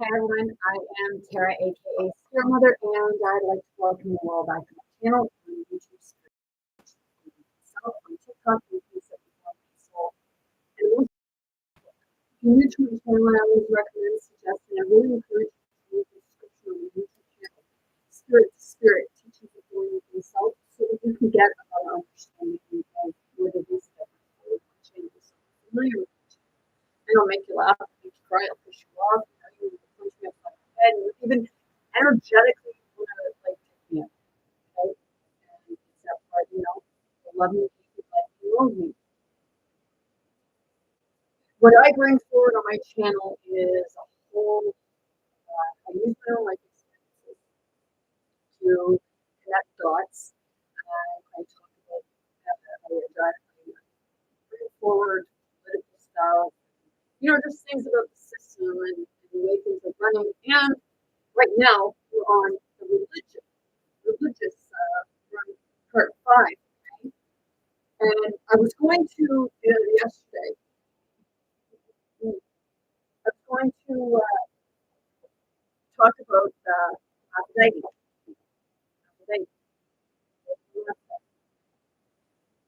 Hi everyone, I am Tara, aka Spirit Mother, and I'd like to welcome you all back to my channel on YouTube, Spirit myself on TikTok, and pt.5 soul. And if you're new to my channel, I always recommend, suggest, and I really encourage you to read the description on the YouTube channel, Spirit to Spirit, teaching people in yourself, so that you can get a better understanding of what it is that you're watching, so familiar with it. And I'll make you laugh, I'll make you cry, I'll push you off, you punch me upside the head, and even energetically want to like take me up, okay? And it's that part, love me, hate me, like you, love me. What I bring forward on my channel is a whole, I use my own life experiences to connect dots, and I talk about I bring forward political stuff, just things about the system and the way things are running. And right now, we're on the religious run part 5. Okay? And I was going to, yesterday, I was going to talk about Aphrodite.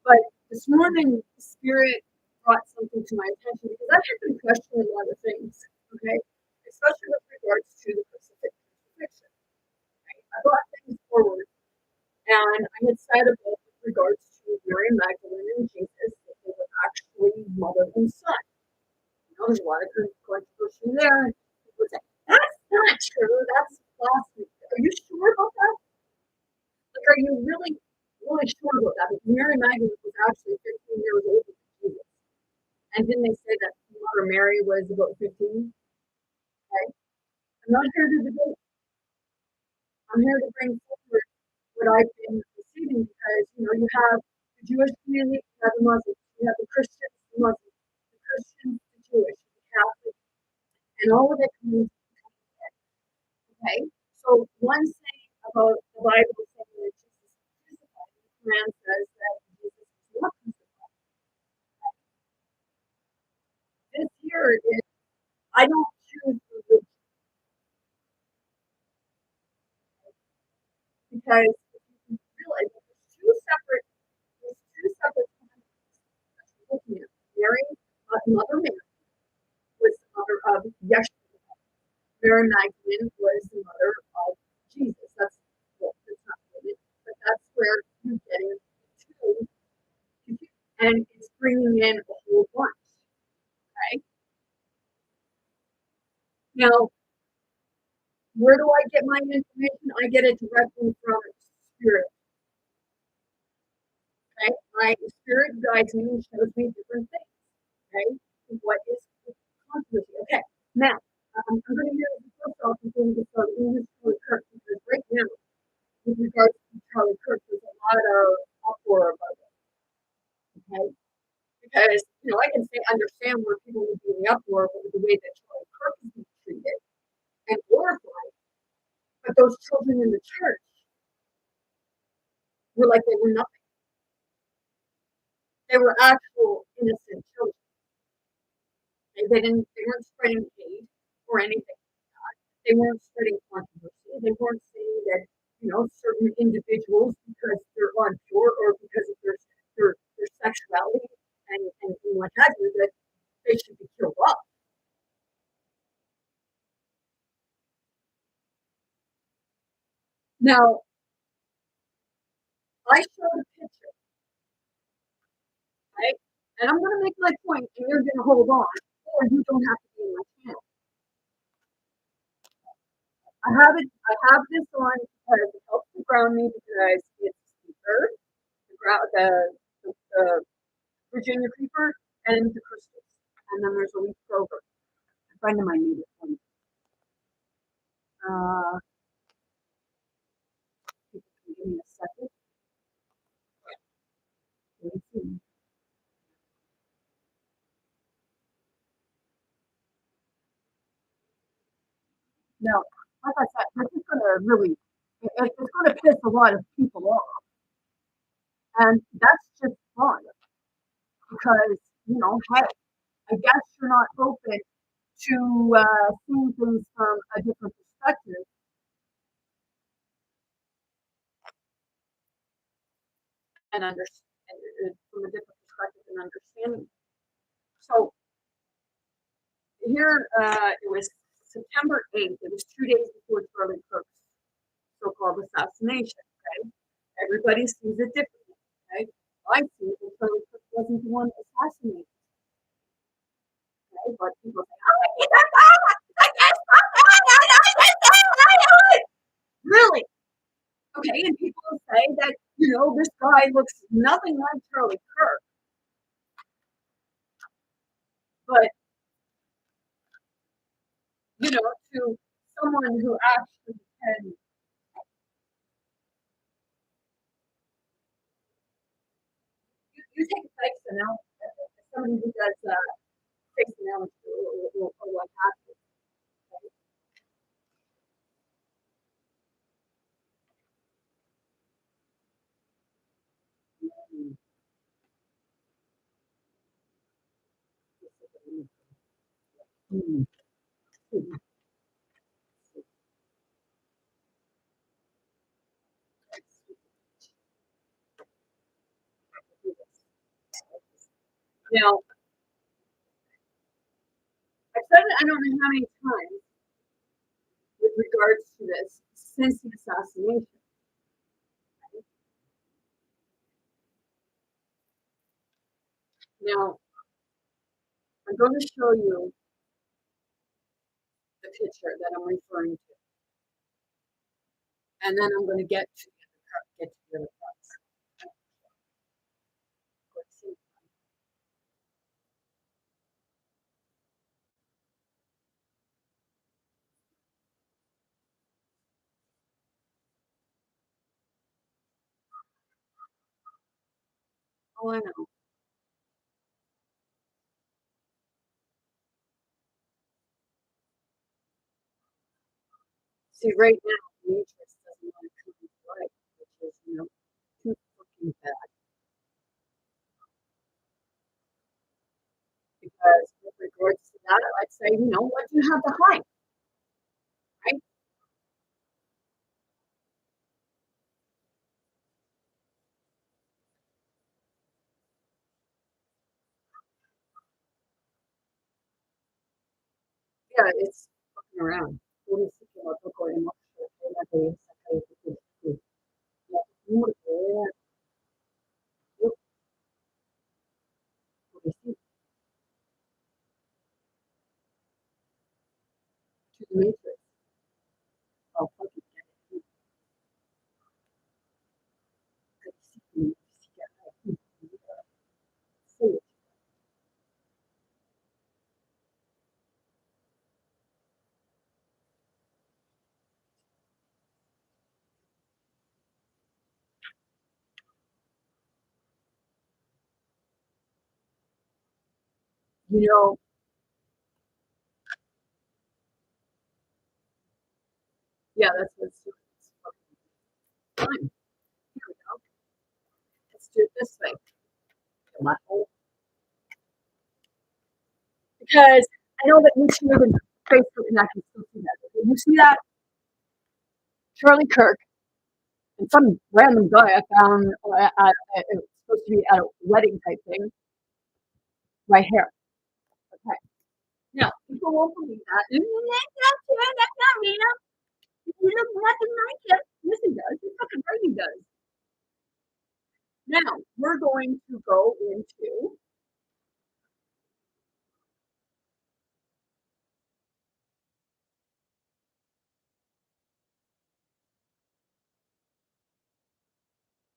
But this morning, the Spirit brought something to my attention because I had been questioning a lot of things, okay? Especially with regards to the crucifixion. Right? I brought things forward, and I had said about with regards to Mary Magdalene and Jesus that they were actually mother and son. There's a lot of controversy there. People say, that's not true. That's blasphemy. Are you sure about that? Like, are you really sure about that? Because Mary Magdalene was actually 15 years older than Jesus. And didn't they say that Mother Mary was about 15? Okay. I'm not here to debate. I'm here to bring forward what I've been receiving because, you have the Jewish community, you have the Muslims, you have the Christians, the Muslims, the Christians, the Jewish, the Catholic, and all of it comes together. Okay? So one saying about the Bible saying that Jesus is crucified, the Quran says that Jesus is not crucified. This here is, I don't choose religion because if you realize that there's two separate families that you're looking at. Mary, Mother Mary, was the mother of Yeshua. Mary Magdalene was the mother of Jesus. That's not really, but that's where you're getting to, and it's bringing in a whole bunch. Okay. Now, where do I get my information? I get it directly from Spirit. Okay, my Spirit guides me and shows me different things. Okay, what is controversy? Okay, now I'm going to use the first off before we get started. I'm going to use Charlie Kirk because right now, with regards to Charlie Kirk, there's a lot of uproar about it. Okay, because I can understand where people would be in the uproar over the way that Charlie Kirk is being treated and glorified, but those children in the church were like they were nothing. They were actual innocent children. They weren't spreading hate or anything like that. They weren't spreading controversy. They weren't saying that, certain individuals, because they're unpure or because of their sexuality and what have you, that they should be killed off. Now, I showed a picture, right? And I'm going to make my point, and you're going to hold on, or you don't have to be in my channel. I have this on because it helps to ground me because it's the earth, the Virginia creeper, and the crystals. And then there's a leaf clover. A friend of mine made it for me. Give me a second. Let me see. Now, like I said, this is going to really, it's going to piss a lot of people off. And that's just fun because, hey, I guess you're not open to see things from a different perspective and understand from a different perspective and understanding. So here it was September 8th. It was 2 days before Charlie Kirk's so-called assassination. Okay, everybody sees it differently. Okay, I see that Charlie Kirk wasn't the one assassinated. Okay, but people say, "Oh, he's a god! I can't stop it! Really?" Okay, and people say that this guy looks nothing like Charlie Kirk, but to someone who actually can, you take a face analysis, somebody who does face analysis or what have you. Mm. Now, I've said it I don't know how many times with regards to this since the assassination. Now, I'm going to show you the picture that I'm referring to, and then I'm going to get to the other parts. Oh, I know. See, right now, Beatrice doesn't want to come into life, which is, too fucking bad. Because with regards to that, I'd say, what do you have to hide, right? Yeah, it's fucking around. Uno sí que lo tocó en la cabeza, número que era, yo, pobrecito, to the matrix. Oh, fucking you know, yeah, that's what's fine. Here we go. Let's do it this way. Because I know that YouTube and Facebook and I can still see that. You see that? Charlie Kirk and some random guy I found it was supposed to be at a wedding type thing, right here. Okay. Now, people won't believe that. That's not true. That's not real. He looks nothing like him. Yes, he does. He's fucking right, he does. Now, we're going to go into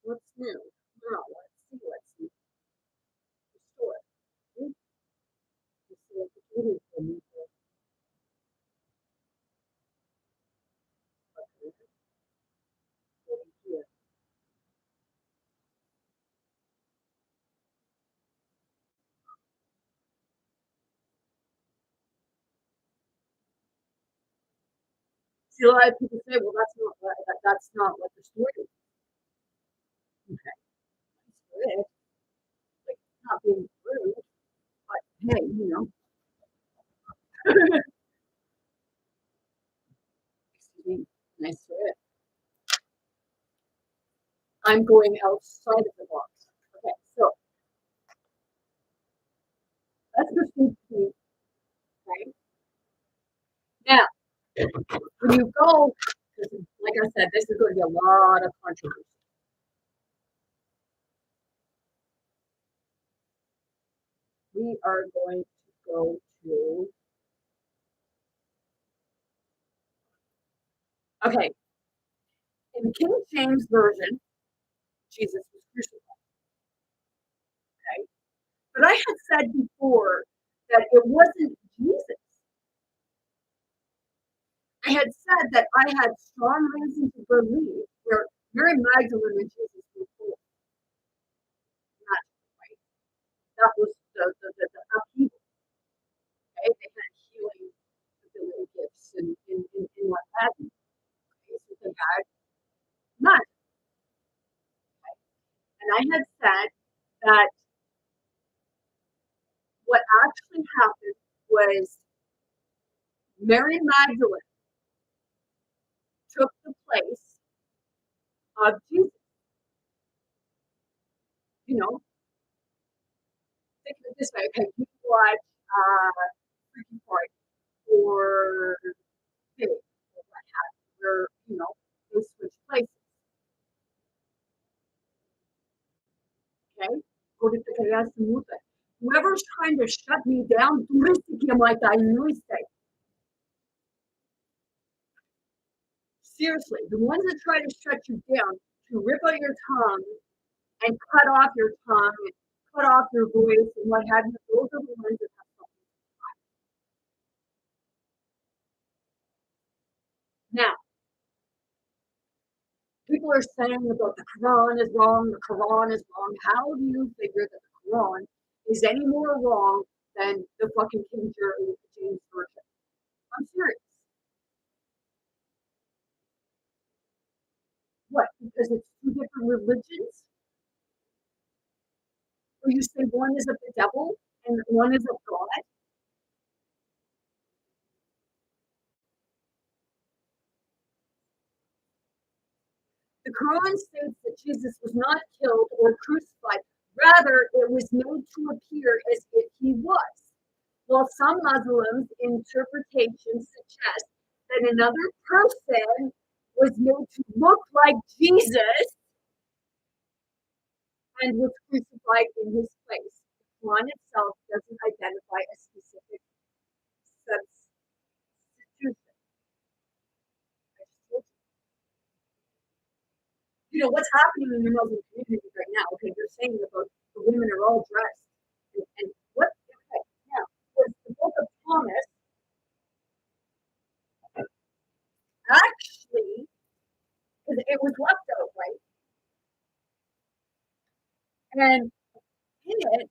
what's new. Now, let's see what's new. Restore. Let's see what the video for me. See, a lot of people say, well, that's not what the story is. Okay, that's good. Like, not being rude, but hey, I'm going outside of the box. Okay, so let's proceed to, right? Now, when you go, like I said, this is going to be a lot of controversy. We are going to go to, okay, in King James Version, Jesus was crucified, okay? But I had said before that it wasn't Jesus. I had said that I had strong reason to believe where Mary Magdalene and Jesus were both not right. That was the upheaval, okay? They had healing ability gifts and what have you. Okay? So they had none. Okay? And I had said that what actually happened was Mary Magdalene took the place of Jesus. You know, think of it this way. Okay, you watch Freaky Part or Pig or what have you, where, they switch places. Okay? Whoever's trying to shut me down, seriously, the ones that try to shut you down, to rip out your tongue and cut off your tongue, and cut off your voice and what have you, those are the ones that have something. Now, people are saying about the Quran is wrong, the Quran is wrong. How do you figure that the Quran is any more wrong than the fucking King James Version? I'm serious. What? Because it's two different religions? Or you say one is of the devil and one is of God? The Quran states that Jesus was not killed or crucified. Rather, it was made to appear as if he was. While some Muslims' interpretations suggest that another person was made to look like Jesus and was crucified in his place. The Quran itself doesn't identify a specific substitution. What's happening in the Muslim community right now? Okay, they're saying about the women are all dressed. And what? Okay, now, was the book of Thomas actually, because it was left out, right? And in it,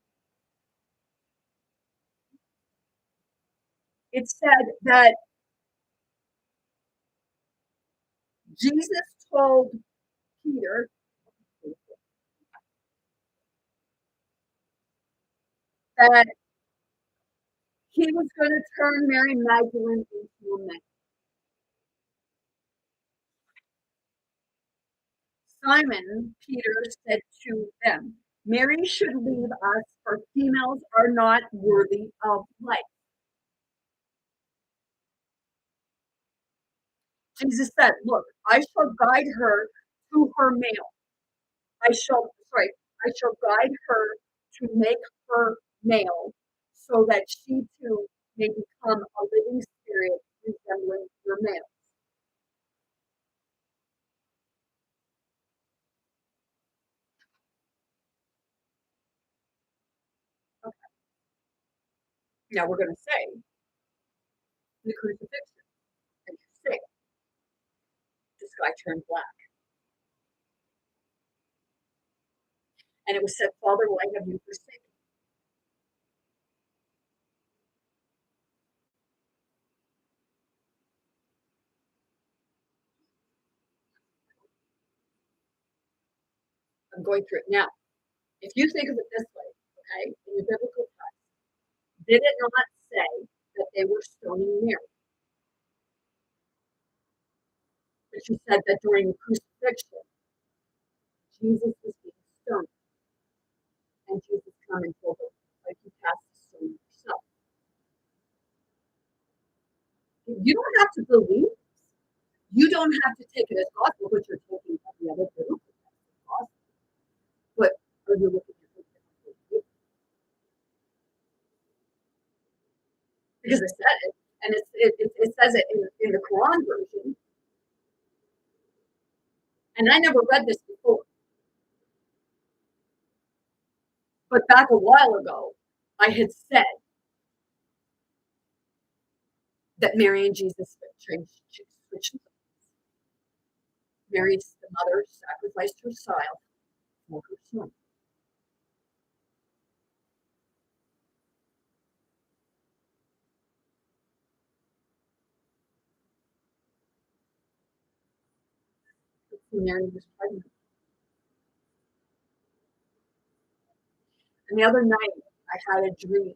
it said that Jesus told Peter that he was going to turn Mary Magdalene into a man. Simon Peter said to them, Mary should leave us, for females are not worthy of life. Jesus said, look, I shall guide her to her male. I shall guide her to make her male so that she too may become a living spirit resembling your male. Okay. Now we're going to say the crucifixion. And you say, the sky turned black. And it was said, Father, why have you forsaken? I'm going through it now. If you think of it this way, okay, in the biblical text, did it not say that they were stoning Mary? But you said that during the crucifixion, Jesus was being stoned. And Jesus came and told him, like, you cast the stone yourself. You don't have to believe. You don't have to take it as gospel, but you're taking every other biblical text as gospel. But are you looking at it? Because it said it, and it says it in the Quran version. And I never read this before. But back a while ago, I had said that Mary and Jesus switched. Mary's the mother sacrificed her child for her son. Mary was pregnant. And the other night, I had a dream,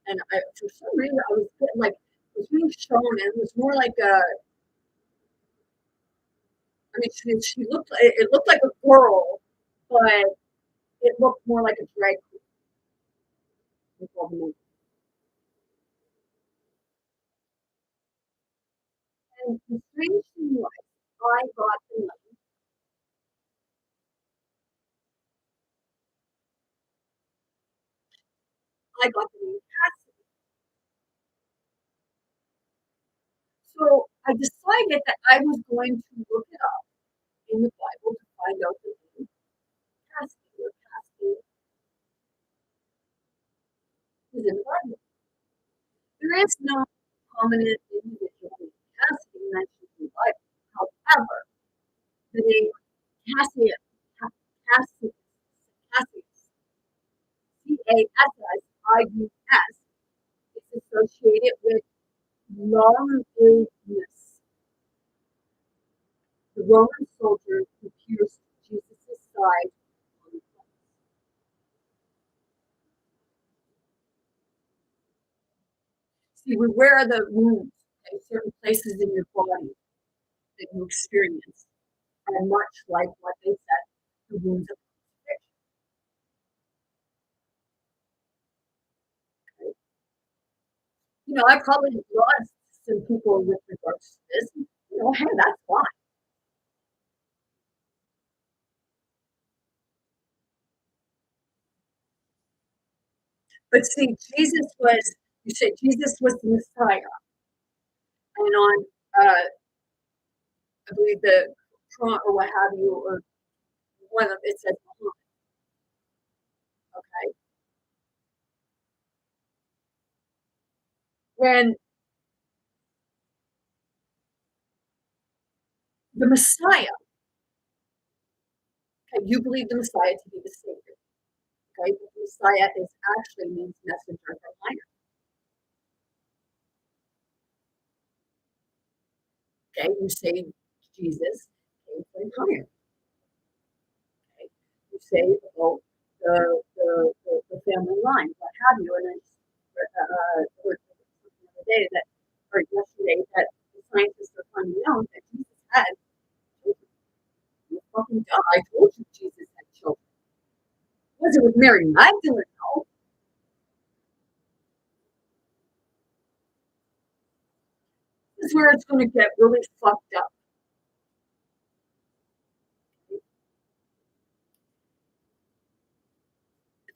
and for some reason, I was getting like it was being shown, and it was more like a. I mean, she looked. It looked like a girl, but it looked more like a drag queen. And the strange thing was, I got the name. I got the name Cassie. So I decided that I was going to look it up in the Bible to find out the name Cassie or Cassie is in the Bible. There is no prominent individual named Cassie mentioned in the Bible. However, the name Cassius, Cassius, Cassius, Cassius, is associated with long-livedness. The Roman soldier who pierced Jesus' side on the cross. See, where are the wounds? Okay, certain places in your body that you experience are much like what they said, the wounds of crucifixion. Okay? I probably lost some people with regards to this. Hey, that's fine. But see, you say Jesus was the Messiah. And on, I believe the Quran or what have you, or one of it says Muhammad. Okay. When the Messiah, okay, you believe the Messiah to be the Savior. Okay, but the Messiah is actually means messenger from higher. Okay, you say Jesus came from higher. Okay, you say about the family line, what have you, and then heard the other day that, or yesterday, that the scientists are finding out that Jesus had children. You fucking duh, I told you Jesus had children. Was it with Mary Magdalene? No. This is where it's going to get really fucked up.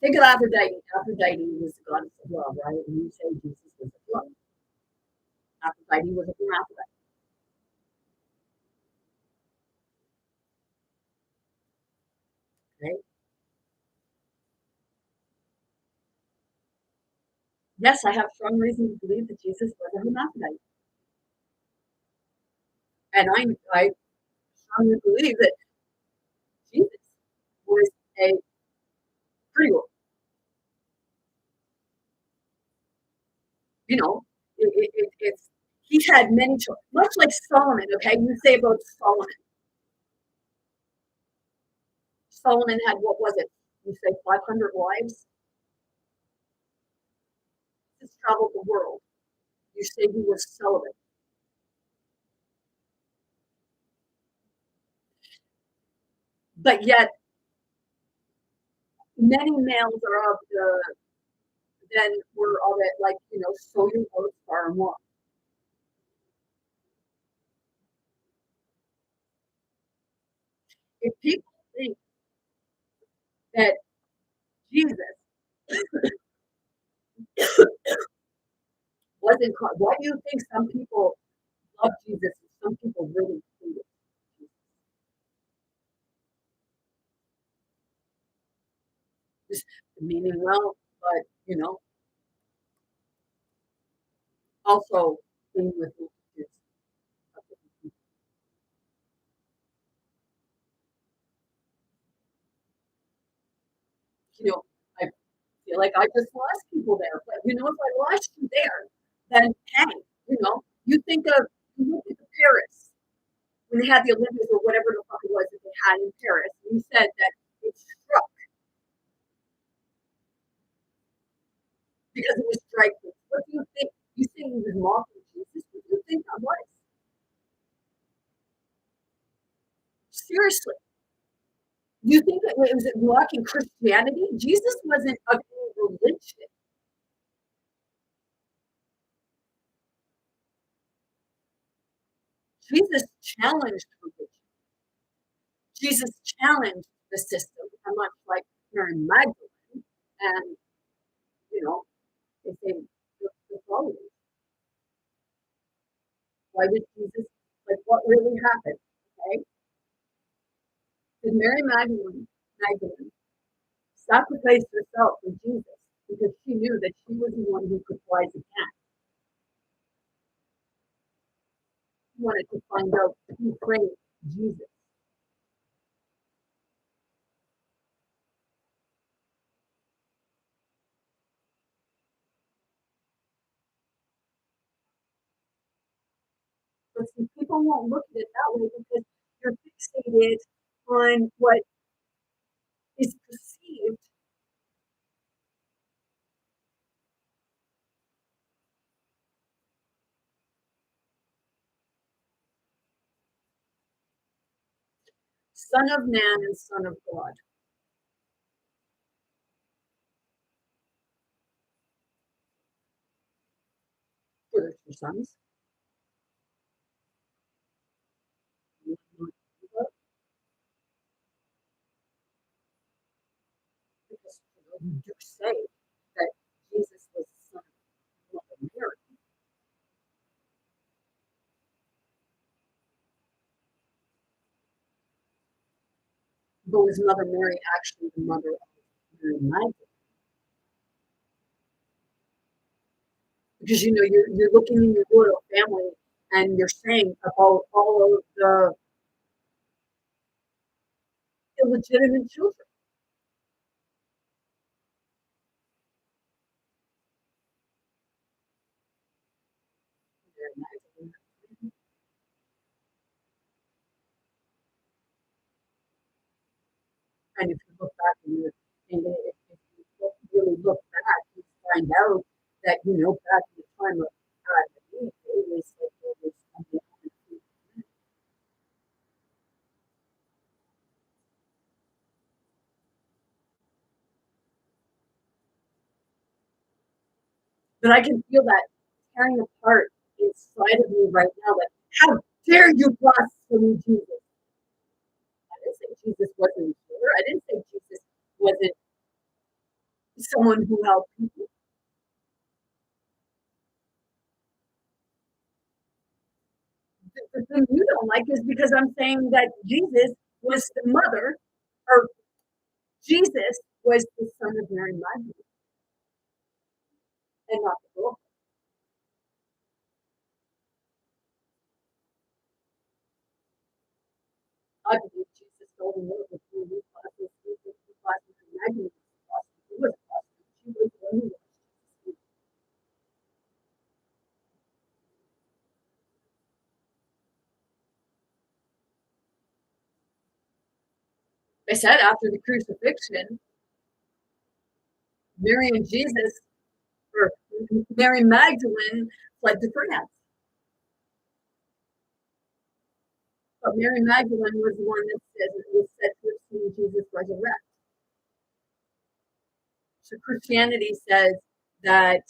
Think of Aphrodite. Aphrodite was the goddess of love, right? And you say Jesus was of love. Aphrodite was a hermaphrodite. Okay? Yes, I have strong reason to believe that Jesus was a hermaphrodite. And I strongly believe that Jesus was a pre-war. You know, it's he's had many children, much like Solomon. Okay, you say about Solomon. Solomon had what was it? You say 500 wives. He's traveled the world. You say he was celibate. But yet Many males are of the then were of it like, sow your oats far and more. If people think that Jesus wasn't called, why do you think some people love Jesus and some people really hated Jesus? Just meaning well, but also being with multitudes of different people. I feel like I just lost people there. But if I lost you there, then hey, you think of you look at the Paris when they had the Olympics or whatever the fuck it was that they had in Paris. And you said that it struck because it was striking. What do you think? You think he was mocking Jesus? What do you think that was? Seriously. Do you think that it was mocking Christianity? Jesus wasn't of any religion. Jesus challenged religion. Jesus challenged the system, and much like Mary Magdalene, and they say the followers. Why did Jesus, like, what really happened? Okay, did Magdalene sacrifice herself for Jesus because she knew that she was the one who could rise again? She wanted to find out who prayed Jesus. But see, people won't look at it that way because you're fixated on what is perceived. Son of man and son of God. For their two sons. Because you do say that Jesus was the son of Mother Mary. But was Mother Mary actually the mother of Mary Magdalene? Because you're looking in your royal family and you're saying about all of the illegitimate children. Mary Magdalene. And if you look back if you really look back, you find out that back in the time of God, it was like there was a man. But I can feel that tearing apart inside of me right now. Like, how dare you blaspheme Jesus? I didn't say Jesus wasn't a healer. I didn't say Jesus wasn't someone who helped people. The thing you don't like is because I'm saying that Jesus was the mother, or Jesus was the son of Mary Magdalene, and not the girl. I believe Jesus told him that between these classes, these classes, and Magdalene was a prostitute. She was the one who was. They said after the crucifixion, Mary and Jesus, or Mary Magdalene, fled to France. But Mary Magdalene was the one that said it was said to have seen Jesus resurrect. So Christianity says that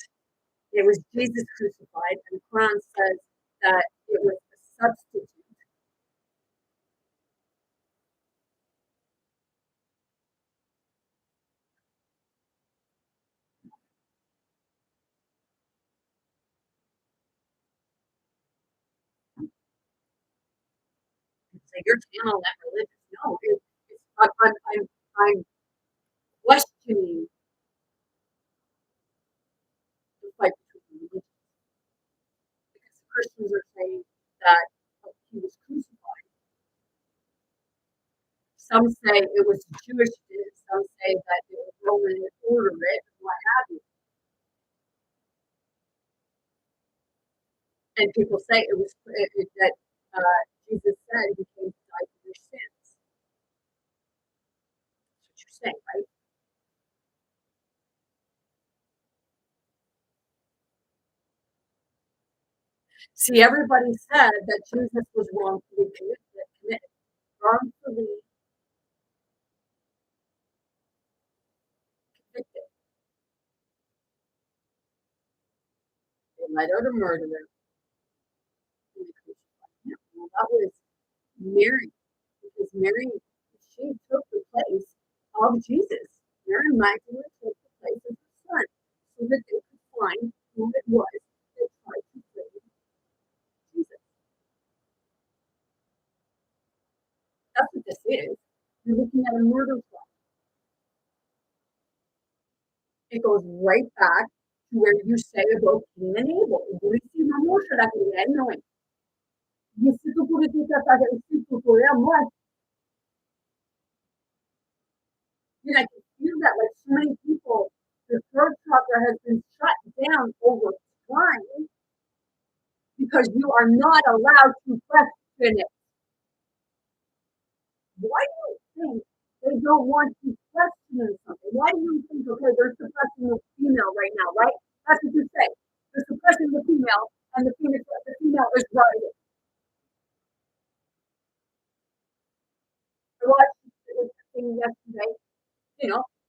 it was Jesus crucified, and the Quran says that it was a substitute. So you're channel that religious. No, I'm questioning the fight between religions because the Christians are saying that he was crucified. Some say it was Jewish, some say that it was Roman order it, and what have you. And people say it was that Jesus said he came to die for your sins. That's what you're saying, right? See, everybody said that Jesus was wrongfully wrongfully convicted. They let out a murderer and they crucified him. Well, that was Mary, because Mary, she took the place of Jesus. Mary Magdalene took the place of her son so that they could find who it was that tried to kill Jesus. That's what this is. You're looking at a murder trial. It goes right back to where you say about Cain and Abel. And I can feel that like so many people, the throat chakra has been shut down over time because you are not allowed to question it. Why do you think they don't want to question something? Why do you think, okay, they're suppressing the female right now, right? That's what you say. They're suppressing the female, and the female is right. I watched this thing yesterday,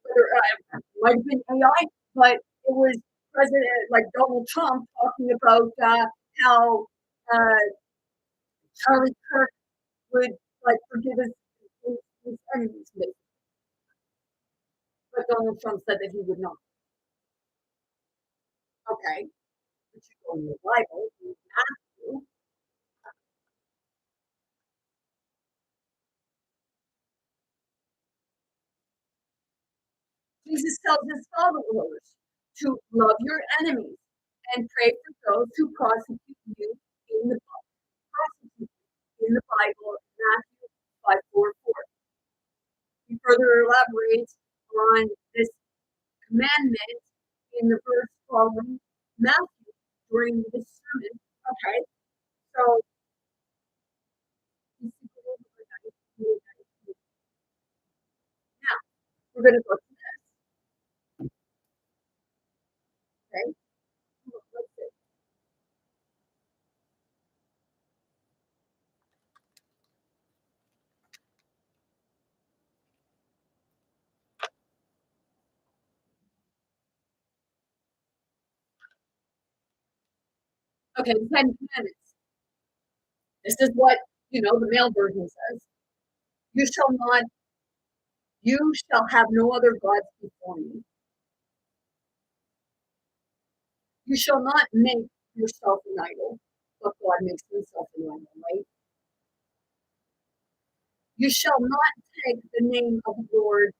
whether it might have been AI, but it was President like Donald Trump talking about how uh, Charlie Kirk would like forgive his enemies, but Donald Trump said that he would not. Okay, but you go in the Bible, in Matthew, Jesus tells his followers to love your enemies and pray for those who prosecute you in the Bible, Matthew 5:4. He further elaborates on this commandment in the verse following Matthew during this sermon. Okay, so now we're going to go to this. Okay, let's see. Okay, the Ten Commandments. This is what the male version says. You shall not. You shall have no other gods before me. You shall not make yourself an idol, but God makes himself an idol, right? You shall not take the name of the Lord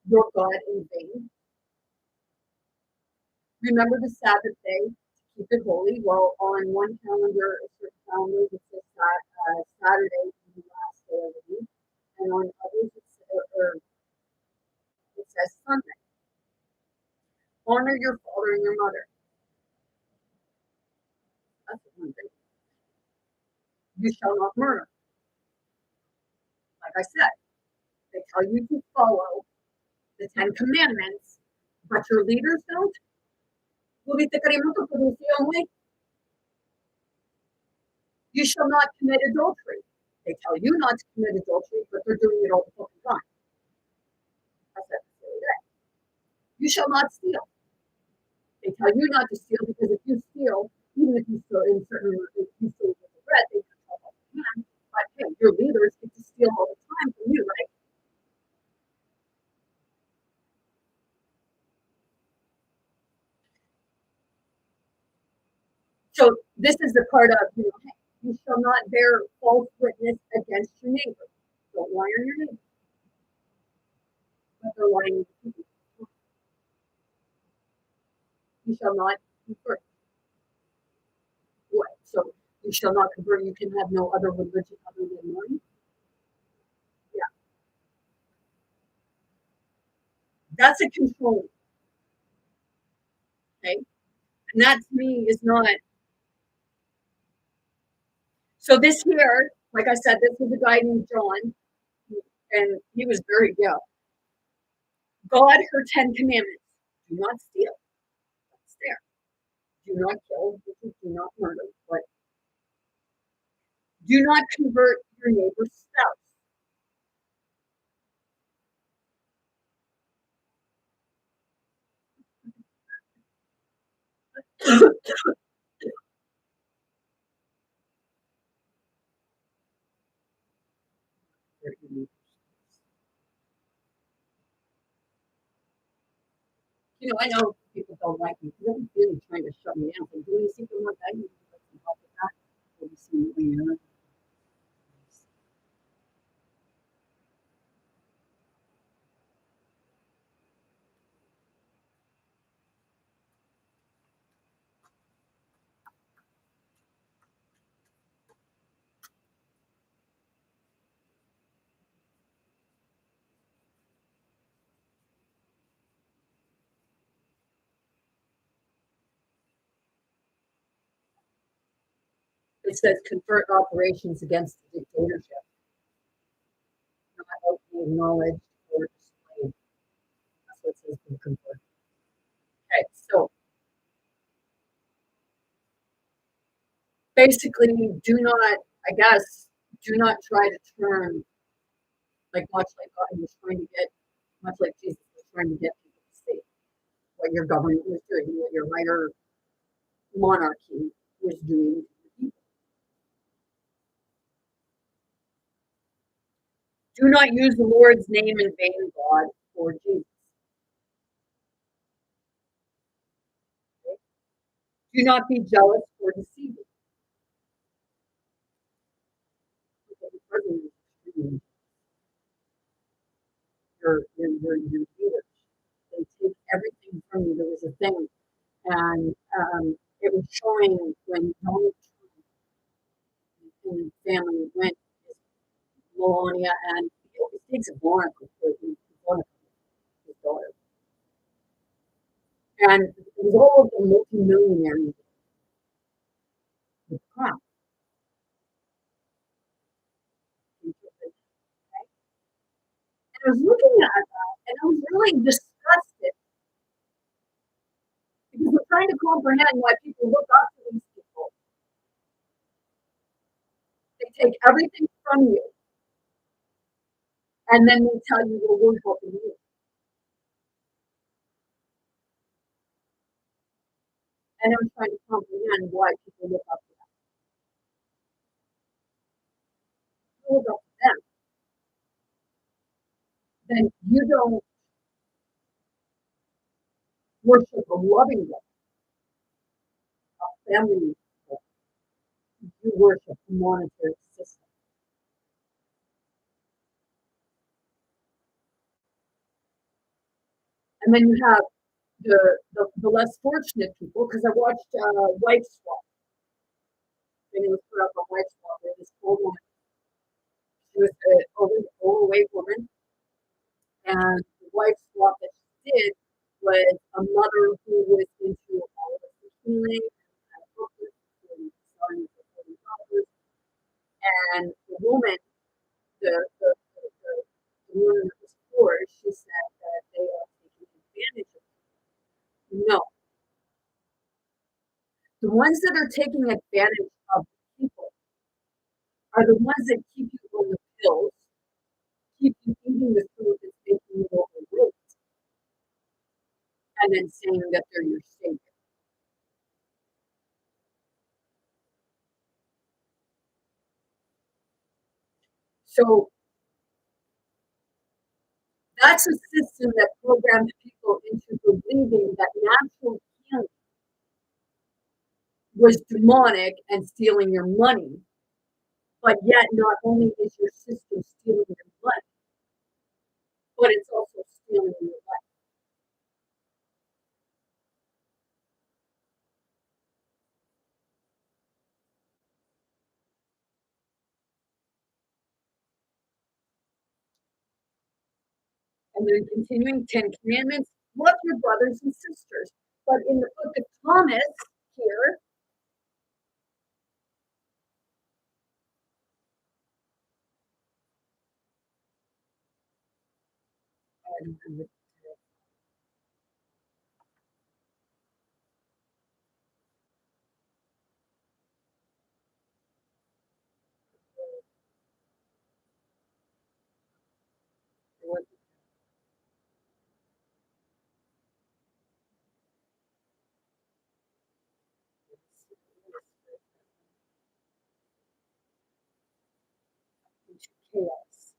your God in vain. Remember the Sabbath day to keep it holy. Well, on one calendar, a certain calendar, it says Saturday is the last day of the week, and on others it says Sunday. Honor your father and your mother. That's one thing. You shall not murder. Like I said, they tell you to follow the Ten Commandments, but your leaders don't. You shall not commit adultery. They tell you not to commit adultery, but they're doing it all the fucking time. I said, You shall not steal. They tell you not to steal because if you steal, even if you steal in certain, if you steal with the bread, they can tell all the time. But hey, your leaders get to steal all the time from you, right? So this is the part of, hey, you shall not bear false witness against your neighbor. Don't lie on your neighbor, but they're lying to you. You shall not convert. What? So you shall not convert. You can have no other religion other than mine. Yeah, that's a control. Okay, and that to me is not. So this here, like I said, this was a guy named John, and he was very God, her 10 Commandments: do not steal. That's there. Do not kill. Do not murder. But do not convert your neighbor's spouse. I know people don't like me because they're really trying to shut me down. But do you see what I need to some help with that? What do you see later? It says convert operations against the dictatorship, not openly acknowledged or displayed. That's what it says to convert. Okay, so basically, do not, I guess, do not try to turn, like much like God was trying to get, much like Jesus was trying to get people to see what your government was doing, what your higher monarchy was doing. Do not use the Lord's name in vain, God, or Jesus. Okay? Do not be jealous or deceiving. Okay, your leaders. They take everything from you. There was a thing, and it was showing when Donald Trump and his family went to Melania, and he always takes a Monica for his daughter. And it was all of the multimillionaires with crap. And I was looking at that, and I was really disgusted because we're trying to comprehend why people look up to these people. They take everything from you, and then they tell you, well, we're helping you. And I'm trying to comprehend why people look up to them. If you look up to them, then you don't worship a loving God, a family God. You worship a monetary system. And then you have the less fortunate people, because I watched Wife Swap, and it was put up on Wife Swap, where this old woman, she was an overweight woman, and the wife swap that she did was a mother who was into all of the healing and had a book and selling for $40. And the woman, the woman that was poor, she said that they are taking advantage of her. No, the ones that are taking advantage of people are the ones that keep you on the pills, keep you eating the food that's making you overweight. and then saying that they're your savior. So that's a system that programs people into believing that natural healing was demonic and stealing your money. But yet, not only is your system stealing your money, but it's also stealing your life. And then continuing 10 commandments, love your brothers and sisters. But in the book of Thomas here, chaos.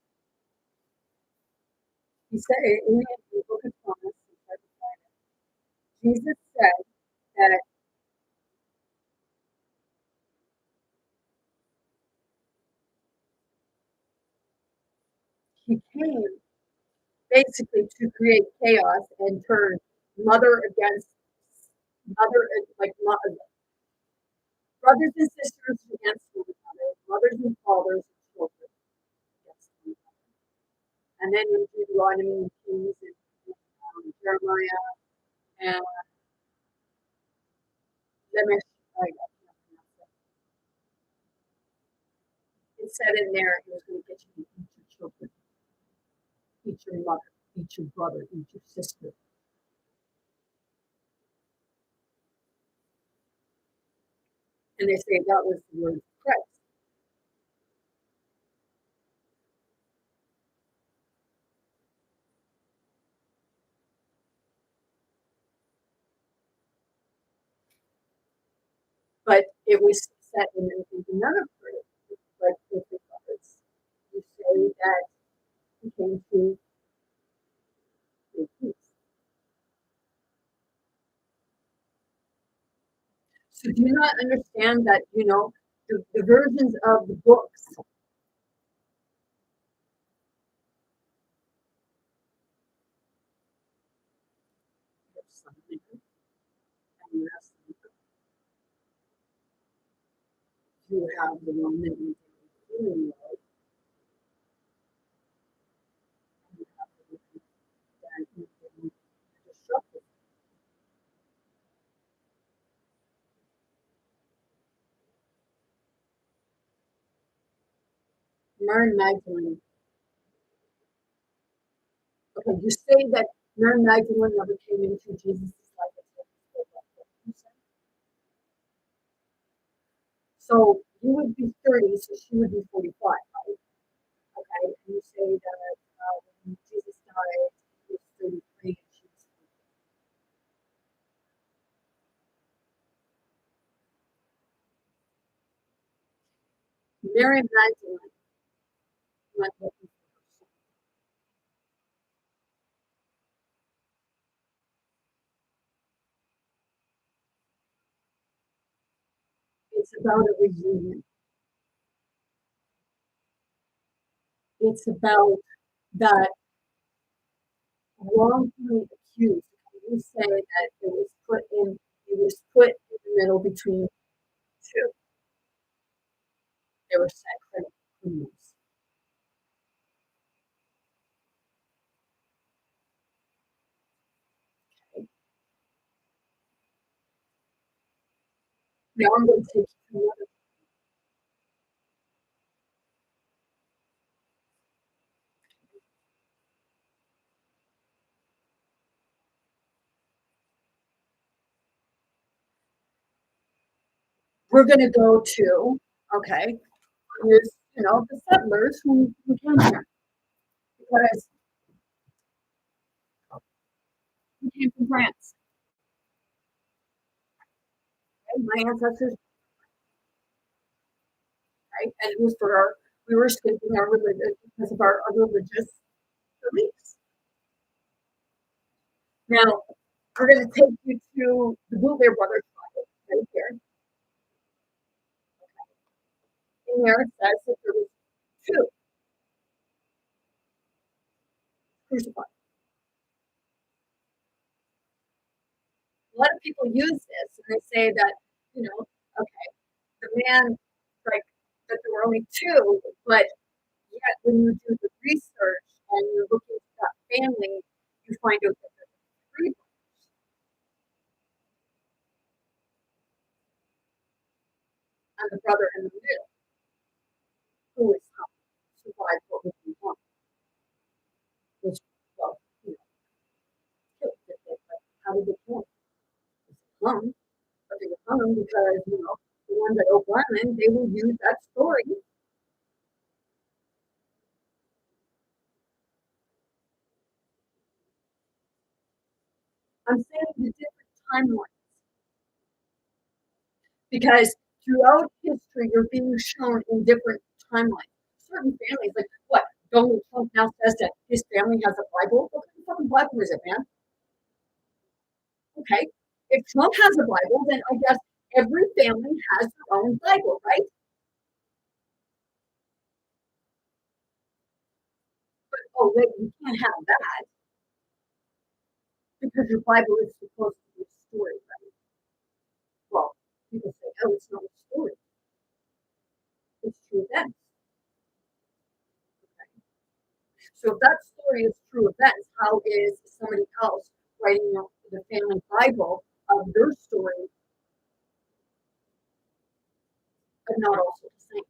He said in the book of Thomas, Jesus said that he came basically to create chaos and turn mother against mother, like brothers and sisters against one another, mothers and fathers and children against one another. And then in Deuteronomy, Kings, and Jeremiah, and Lemesh, it said in there he was going to get you to eat your children, eat your mother, eat your brother, eat your sister. And they say that was the word of Christ. But it was said in another phrase, like with the prophets, you say that he came to make peace. So do you not understand that, the versions of the books, you have the one that you really know, and you have the one that you can destructive. Mary Magdalene. Okay, you say that Mary Magdalene never came into Jesus' life until he was 40. So you would be 30, so she would be 45, right? Okay, and you say that when Jesus died, he was 33 and she was 40. Mary Magdalene went looking for her son. It's about a reunion. It's about that wrongfully accused. You say that it was put in the middle between two. They were set criminals. Okay. Now I'm going to take you to another. We're going to go to, okay, here's, the settlers who came here. Because came from France. Okay? My ancestors, right? And it was we were escaping our religion because of our religious beliefs. Now, we're going to take you to the Boulevard Brothers Bible right here. In there, it says that there was two crucified. A lot of people use this and they say that, okay, the man, like, that there were only two, but yet when you do the research and you look into that family, you find out that there were three brothers, and the brother in the middle, who is survived what was going on, which, well, killed it, but how did they kill him? Hung, but they were hung because, the ones at Oak Island, they will use that story. I'm saying the different timelines because throughout history, you're being shown in different timelines. Certain families, like what? Donald Trump now says that his family has a Bible. What kind of fucking Bible is it, man? Okay. If Trump has a Bible, then I guess every family has their own Bible, right? But oh wait, you can't have that because your Bible is supposed to be a story, right? Well, people say, oh, it's not a story. It's true events. Okay. So if that story is true events, how is somebody else writing the family Bible of their story but not also the same?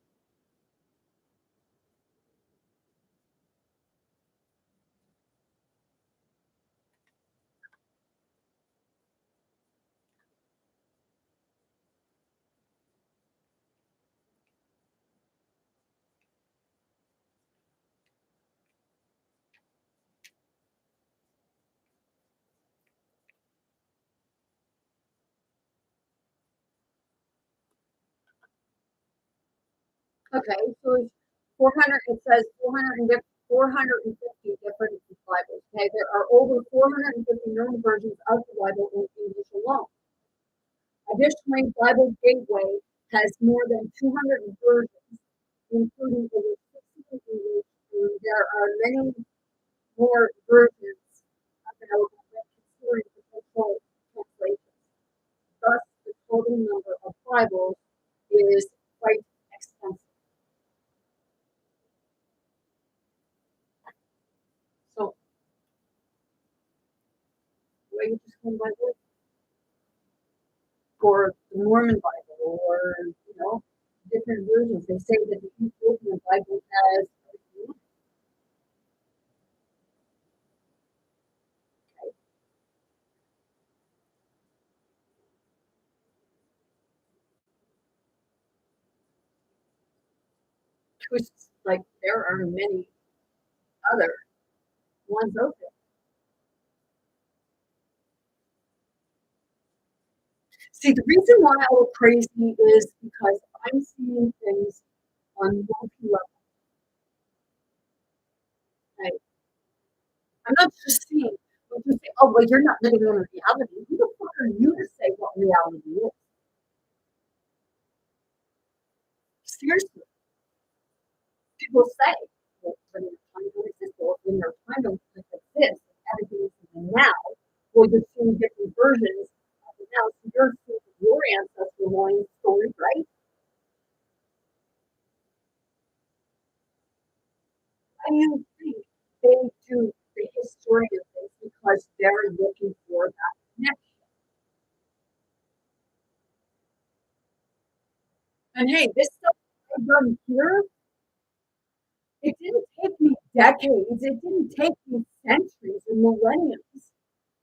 Okay, so it's 400. It says 450 different Bibles. Okay, there are over 450 known versions of the Bible in English alone. Additionally, Bible Gateway has more than 200 versions, including over 60 in English, and there are many more versions available when considering potential translations. Thus, the total number of Bibles is quite extensive. So, why you just come Bible or the Mormon Bible or different versions? They say that the Ethiopian Bible has everything. Which, like, there are many other ones out there. See, the reason why I go crazy is because I'm seeing things on multi-level. Right? I'm not just seeing when you say, "Oh, well, you're not living in reality." Who the fuck are you to say what reality is? Seriously, people say, well, when your time don't exist, well, when your time don't exist, everything is in the now. Well, you're seeing different versions of the now. So you're seeing your ancestor line story, right? I mean, think they do the historian things because they're looking for that connection. And hey, this stuff I've done here, it didn't take me decades. It didn't take me centuries and millenniums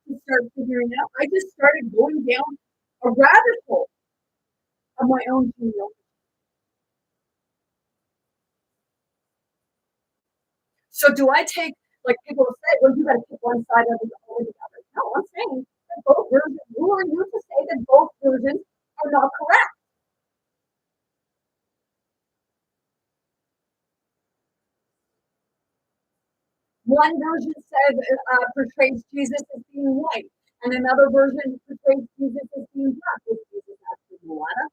to start figuring out. I just started going down a rabbit hole of my own genealogy. So do I take, like people say, well, you got to pick one side of it over the other. No, I'm saying one version says portrays Jesus as being white, and another version portrays Jesus as being black. Was Jesus actually mulatto,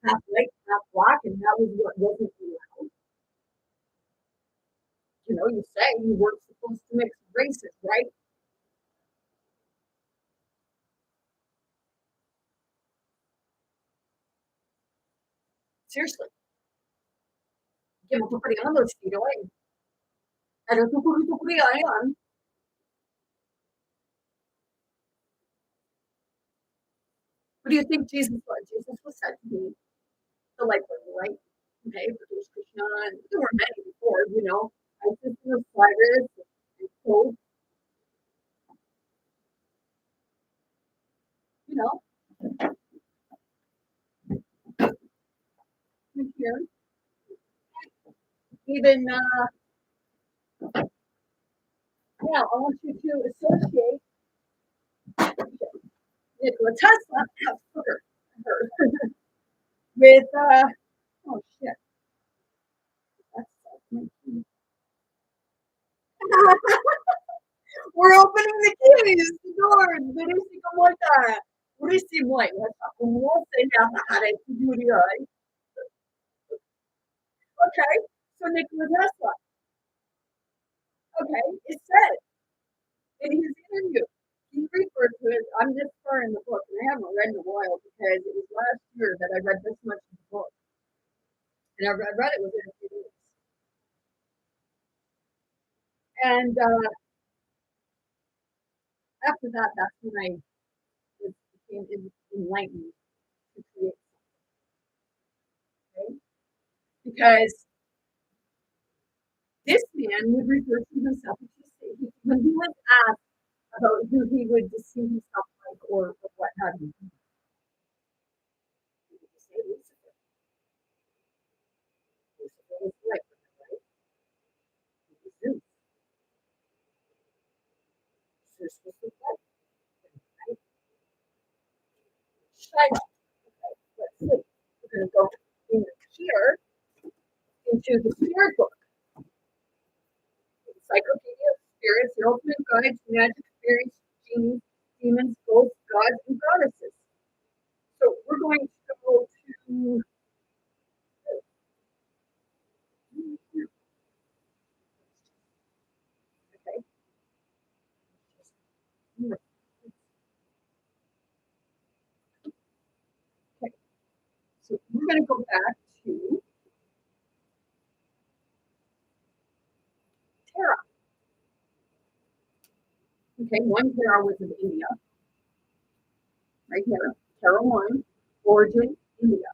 half white, half black, and that was what wasn't allowed? You say you weren't supposed to mix races, right? Seriously. Que matutuloy ang Chinoy. Ano tutuloy-tuloy yan. What do you think Jesus was? Jesus was said to be the light burner, right? Okay, but there's Krishna, and there were many before, Isis and Osiris, and so, you know, here, even, yeah, I want you to associate Nikola Tesla, with, oh shit, that's we're opening the keys, the doors, buenísimo muerta. Buenísimo, como se llama Okay, so Nikola Tesla, okay, it said in his interview, he referred to it, I'm just far in the book, and I haven't read in a while because it was last year that I read this much of the book. And I read it within a few weeks. And after that, that's when I became enlightened to create something. Okay? Because this man would refer to himself as when he was asked about who he would see himself like or what have you. He would just say Lucifer. Lucifer was right, right? He was Zeus. Zeus was the light, right? Shine. Okay, let's see. We're going to go in here into the spirit book. Encyclopedia of Spirits, the ultimate guide to magic, fairies, genies, demons, ghosts, gods, and goddesses. So we're going to go to okay. Okay. So we're going to go back to Terra. Okay, one Terra was in India, right here. Terra 1, origin, India.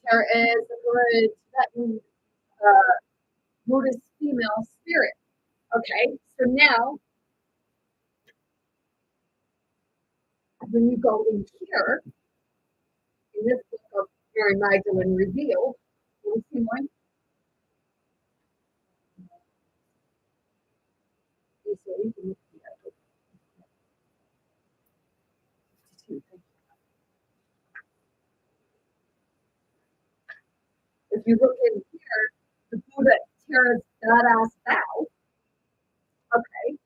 Terra is a Tibetan Buddhist female spirit. Okay, so now when you go in here, in this book of Mary Magdalene Revealed, you see one? If you look in here, the Buddha Terra's badass bow. Okay,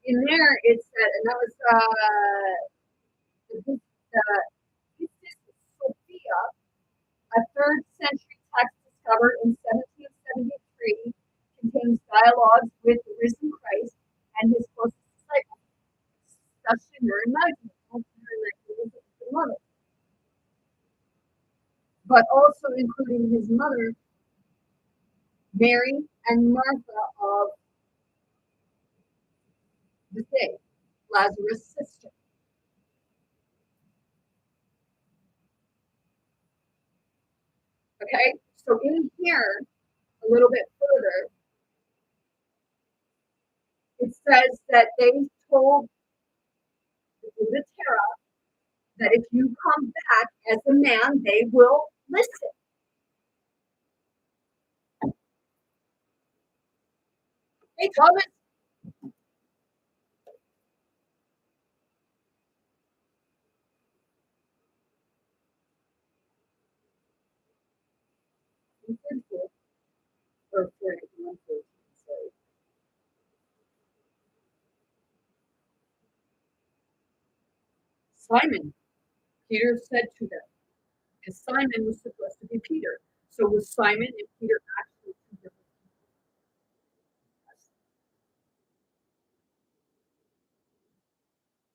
in there it said, and that was Sophia, a third century text discovered in 1773, contains dialogues with the risen Christ and his closest disciples, especially Mary Magdalene, but also including his mother, Mary, and Martha of the day, Lazarus' sister. Okay, so in here, a little bit further, it says that they told the Terra that if you come back as a man, they will listen. Hey, Thomas. Or sorry. Simon, Peter said to them, because Simon was supposed to be Peter. So was Simon and Peter actually two different people?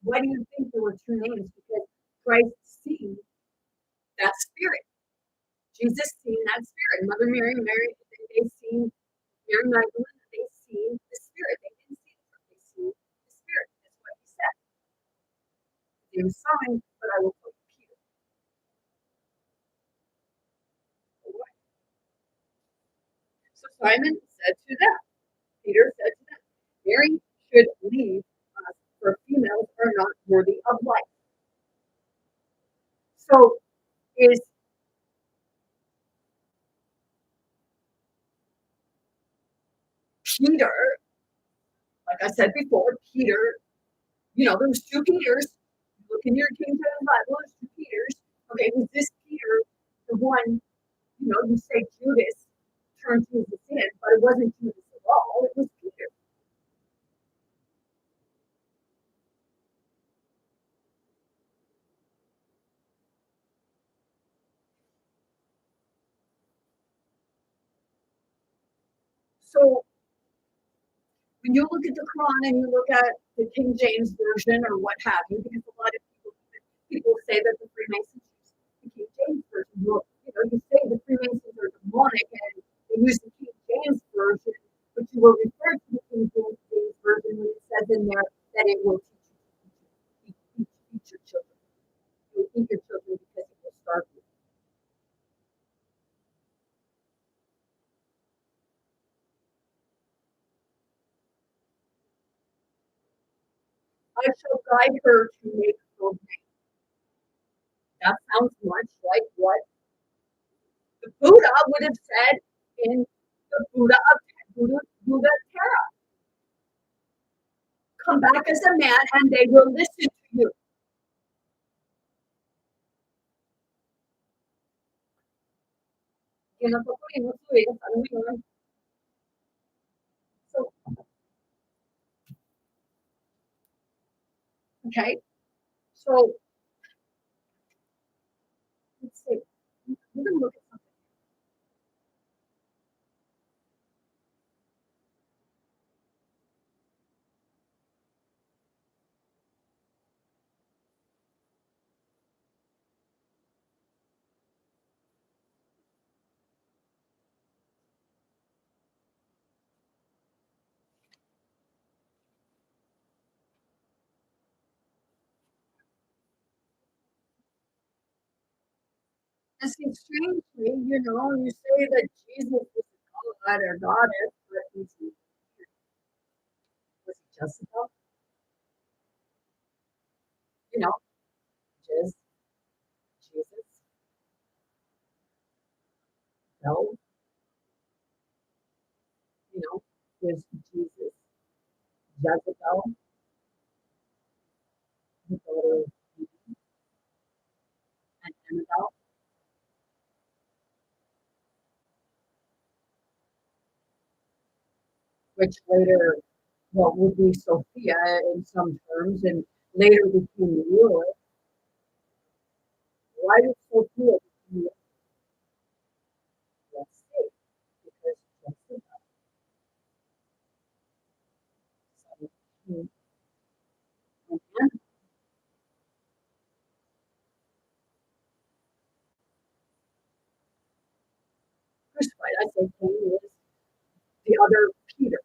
Why do you think there were two names? Because Christ seen that spirit. Jesus seen that spirit. Mother Mary, they seen Mary Magdalene, they seen the spirit. They didn't see the truth, they seen the spirit. That's what he said. His name is Simon, but I will call you Peter. So Simon said to them, Peter said to them, Mary should leave us, for females are not worthy of life. So is Peter, like I said before, Peter, there's two Peters. Look in your King James Bible, there's two Peters. Okay, was this Peter the one, you say Judas turned Jesus in, but it wasn't Judas at all, it was Peter. So when you look at the Quran and you look at the King James Version or what have you, because a lot of people say that the Freemasons use the King James Version. You say the Freemasons are demonic and they use the King James Version, but you will refer to the King James Version when it says in there that it will teach you to eat your children. You will eat your children because it will starve you. I shall guide her to make her name. That sounds much like what the Buddha would have said in the Buddha Tara. Come back as a man and they will listen to you. So, okay, so let's see. We're going to look at something. And see, strangely, you say that Jesus is God or goddess, but was he Jezebel? You know, just Jesus, no, was Jesus Jezebel, the daughter of Eve and Annabelle, which later, well, would be Sophia in some terms, and later became Lilith. Why did Sophia become Lilith? Let's see, because Jezebel, son of King, and Annabelle, crucified. I say King is the other Peter.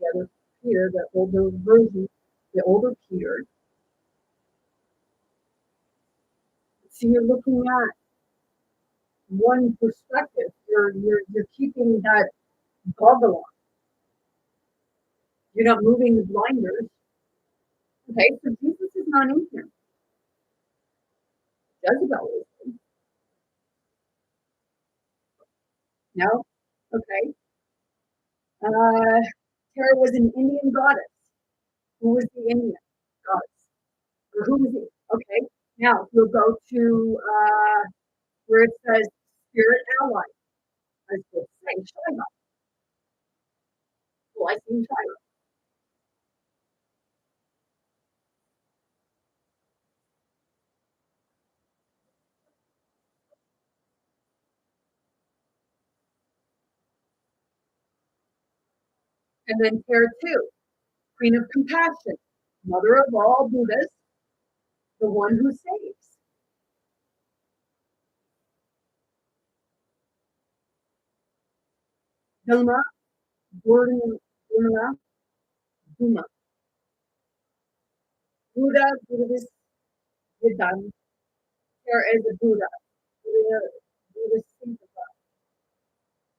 The other Peter, the older version, the older Peter. See, you're looking at one perspective. You're keeping that goggle on. You're not moving the blinders. Okay, so Jesus is not in here. Jezebel is. No? Okay. Tara was an Indian goddess. Who was the Indian goddess? Or who was it? Okay. Now we'll go to where it says spirit ally. I would say Shiva. Well, I see Shiva. And then pair two, Queen of Compassion, mother of all Buddhas, the one who saves. Duma, Duma, Duma. Buddha, Buddhist, Vidhan. There is a Buddha, Buddhist Singha,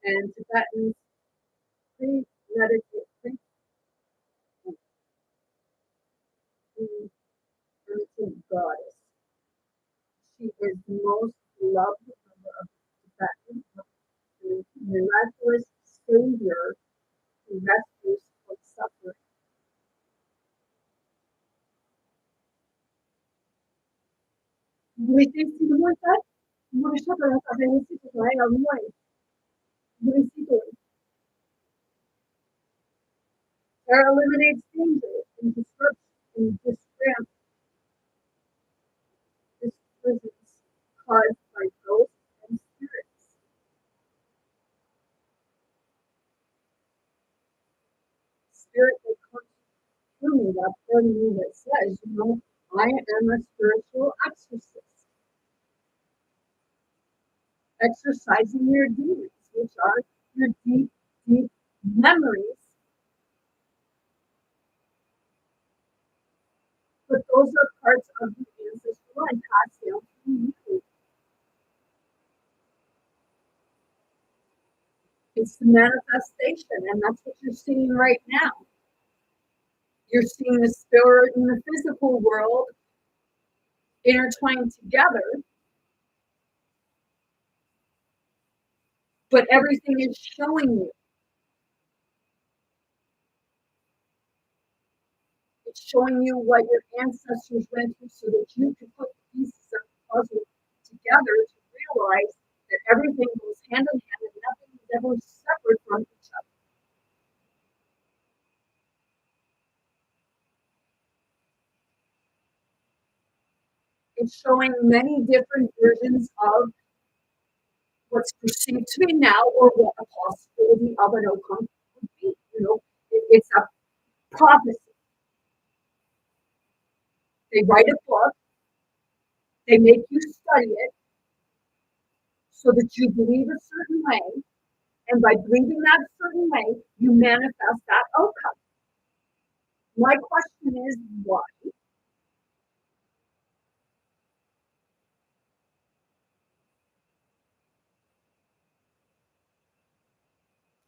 and Tibetans pre-meditate, pre-primitive goddess. She is the most loved member of Tibetan, the miraculous savior who rescues from suffering. Município muitas, município da município é a mãe, município. There eliminates danger and disturbance caused by ghosts and spirits. Spirit that comes through me, that part of me that says, I am a spiritual exorcist, exercising your demons, which are your deep, deep memories. But those are parts of the ancestral line passed down through you. It's the manifestation, and that's what you're seeing right now. You're seeing the spirit and the physical world intertwined together, but everything is showing you. It's showing you what your ancestors went through so that you can put the pieces of the puzzle together to realize that everything goes hand in hand and nothing is ever separate from each other. It's showing many different versions of what's perceived to be now or what a possibility of an outcome would be. It's a prophecy. They write a book, they make you study it so that you believe a certain way, and by believing that certain way, you manifest that outcome. My question is why?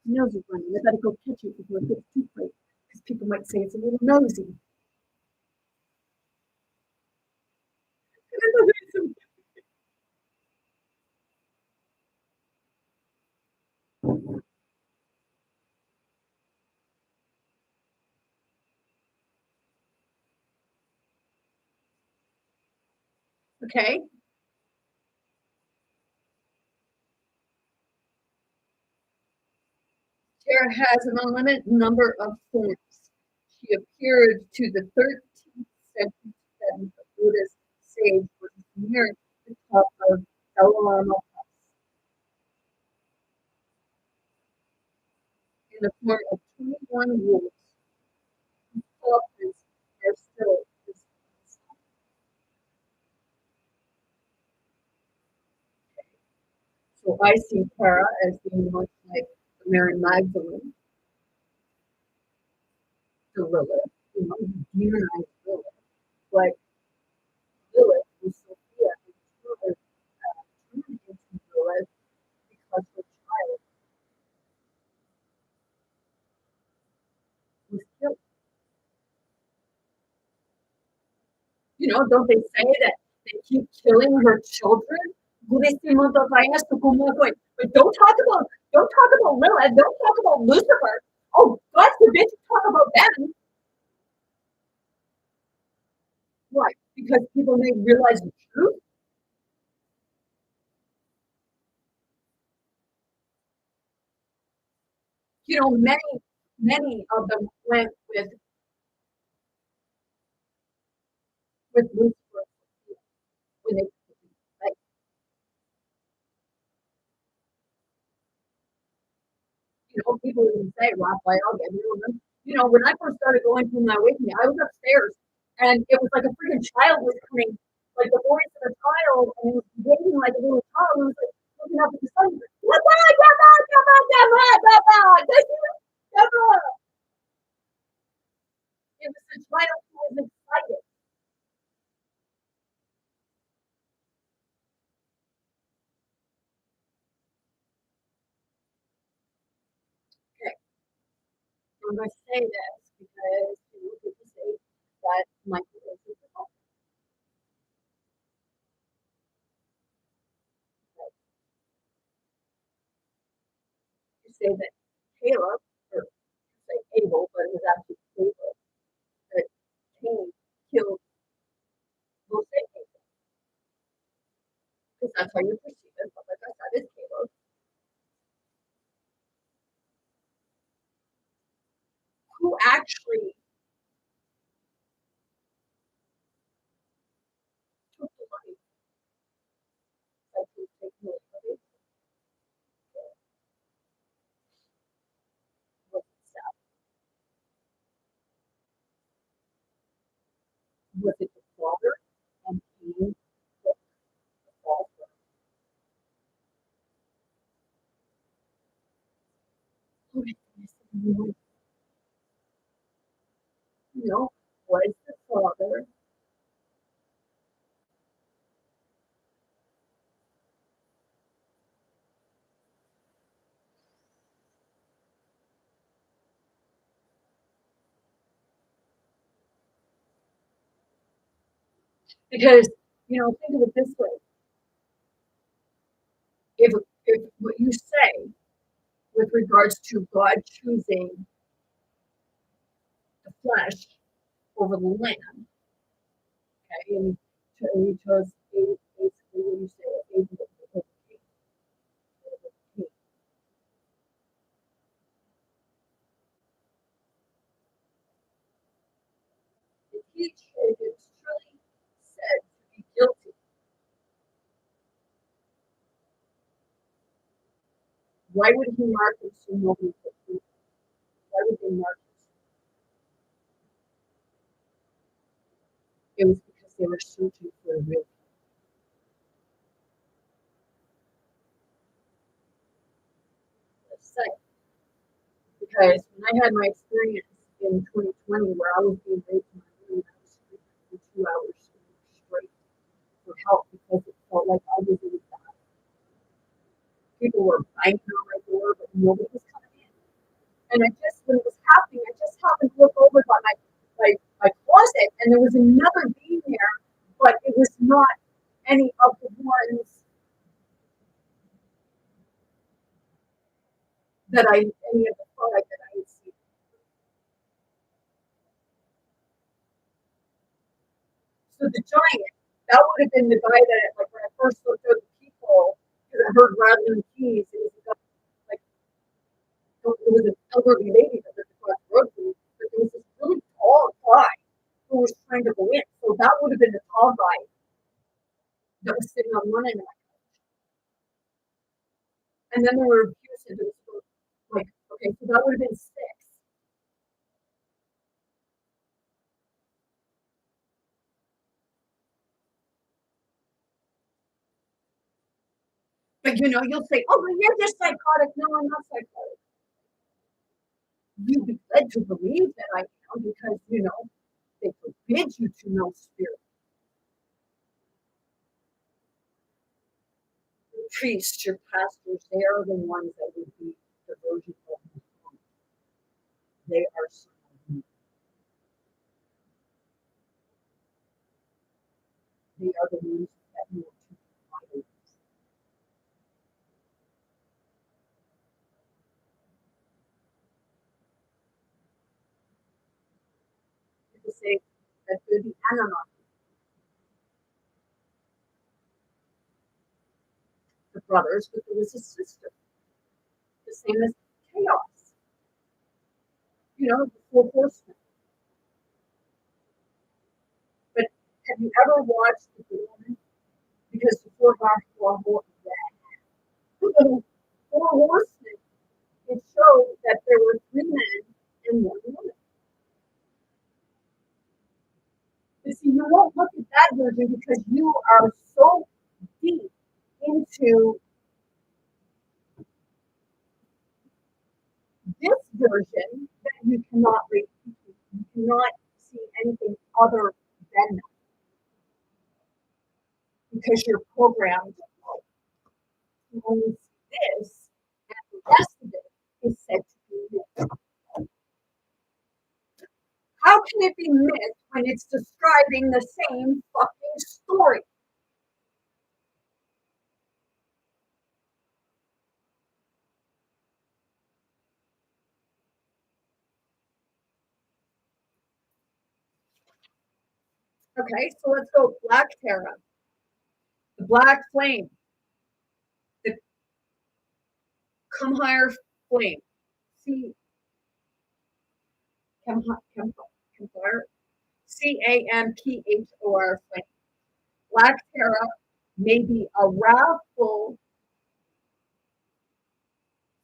Nosy running. I better go catch it before it gets too late, because people might say it's a little nosy. Okay. Tara has an unlimited number of forms. She appeared to the 13th century Tibetan Buddhist sage was near the top of Dalai Lama in the form of 21 wolves. These sculptures are still visible. So I see Tara as being much like Mary Magdalene, the Lilith, demonized Lilith, but Lilith was Sophia and turned into Lilith because her child was killed. Don't they say that they keep killing her children? But don't talk about Lilith, don't talk about Lucifer. Oh, God forbid you talk about them. Why? Because people may realize the truth. Many of them went with Lucifer when they like, people even say, Raphael gave me one. When I first started going through my awakening, I was upstairs and it was like a freaking child was coming, like the voice of a child, and he was behaving like a little child. He was like looking up at the sun, like, it was a child who was excited. Okay, I'm going to say this because people say that Michael is the father. You say that Caleb, or say Abel, but it was actually Caleb, that Cain killed Mosaic, because that's how you perceive it. But like I said, it's Caleb. Who actually took the life that was taken away from Abel? Was it Seth? Was it the father? And Cain took the fall from oh my goodness. Was the father because think of it this way: if what you say with regards to God choosing the flesh over the lamb, okay, and you chose basically when you say Abel over Cain, if it's truly said to be guilty, why would he mark him so nobody could prove it? Why would they mark him? It was because they were searching for a real sight. Because when I had my experience in 2020 where I was being raped in my room, I was screaming for 2 hours straight for help because it felt like I was in die. People were banging on my door, but nobody was coming in. And when it was happening, I just happened to look over by my closet, and there was another being there, but it was not any of the ones any of the five that I had seen. So the giant, that would have been the guy that, like, when I first looked at the people, because I heard rattling keys, it was a guy, like, it was an elderly lady that lived across the road from me, but there was this really tall guy who was trying to go in. So that would have been the tall guy that was sitting on one end of my couch. And then there were a few sentences like, okay, so that would have been six. But you'll say, oh, well, you're just psychotic. No, I'm not psychotic. You'd be led to believe that I am because, they forbid you to know spirit. Your priests, your pastors, they are the ones that would be the virgin of the throne. They are some of you. They are the ones that know to fight. People say that they're the Anunnaki, the brothers, but there was a sister, the same as chaos. The four horsemen. But have you ever watched the Woman? Because the four horsemen, it showed that there were three men and one woman. But see, you won't look at that version because you are so deep into this version that you cannot read. You cannot see anything other than that because you're programmed to only see this, and the rest of it is said to be myth. How can it be myth when it's describing the same fucking story? Okay, so let's go Black Terra, the Black Flame, the Come Higher Flame. See, Campfire, Camphor flame. Black Terra may be a wrathful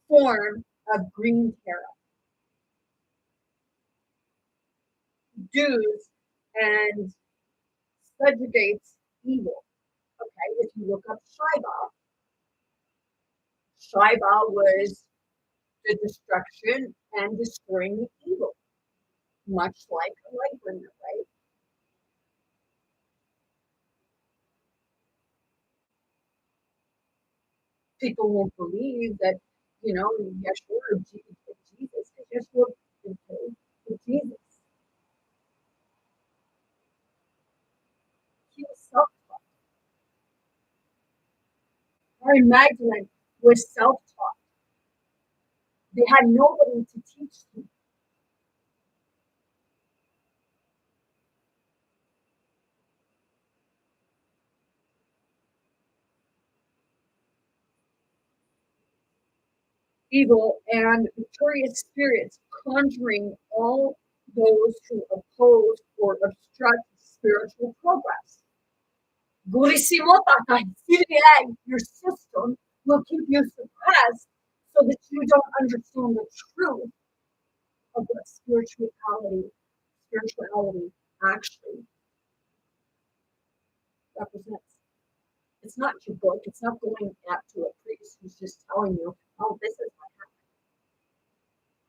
form of green Terra. Subdues and subjugates evil. Okay, if you look up Shiva was the destruction and destroying the evil, much like a Lightbringer, right? People won't believe that, Yeshua is Jesus, because Yeshua is Jesus. He was self-taught. Mary Magdalene was self-taught. They had nobody to teach them. Evil and victorious spirits conjuring all those who oppose or obstruct spiritual progress. Your system will keep you suppressed so that you don't understand the truth of what spirituality actually represents. It's not your book. It's not going out to a priest who's just telling you, oh, this is what happened.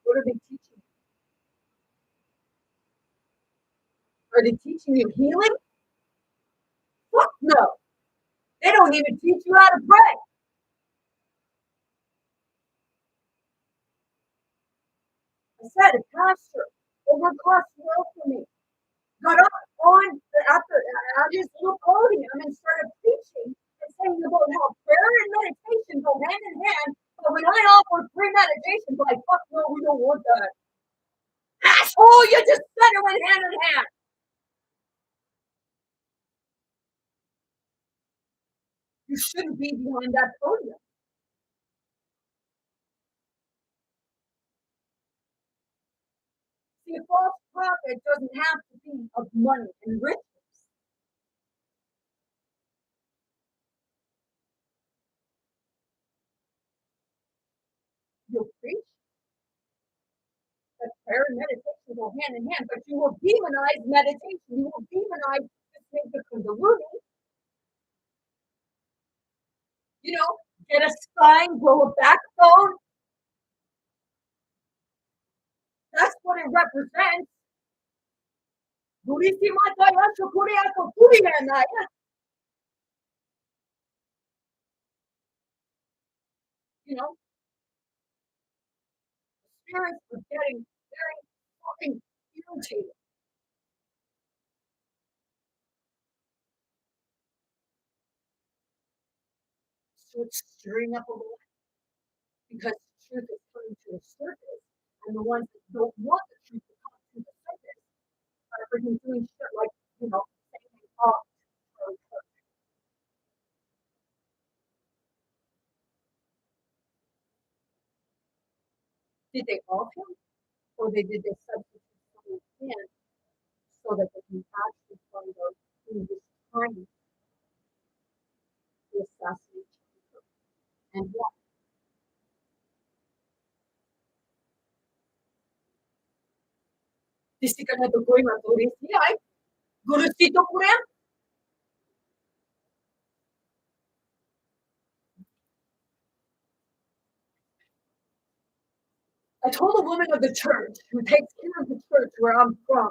What are they teaching you? Are they teaching you healing? Fuck no. They don't even teach you how to pray. I said, a pastor over across the world from me got up at his little podium and started preaching and saying about how prayer and meditation go hand in hand. But when I offer free meditation, like, fuck no, we don't want that. Asshole, you just said it went hand in hand. You shouldn't be behind that podium. See, a false prophet doesn't have to be of money and riches. You'll preach that prayer and meditation go hand in hand, but you will demonize meditation. You will demonize this thing because of Rudy. Get a spine, grow a backbone. That's what it represents. Spirits are getting very fucking irritated. So it's stirring up a lot because the truth is coming to the surface, and the ones that don't want the truth to come to the surface are freaking doing shit like, saying, oh, did they off him? or they did they substitute someone in so that they can actually find out who was trying to assassinate her and why. Dice que me tocó y me policía, ay, gurusito Korean. I told a woman of the church who takes care of the church where I'm from,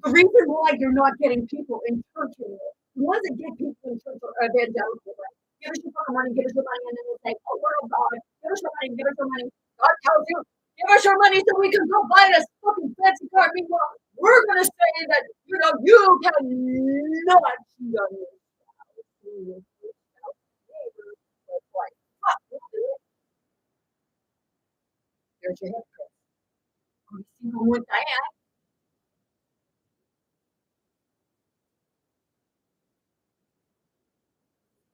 the reason why you're not getting people in church anymore, the ones that get people in church are evangelical, right? Give us your fucking money, give us your money, and then they say, oh, word of God, give us your money, give us your money. God tells you, give us your money so we can go buy this fucking fancy car. Meanwhile, we're going to say that, you know, you cannot cheat on your spouse. Like, fuck, there's your hypocrite. You know what I am?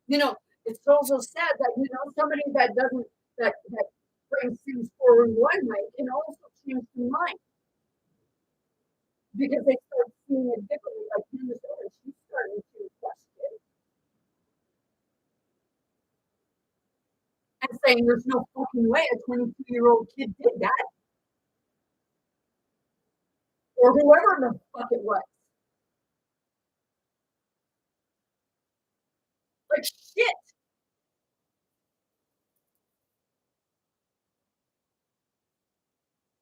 You know, it's also sad that, you know, somebody that doesn't, that brings things forward one way can also change their mind because they start seeing it differently. Like Minnesota, she's starting to question and saying there's no fucking way a 22-year-old kid did that, or whoever the fuck it was. Like shit.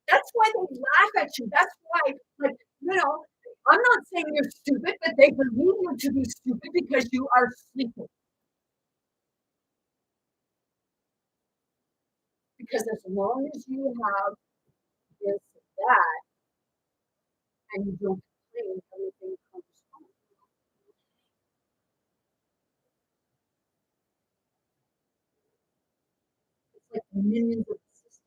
That's why they laugh at you. That's why, like, you know, I'm not saying you're stupid, but they believe you to be stupid because you are sleeping. Because as long as you have this, that, and you don't complain, everything comes home. It's like millions of systems.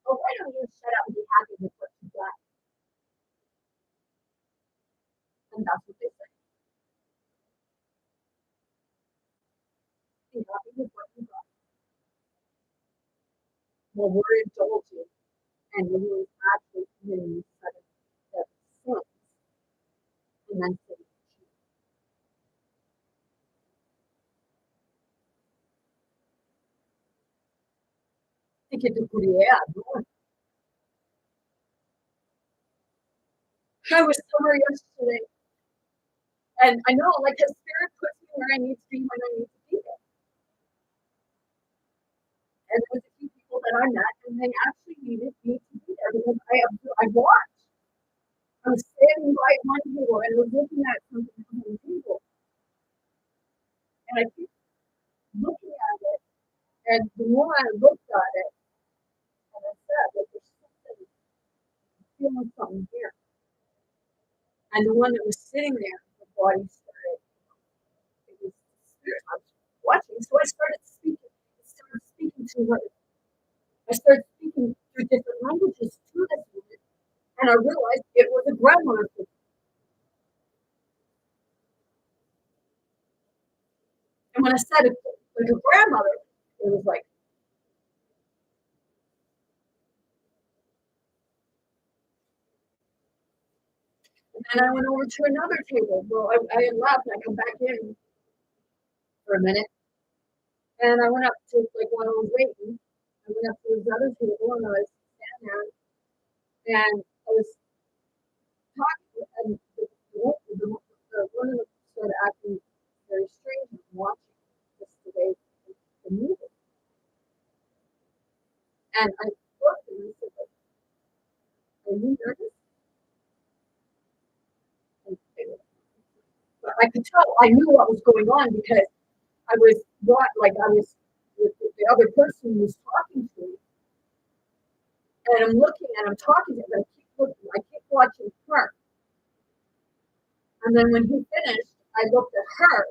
Oh, why don't you shut up and be happy with what you got? And that's what they say. Be happy with what you got. Well, we're indulging and we're actually committing seven sins and then saying, think it could yeah. I was somewhere yesterday, and I know, like, the spirit puts me where I need to be when I need to be there. And there was a few people that I met, and they actually needed me to be there because I watched. I was standing by one table and I was looking at something on the table, and I keep looking at it, and the more I looked at it, and I said, like, there's something, feeling something here. And the one that was sitting there, the body started, it was the spirit I was watching. So I started speaking. I started speaking to her. I started speaking through different languages to this woman, and I realized it was a grandmother figure. And when I said it like a grandmother, it was like, and then I went over to another table. Well, I had left, and I come back in for a minute, and I went up to, like, when I was waiting, I went up to this other table, and I was standing there, and I was talking, and one of them started acting very strange and watching just the way the movie. And I looked and I said, like, are you nervous? And but I could tell I knew what was going on because I was not like I was with the other person who was talking to me, and I'm looking and I'm talking to him, and I keep looking, I keep watching her. And then when he finished, I looked at her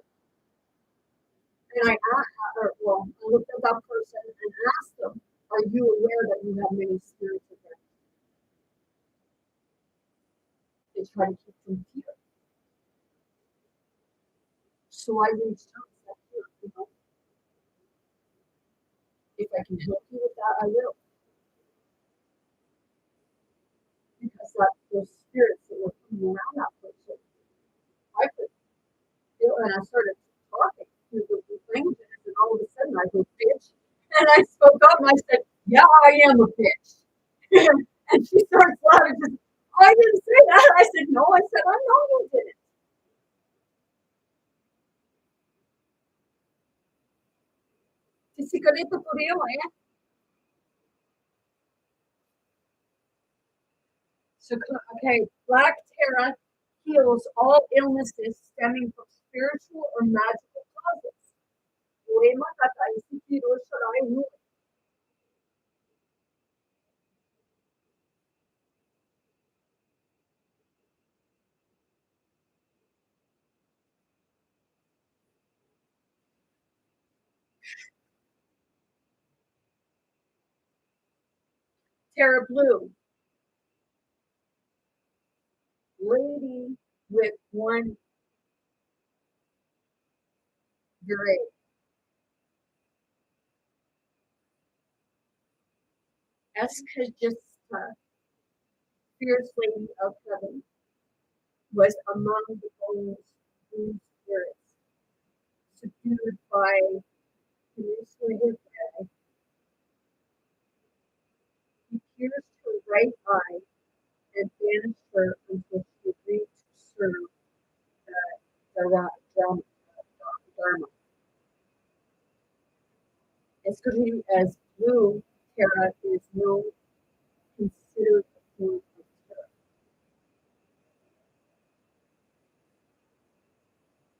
and I asked her, well, I looked at that person and asked them, are you aware that you have many spirits in there? They try to keep from fear. So I reached out and said, here, you know, if I can help you with that, I will. those spirits that were coming around that person. I could feel, and I started talking through the languages, and all of a sudden I go, bitch. And I spoke up and I said, yeah, I am a bitch. And she starts laughing. Just, I didn't say that. I said, no. I said, I know you didn't. Physicalito por eu, eh? So, okay, Black Tara heals all illnesses stemming from spiritual or magical causes. Tara Blue, lady with one grade. Eskajista, fierce lady of heaven, was among the blue spirits, subdued by Jerusalem. He pierced her right eye and banished her until she agreed to serve the Dharma. As good as blue, Tara is no considered a form of terror.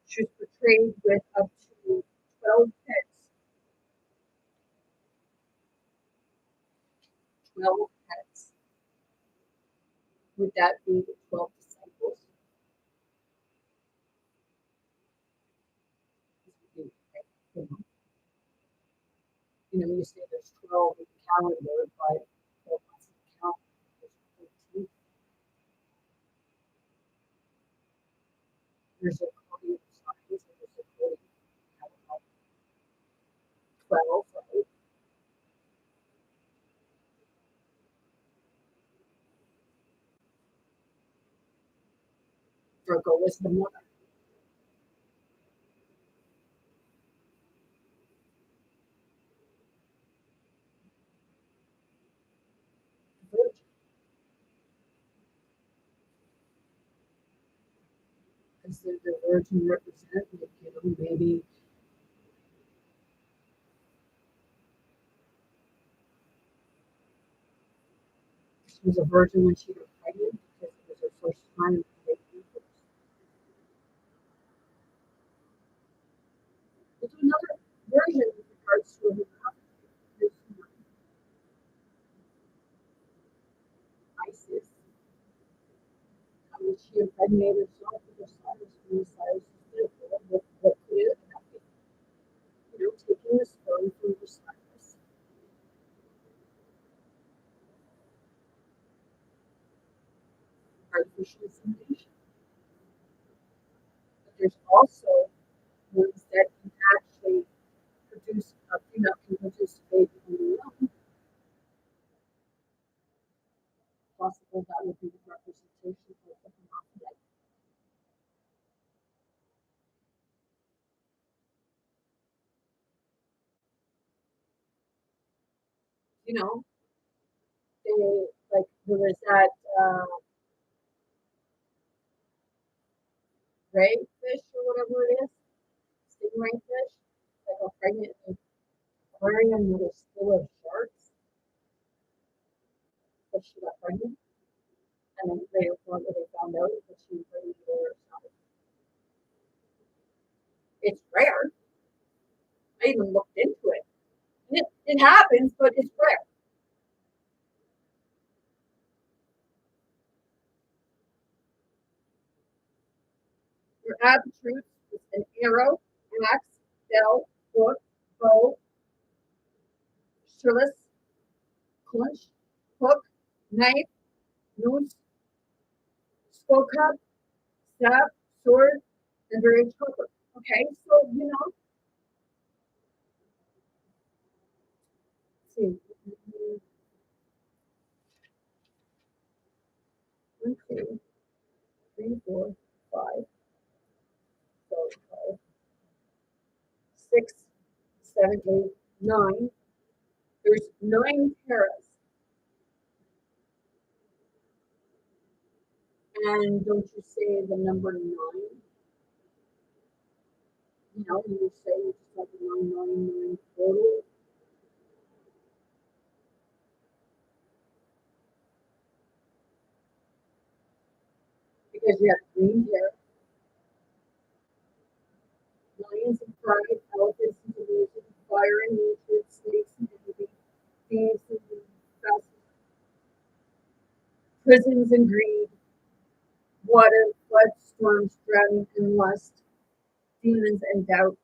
She was portrayed with up to 12 heads. 12 heads. Would that be the 12 disciples? You say there's 12 in the calendar, but 12 months in the calendar, there's 14. There's a coding of signs, and there's a coding of 12, right? Virgo was the mother. Virgin. Because the virgin represented, maybe she was a virgin when she got pregnant because it was her first time making it. We'll do another version with regards to her Isis. How did she impregnate herself with Osiris when Osiris is dead? What could it have been? Taking the sperm from Osiris. Artificial insemination. But there's also ones that can actually produce a female can produce a baby on their own. Possible that would be the representation of the hermaphrodite. You know, they like there was that ray fish or whatever it is, stingray fish, like a pregnant aquarium that was full of sharks, but she got pregnant, and then later on they found out that she was pregnant with herself. It's rare. I even looked into it. It happens, but it's rare. Your attributes is an arrow, axe, bell, book, bow, trellis, clutch, hook, knife, noose, skull cup, staff, sword, and very chopper. Okay, so see. 7, 8, 9. There's 9 terras. And don't you say the number 9? You say you just have 999 total. Because you have green terra, lions and pride, elephants and delusion, fire and nature, snakes and envy, thieves and theft, prisons and greed, water, flood, storms, drowning and lust, demons and doubt.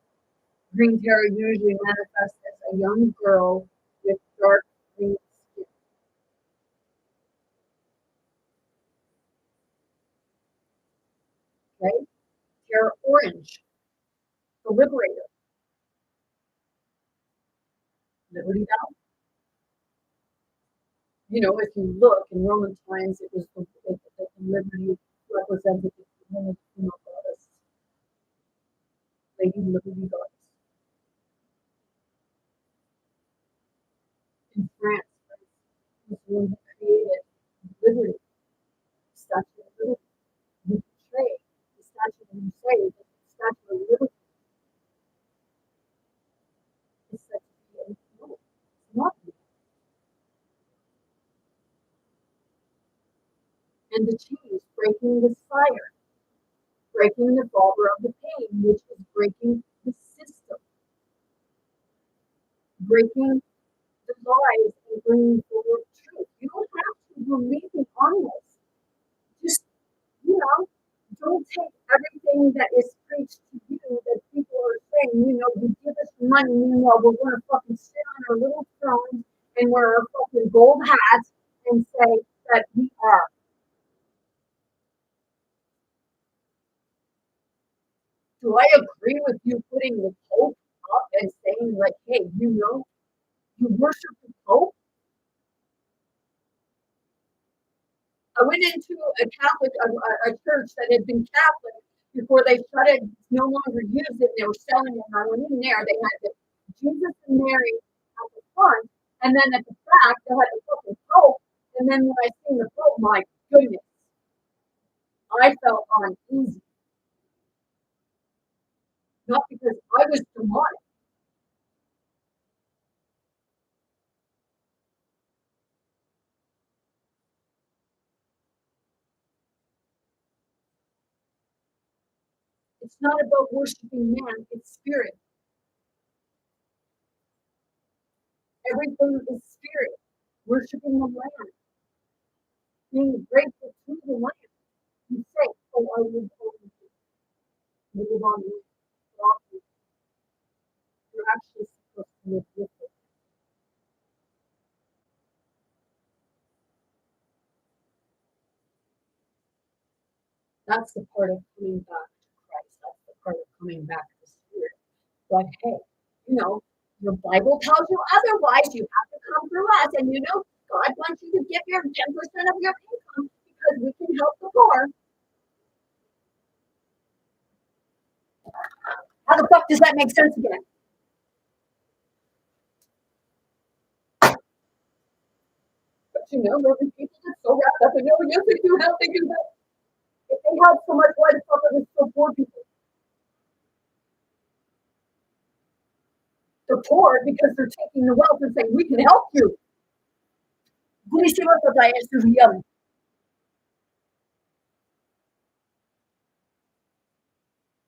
Green terror usually manifests as a young girl with dark green skin. Okay? Terror orange, the liberator, liberty bell. If you look in Roman times, it was the liberty represented the woman goddess, Lady Liberty Goddess. In France, was the one who created liberty, the Statue of Liberty. You portray the Statue of Liberty, the Statue of Liberty is said to be a no, it's not. And the chains breaking the fire, breaking the barber of the pain, which is breaking the system, breaking the lies and bringing forward truth. You don't have to believe me on this. Just, don't take everything that is preached to you that people are saying, you give us money, meanwhile we're going to fucking sit on our little thrones and wear our fucking gold hats and say that we are. Do I agree with you putting the Pope up and saying, like, hey, you worship the Pope? I went into a Catholic, a church that had been Catholic before they shut it, no longer used it. They were selling it. And I went in there. They had the Jesus and Mary at the front, and then at the back they had the fucking Pope. And then when I seen the Pope, my goodness, I felt uneasy. Not because I was demonic. It's not about worshiping man, it's spirit. Everything is spirit. Worshiping the land. Being grateful to the land. You say, oh, I live on you. You live on me. You're actually supposed to live with it. That's the part of coming back to Christ. That's the part of coming back to the Spirit. But hey, your Bible tells you otherwise. You have to come through us. And God wants you to give your 10% of your income because we can help the poor. How the fuck does that make sense again? But there'll be people that so wrapped up and yes, they do have things that if they have so much, why the fuck are they still poor people? They're poor because they're taking the wealth and saying, we can help you. Buenísimo, total, esto es bien.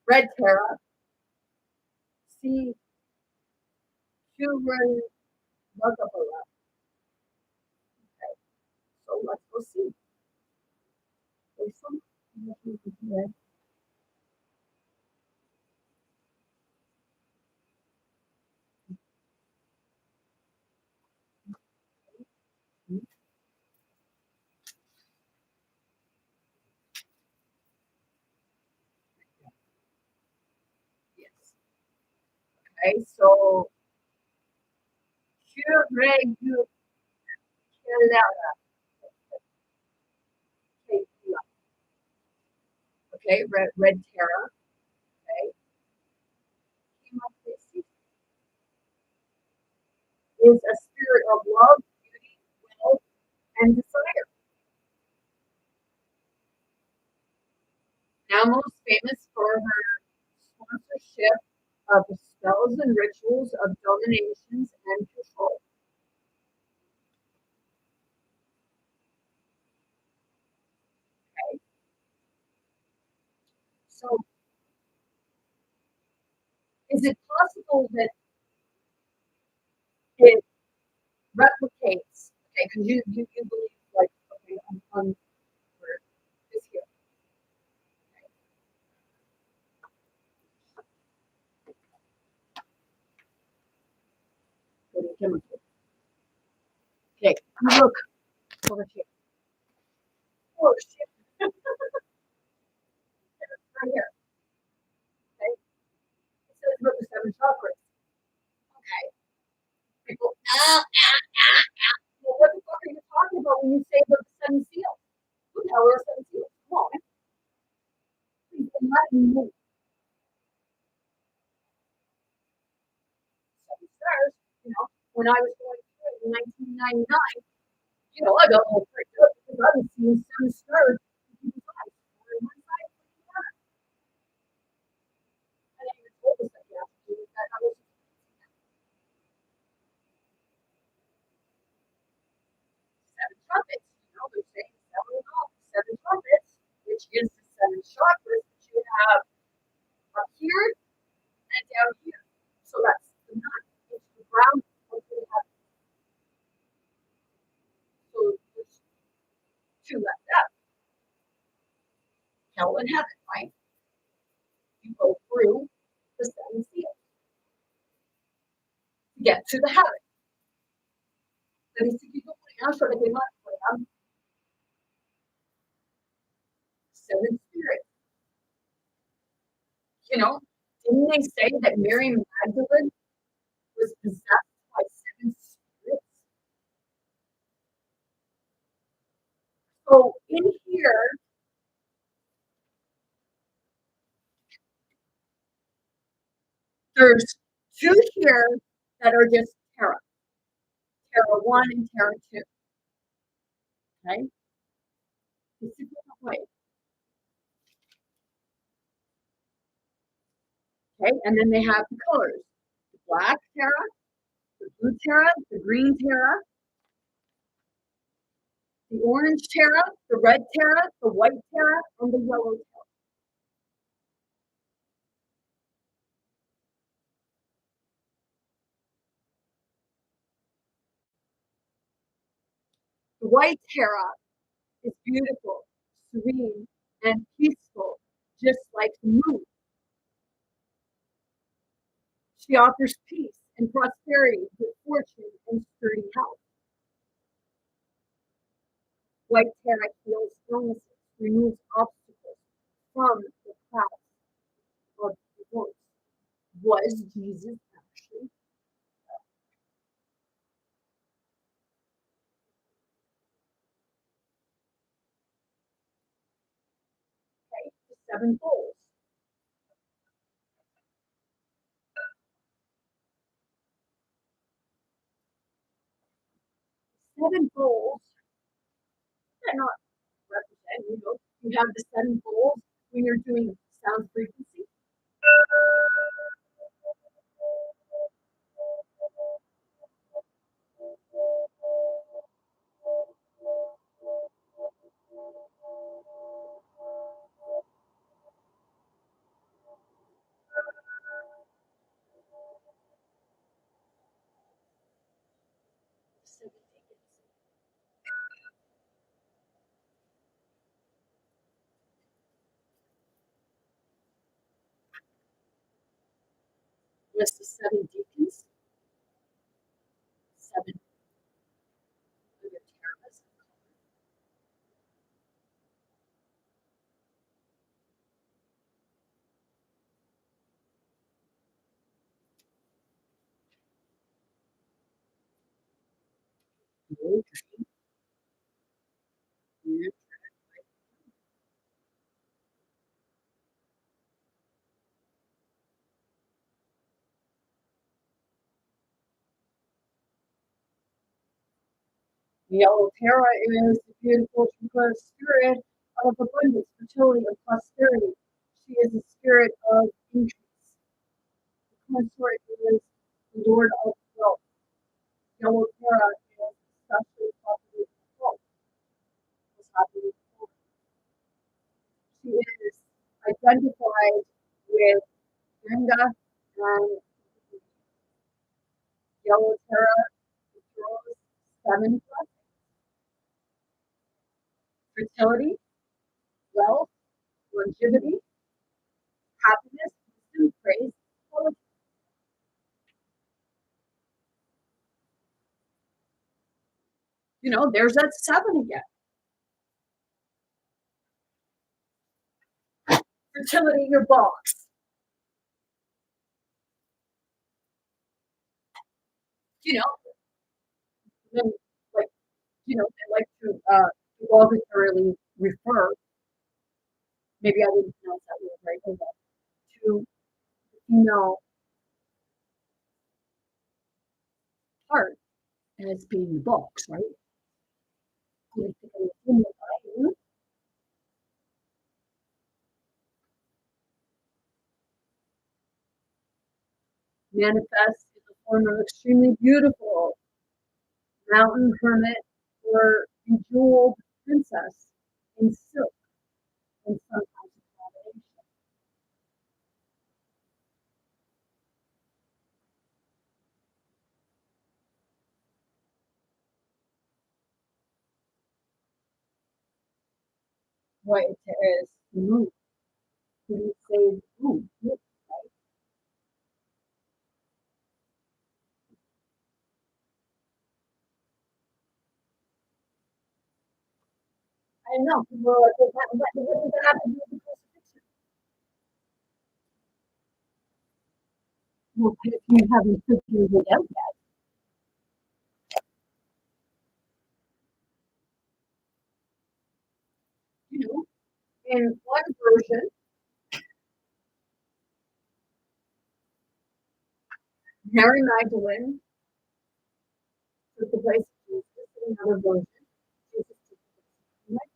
Red Terra. See, human Magabala. Okay, so let's go see. There's some. Yes. Okay, so okay, red Terra. Okay. now most famous for her sponsorship of the spells and rituals of dominations and control. Okay? So, is it possible that it replicates? Okay, because you believe like okay on where this here. Okay, okay, look over here. Oh shit! Right here. Okay, it says about the seven chakras. Okay, people. Well, what the fuck are you talking about when you say about the seven seals? Who the hell are seven seals? Come on, please enlighten me. Seven stars. When I was going through it in 1999, I got all freaked out because I was seeing seven stars in people's eyes. On one side, on the other. And they even told us that you have to do that. I was seven trumpets. They're saying seven and all, seven trumpets, which is the seven chakras that you have up here and down here. So that's the nine. It's the ground. So there's two left out. Hell and heaven, right? You go through the seven seals to get to the heaven. Necesito de que más puedan seven spirits. Didn't they say that Mary Magdalene was possessed by seven spirits? So in here, there's two here that are just Terra. Terra 1 and Terra 2. Okay? Okay, and then they have the colors. The black Terra, the blue Terra, the green Terra, the orange Terra, the red Terra, the white Terra, and the yellow Terra. The white Terra is beautiful, serene, and peaceful, just like the moon. She offers peace and prosperity, good fortune, and sturdy health. White Terra heals illnesses, removes obstacles from the path of divorce. Was Jesus actually okay? The seven bowls. Seven bowls are not represent, you have the seven bowls when you're doing sound frequency. Was the seven deacons, seven other terrorists. The yellow Terra is the beautiful spirit of abundance, fertility, and prosperity. She is the spirit of increase. The consort is the lord of wealth. Yellow Terra is especially popular with the folk. Was happy with the folk. She is identified with Ganga and Yellow Terra controls 7 plus fertility, wealth, longevity, happiness, wisdom, praise, quality. There's that 7 again. Fertility in your box. You know, then, like, I like to derogatory refer, maybe I didn't pronounce that word right, hold on, to the female part as being the box, right? Manifests in the form of extremely beautiful mountain hermit or bejeweled princess in silk and sometimes a combination. What it is the moon. Who do you say the moon? Right? I know. People are like, what does that have to do with the crucifixion? Well, if you haven't figured it out yet, you know, in one version, Mary Magdalene took the place of Jesus. In another version, Jesus took the place of Mary.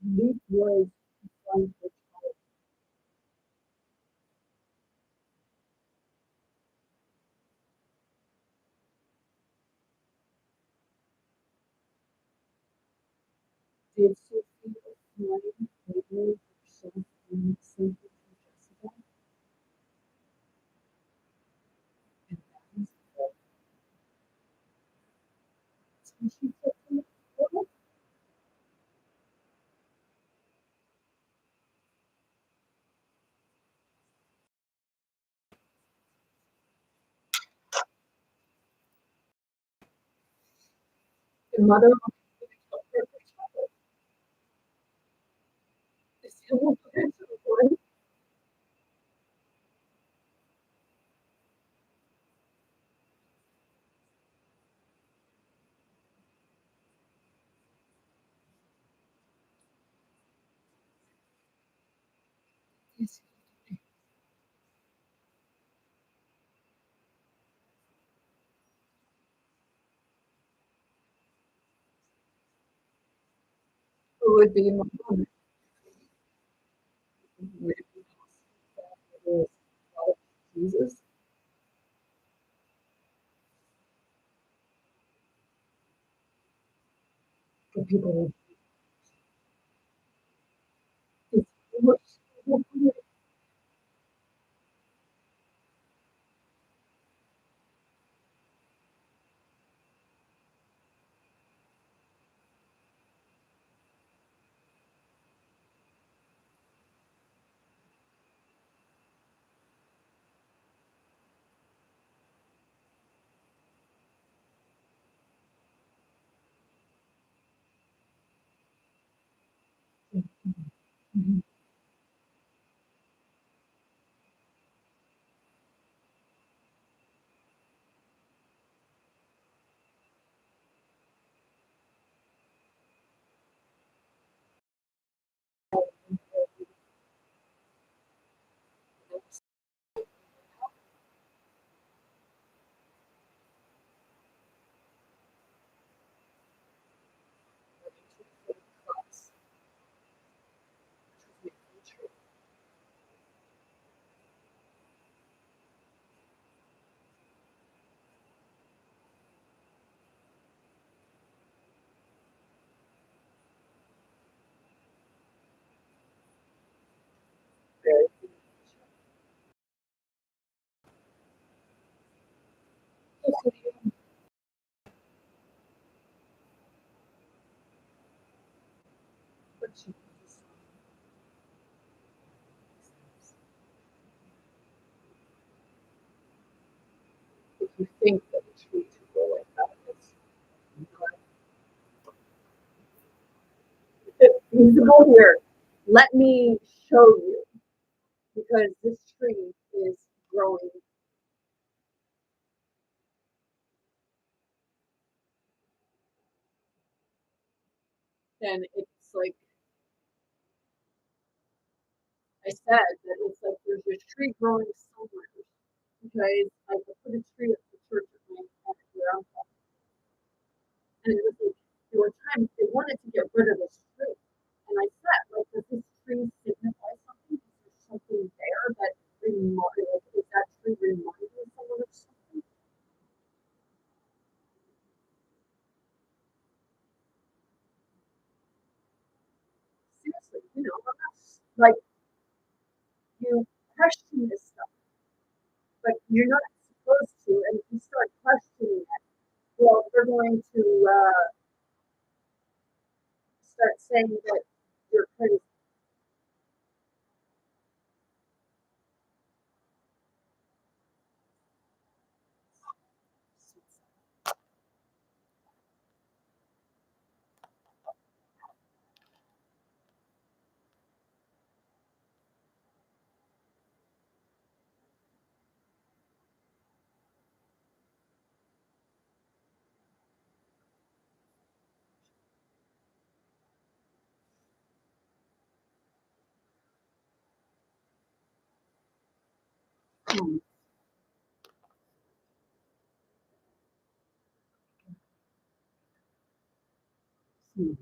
Luke was one for child. Did Sophie find labor herself in something for Jessica? And that is what she took from the world. The mother of the child is the one who answered the word. Yes. Who would be my mother? Would it be possible that it is Jesus? For people it's Mhm. If you think that a tree should grow like that, it's feasible here. Let me show you because this tree is growing. And it's like I said, that it's like there's a tree growing somewhere. Because I put a tree at the church at my where I'm from. And it was like there were times they wanted to get rid of this tree. And I said, like, does this tree signify something? Is there something there that reminds like is that tree reminding someone of something? Seriously, like you question this stuff, but you're not supposed to, and if you start questioning it, well, they're going to start saying that you're crazy. Hmm.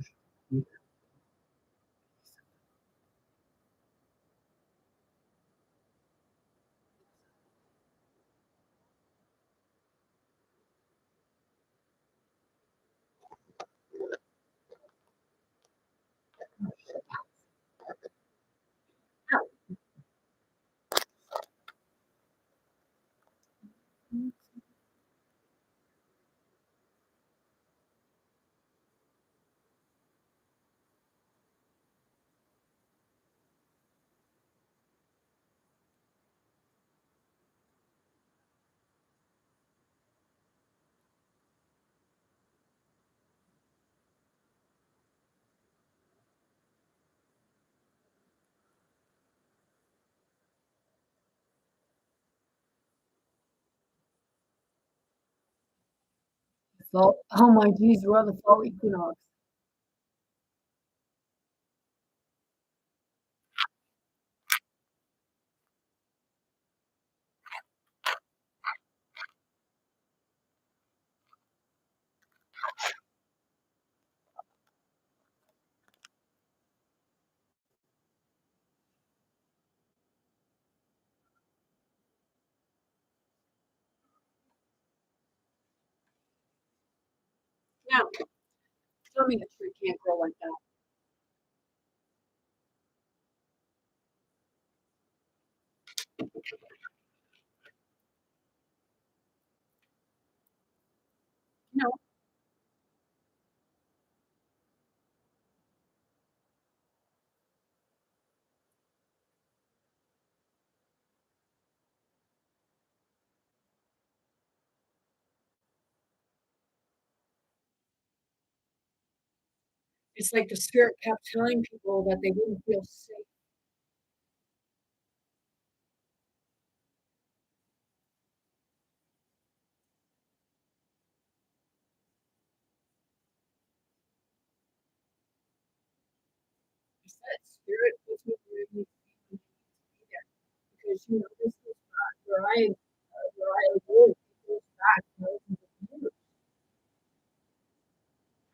Fall, oh my geez, we're on the fall equinox. Now, tell me a tree can't grow like that. No, it's like the spirit kept telling people that they wouldn't feel safe. I said, spirit puts me where it needs to be there. Because, this goes back where I live, it goes back thousands of years.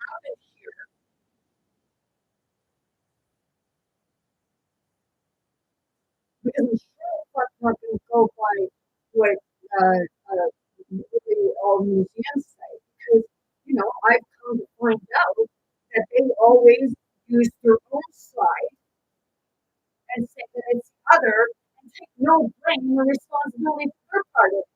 Out of here, because I'm sure fuck not going to go by what really all museums say. Because, I've come to find out that they always use their own side and say that it's the other and take no blame or responsibility for their part of it.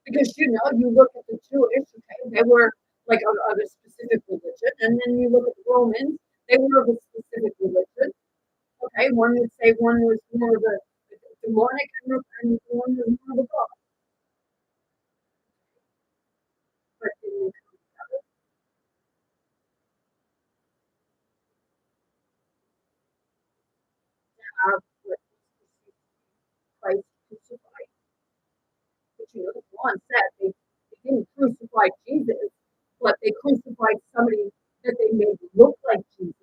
Because you look at the Jewish, okay, they were like of a specific religion, and then you look at the Romans, they were of a specific religion. Okay, one would say one was more of a demonic, and one was more of a god. But then you come together, have what Christ crucified. But the Quran said they didn't crucify Jesus, but they crucified somebody that they made look like Jesus.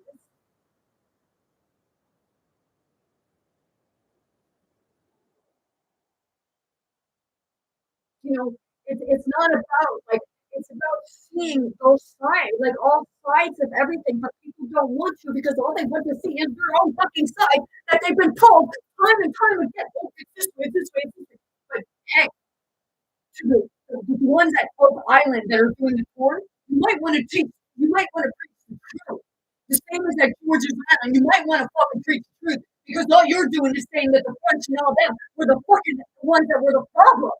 you know, it's not about like it's about seeing those sides, like all sides of everything, but people don't want to because all they want to see is their own fucking side that they've been told time and time again. Oh, it's this way, this way, this way. But hey, to the ones at Oak Island that are doing the tour, you might want to teach, you might want to preach the truth. The same as at George's Island, you might want to fucking preach the truth because all you're doing is saying that the French and all them were the fucking ones that were the problem.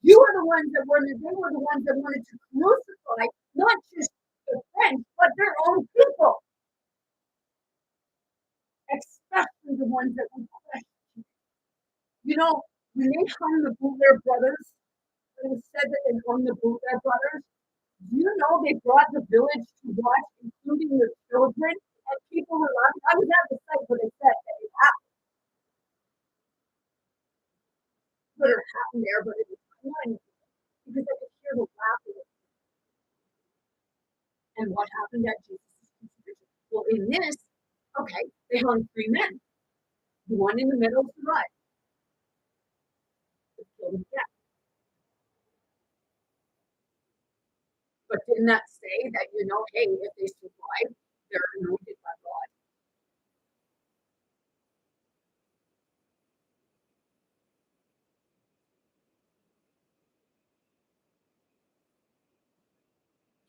You are the ones that wanted, they were the ones that wanted to crucify not just the French, but their own people, especially the ones that would question. You know, when they hung the Boulder brothers, it was said that they hung the Boulder brothers. Do you know they brought the village to watch, including the children, and people were laughing? I was at the site where they said that it happened, but it happened there, but it was fine because I could hear the laughing. And what happened at Jesus' crucifixion? Well, in this, okay, they hung three men. The one in the middle survived. They killed him dead. But didn't that say that, hey, if they survive, they're anointed by God?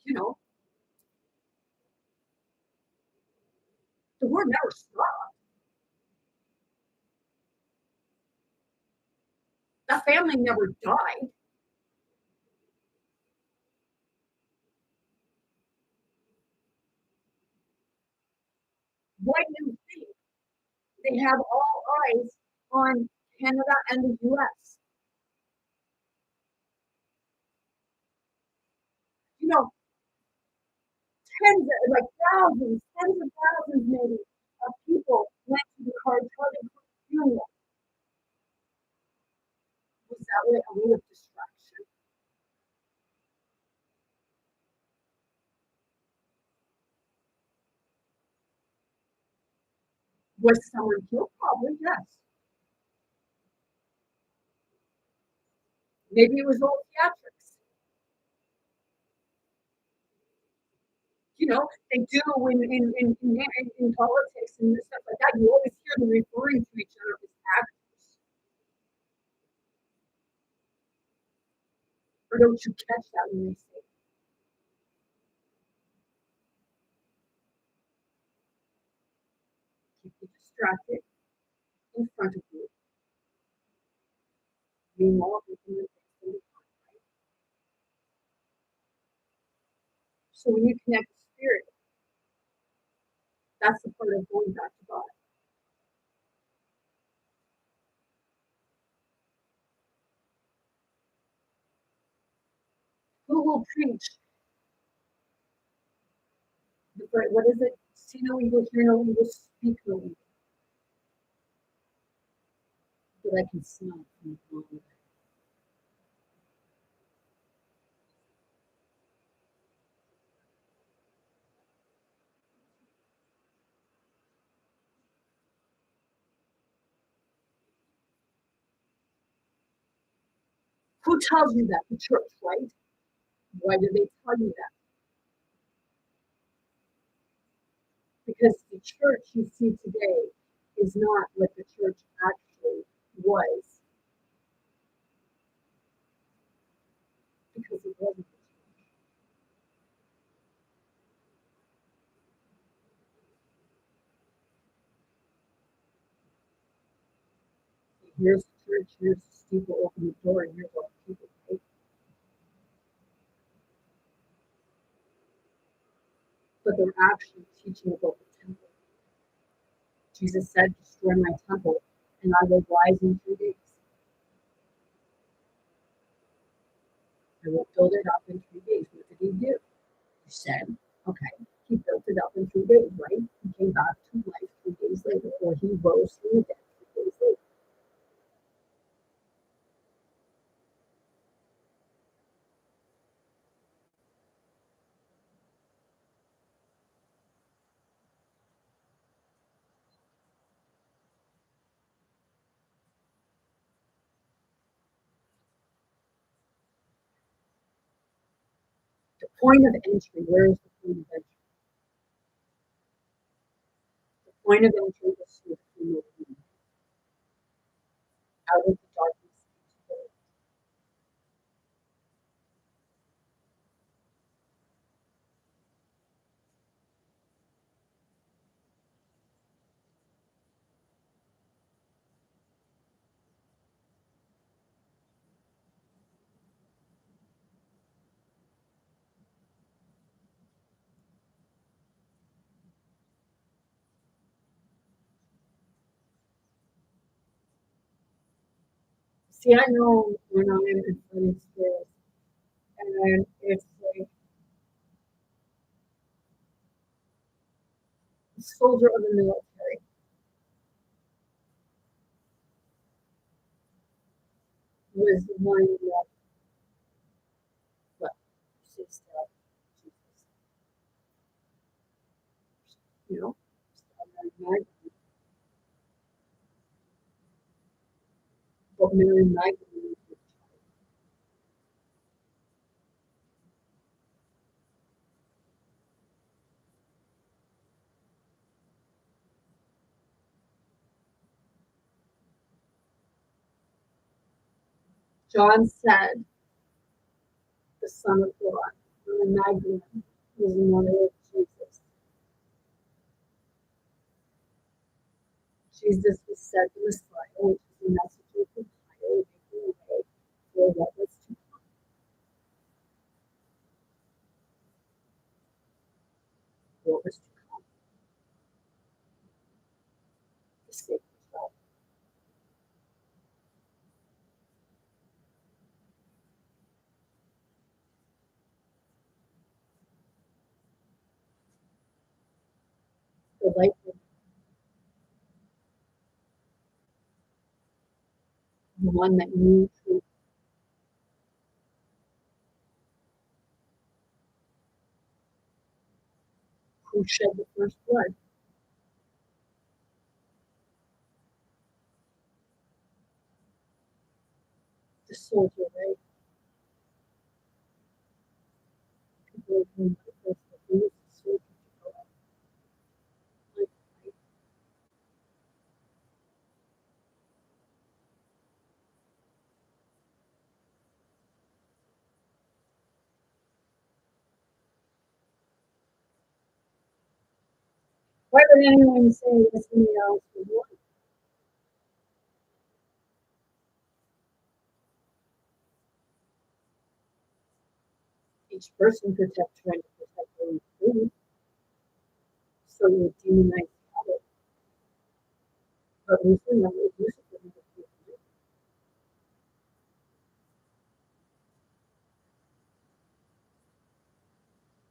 You know, the war never stopped. That family never died. Why do you think they have all eyes on Canada and the US? You know, like thousands, tens of thousands maybe, of people went to the cartel funeral. Was that a way of distraction? Was someone killed? Probably, yes. Maybe it was all theatrics. They do in politics and stuff like that. You always hear them referring to each other as actors. Or don't you catch that when they say, keep you distracted in front of you? Meanwhile, we can right? So when you connect with spirit, that's the part of going back to God. Who will preach? What is it? See no evil, hear no evil, speak no evil. But I can smell from the Who tells you that? The church, right? Why do they tell you that? Because the church you see today is not what the church actually was, because it wasn't. Here's the church, here's the steeple, open the door, and here's all the people, right? But they're actually teaching about the temple. Jesus said, destroy my temple, and I will rise in 3 days. I will build it up in 3 days. What did he do? He said, okay, he built it up in 3 days, right? He came back to life 3 days later, or he rose from the dead 3 days later. The point of entry, where is the point of entry? The point of entry is through the kingdom, out of the darkness into the light. See, I know when I'm in funny spirits, and it's like a soldier of the military was the one that, well, sits there, Jesus, you know, Mary but Mary Magdalene. John said, the Son of God, Mary Magdalene was the mother of Jesus. Jesus was said the Messiah, which is the message of the Bible, making a way for what was to come, what was to come, the sacred love. The light, the one that knew truth, who shed the first blood, the soldier, right? People who the first, who was the soldier to go out, like, right? Why would anyone say that somebody else was one? Each person could have tried to protect their own food, so you would demonize the other. But Lucifer never did it.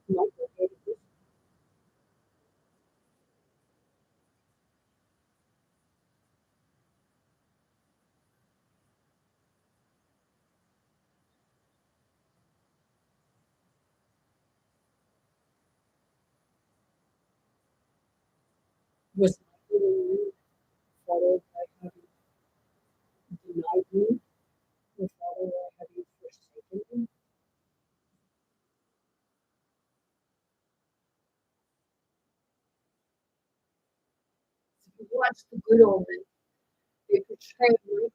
Michael hated Lucifer, was Michael the one followed by having denied me, was followed by having forsaken me. So if you watch The Good Omen, they portray Michael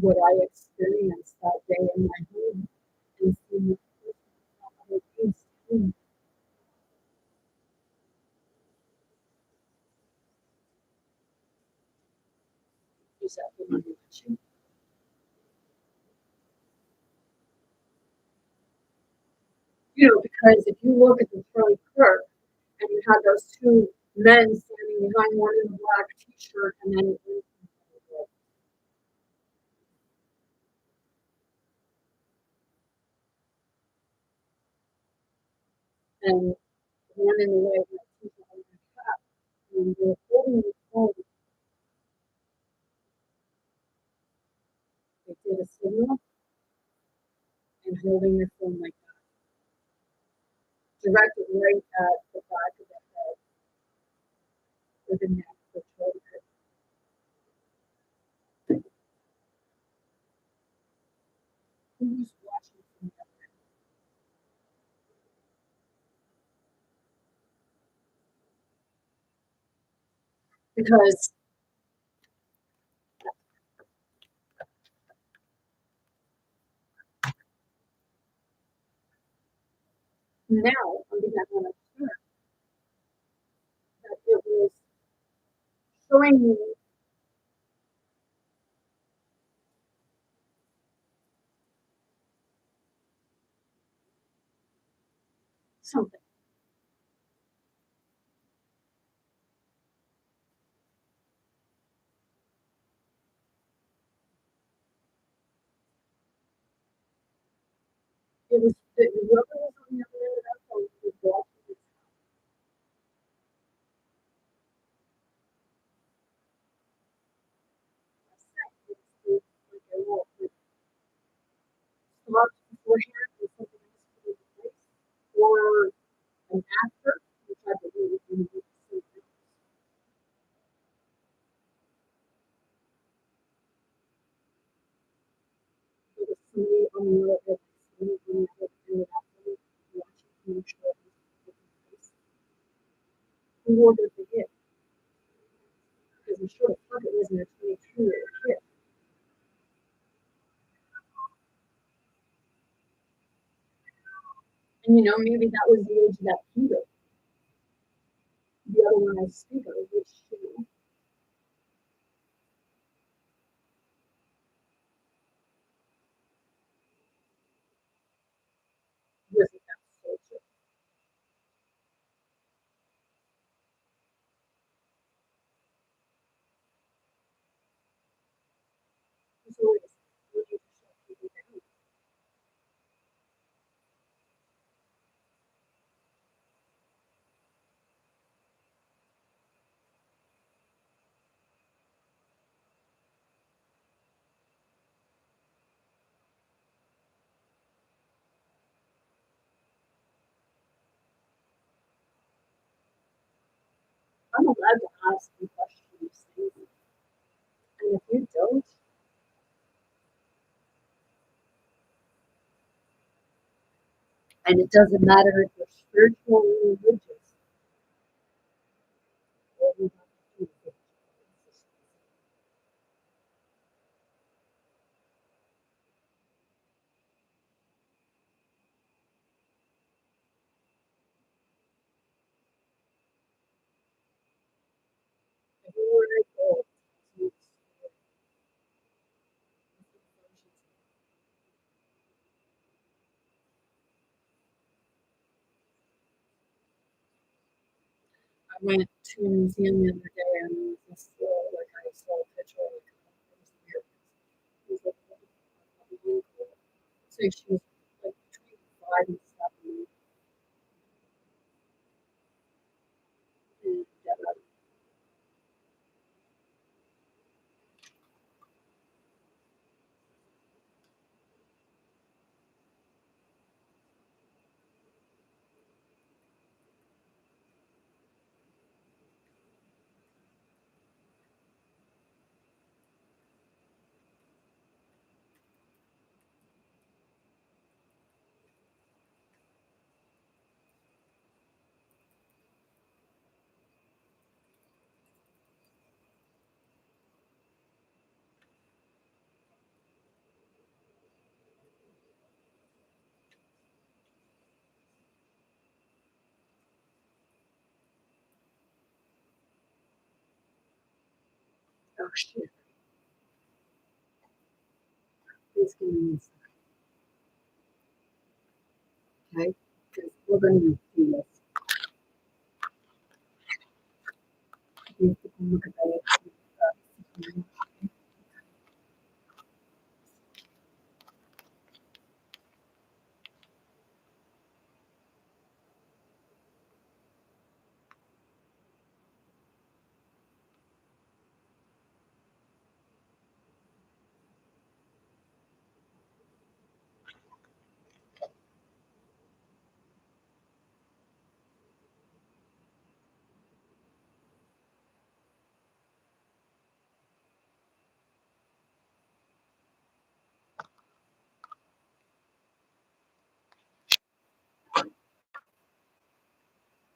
what I experienced that day in my home and seeing the person from other things too. Is that the one you're watching? Because if you look at the front curve and you have those two men standing behind one in a black t-shirt and then and one in the way of that t-shirt on their cap and they're holding the phone. They did a signal and holding their phone like that, directed right at the back of the head or the neck or shoulder. Who's watching from the other end? Because now I'm beginning to understand that it was showing me something. It was whoever was on the other end of that phone was watching this set. It was like a little stopped beforehand and something else put into place. Or an actor, which I believe in the same. There was somebody on the other end, somebody on the other end of that phone watching to make sure it was taking place. Who ordered the hit? Because I'm sure the fuck it wasn't a 22-year-old kid. And maybe that was the age of that Peter, the other one I speak of, which wasn't that soldier. He's always willing to shut people down. I'm allowed to ask you questions, and if you don't, and it doesn't matter if you're spiritual or religious, all you have to do is get everywhere I go. I went to a museum the other day and there was this like I saw a picture like it was weird. It was like really cool. So she was like between 5 and 7 and Oh shit. Please give me a second. Okay? Because we're going to do this. You can look at that.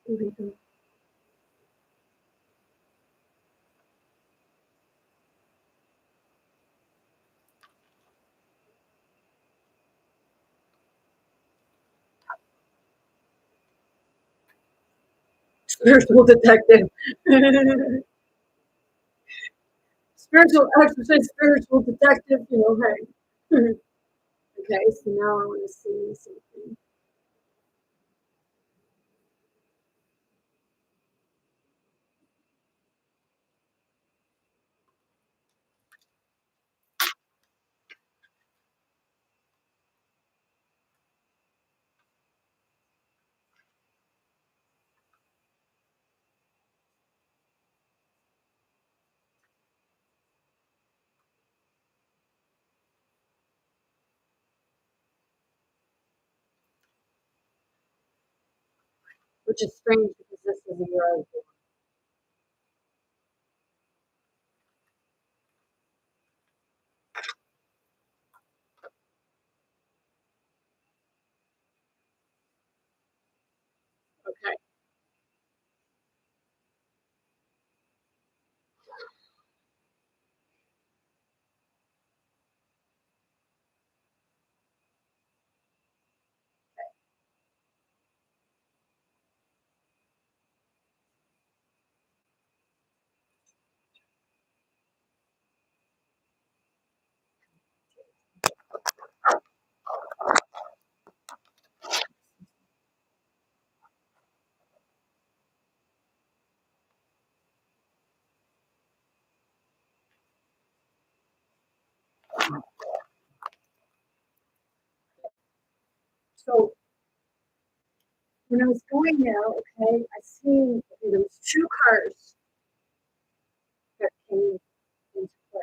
Here we go. Spiritual detective. Spiritual, I should say spiritual detective, you know, hey. Okay, so now I want to see something. Which is strange because this is a year old. Okay. So when I was going now, okay, I seen there was two cars that came into play.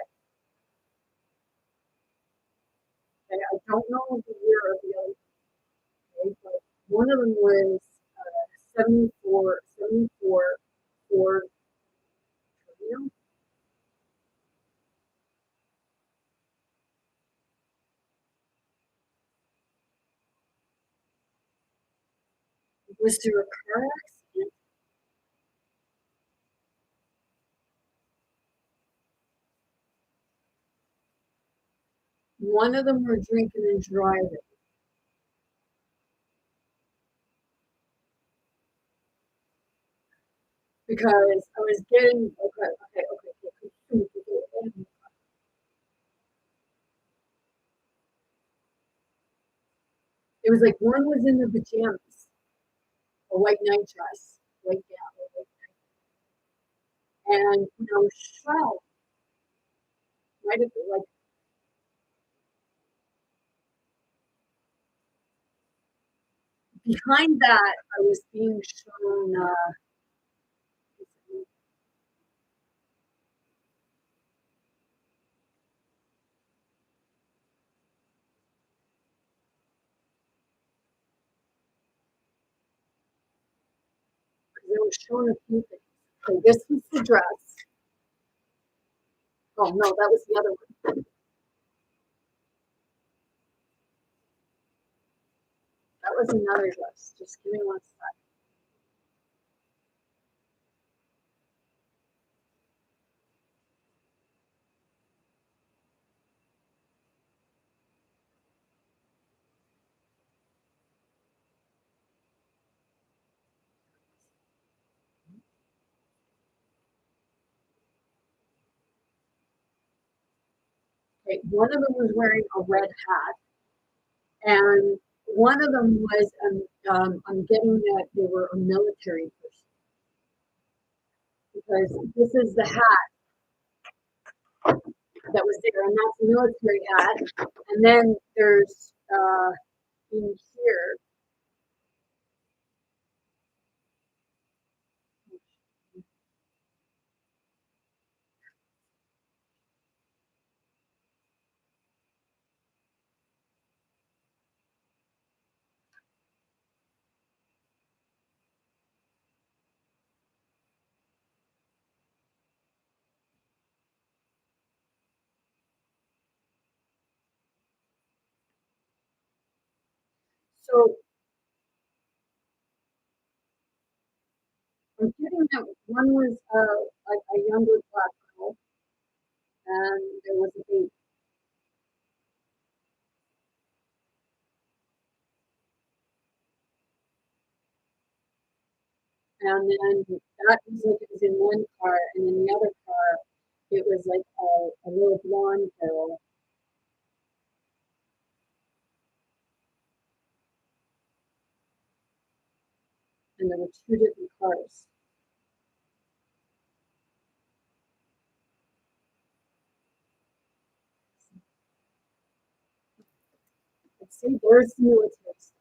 Okay, I don't know the year of the other, okay, but one of them was 74 Ford Tornado. Was there a car accident? One of them were drinking and driving because I was getting okay. It was like one was in the pajamas, a white night dress, white gown, and shell might have been like behind that. I was being shown. They were showing a few things. So this was the dress. Oh no, that was the other one. That was another dress. Just give me one sec. Okay, one of them was wearing a red hat, and one of them was, I'm getting that they were a military person because this is the hat that was there, and that's a military hat. And then there's in here. So I'm getting that one was a younger black girl, and there was a baby. And then that was like it was in one car, and in the other car, it was like a little blonde girl, and there were two different cars. Let's see, there's the military stuff.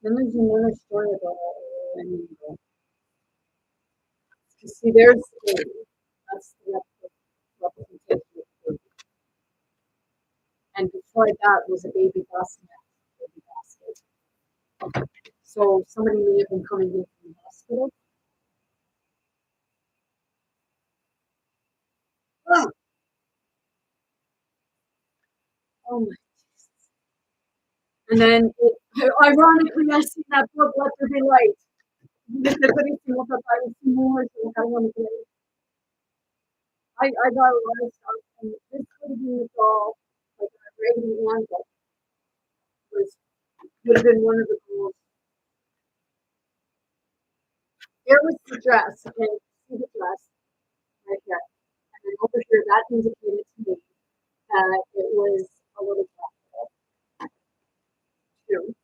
Then there's another story about and see, there's the baby. That's the representation of the baby. And before that was a baby bassinet, baby basket. So somebody may have been coming in from the hospital. Oh, oh my Jesus. And then, ironically, I see that book, Let There Be Light. Desde buenísimo, papá, es muy ironically. I got a lot of stuff, and this could have been all, like, a regular one, but was, would have been one of the goals. Here was the dress, okay, see the dress, right here. And then over here, that indicated to me that it was a little black too.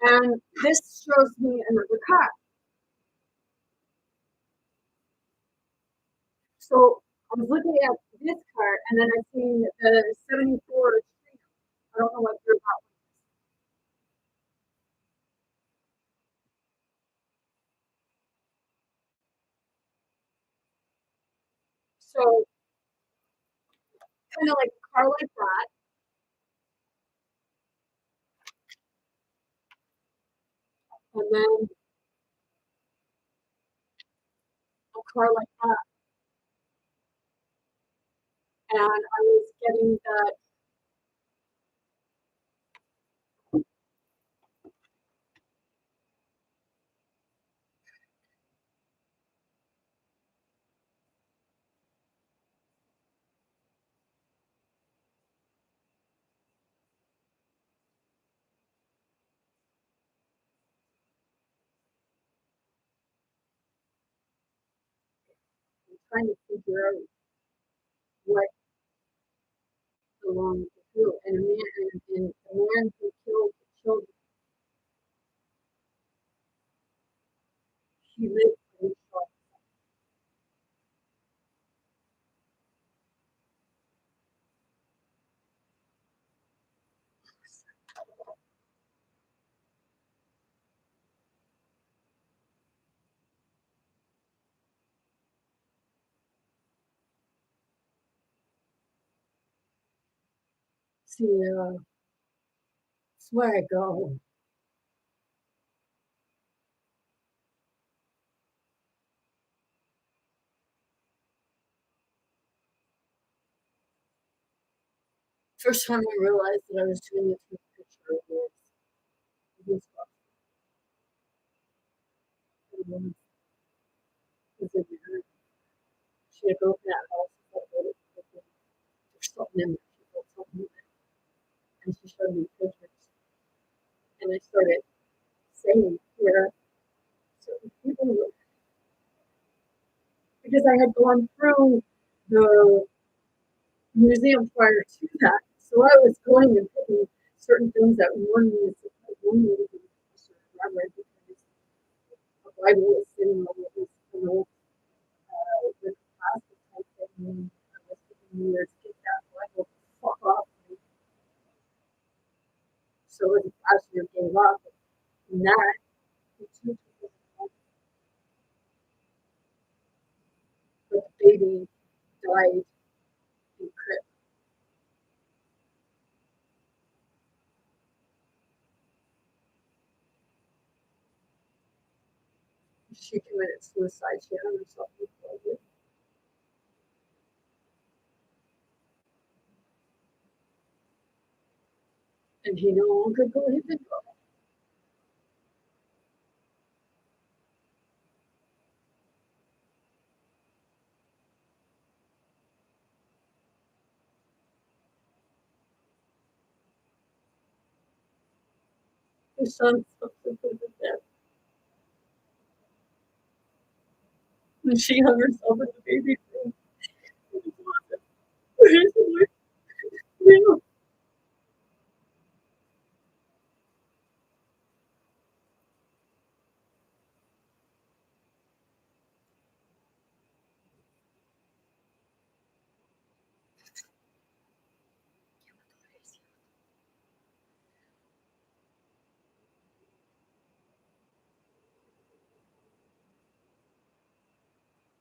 And this shows me another car. So I was looking at this car, and then I seen the 74. I don't know what year that was. So kind of like a car like that, and then a car like that. And I was getting that I'm trying to figure out what belonged to who. And a man and the man who killed the children, he lived pretty short. See, where I go. First time I realized that I was doing it through the picture of his woman was in there. She had broken that house and felt really quickly. There's something in there. She felt something in it. And she showed me pictures. And I started saying where certain people were. Because I had gone through the museum prior to that. So I was going and picking certain things that warned me to be a certain rabbi because a Bible was sitting on it was an old with plastic type thing. I was thinking years to get that Bible to fuck off me. So as the pastor gave up and that he took it, but the baby died in crib. She committed suicide. She hung herself before it. And he no longer believed in God. His son subsequently dead. And she hung herself in the baby room.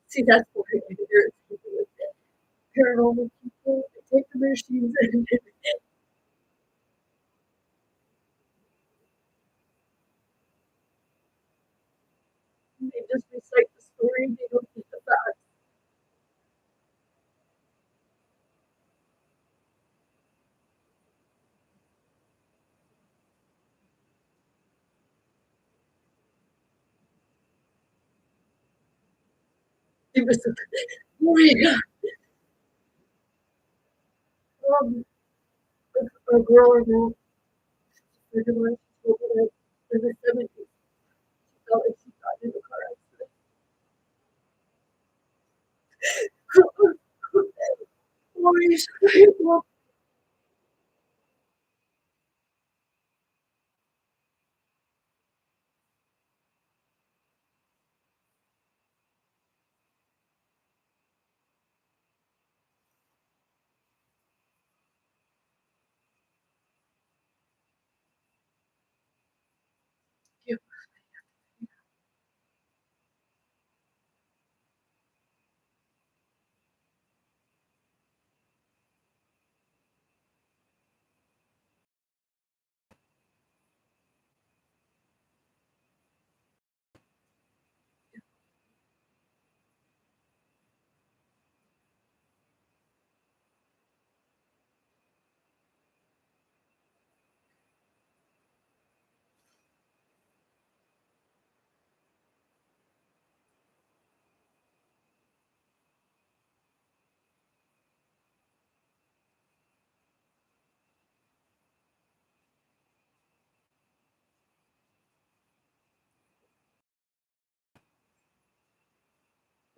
See, that's why there's people with paranormal people. They take the machines and they just recite the story. They don't get the facts. It was, oh my God. Um, a girl or no, in the 70s, she felt like she got in a car accident. Holy shit. You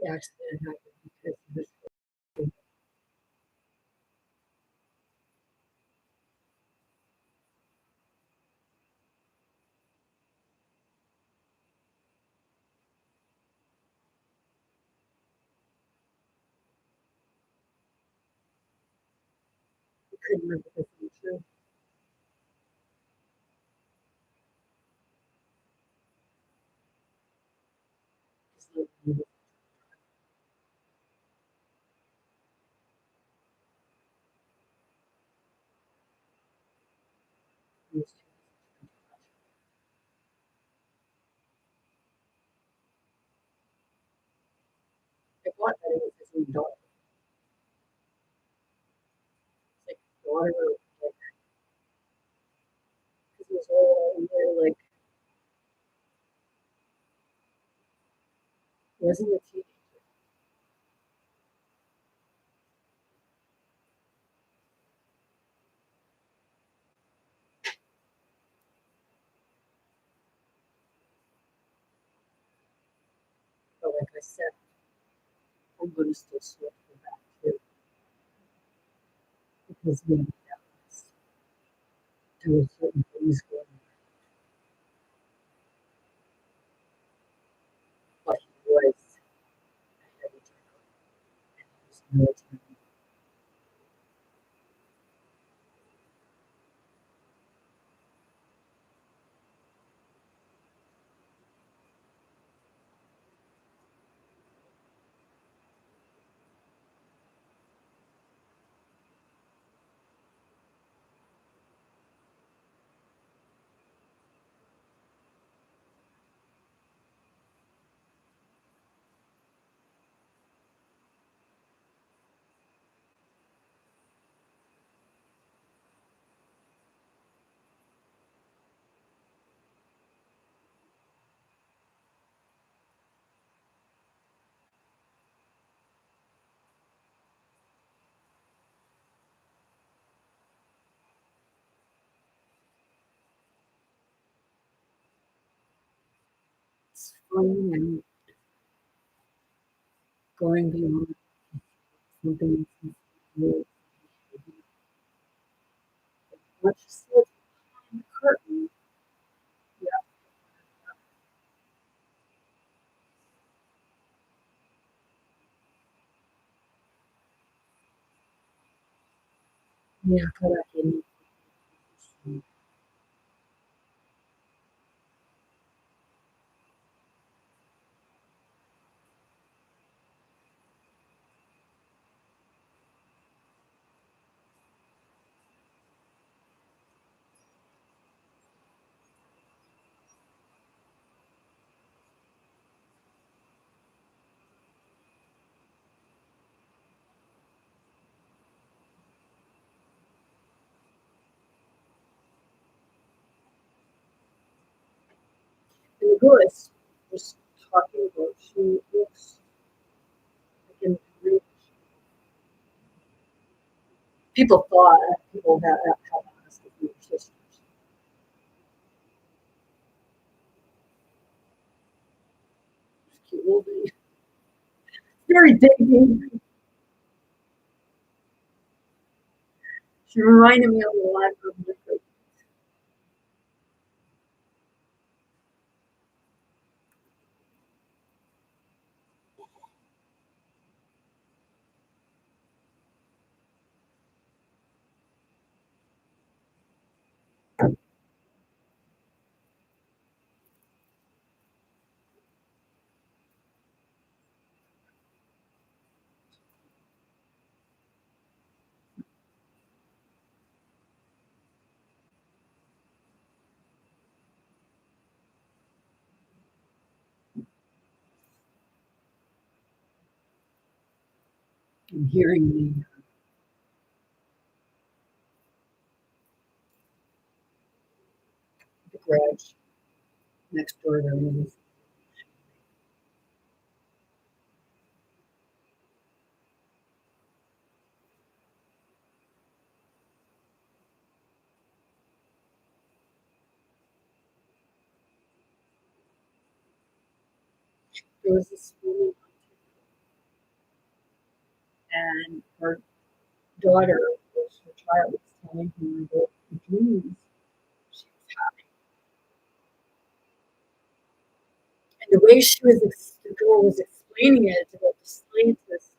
the accident happened because of this. I couldn't remember the future. I thought that it was his own daughter. It's like daughter, like, because it was all in there, like, wasn't a teenager. But like I said, I'm going to still sweat for that too. Because maybe that was, there were certain things going on. But he was a heavy drinker and he was military. It's funny and going beyond something that's really much still behind the curtain. Yeah, yeah, correct. And the girl I was talking about, she looks like in real. People have asked if we were sisters. She's a cute little baby. Very dainty. She reminded me of a lot of liquid. And hearing the garage next door there was this woman and her daughter, her child, was telling her about the dreams she was having. And the way the girl was explaining it about the scientists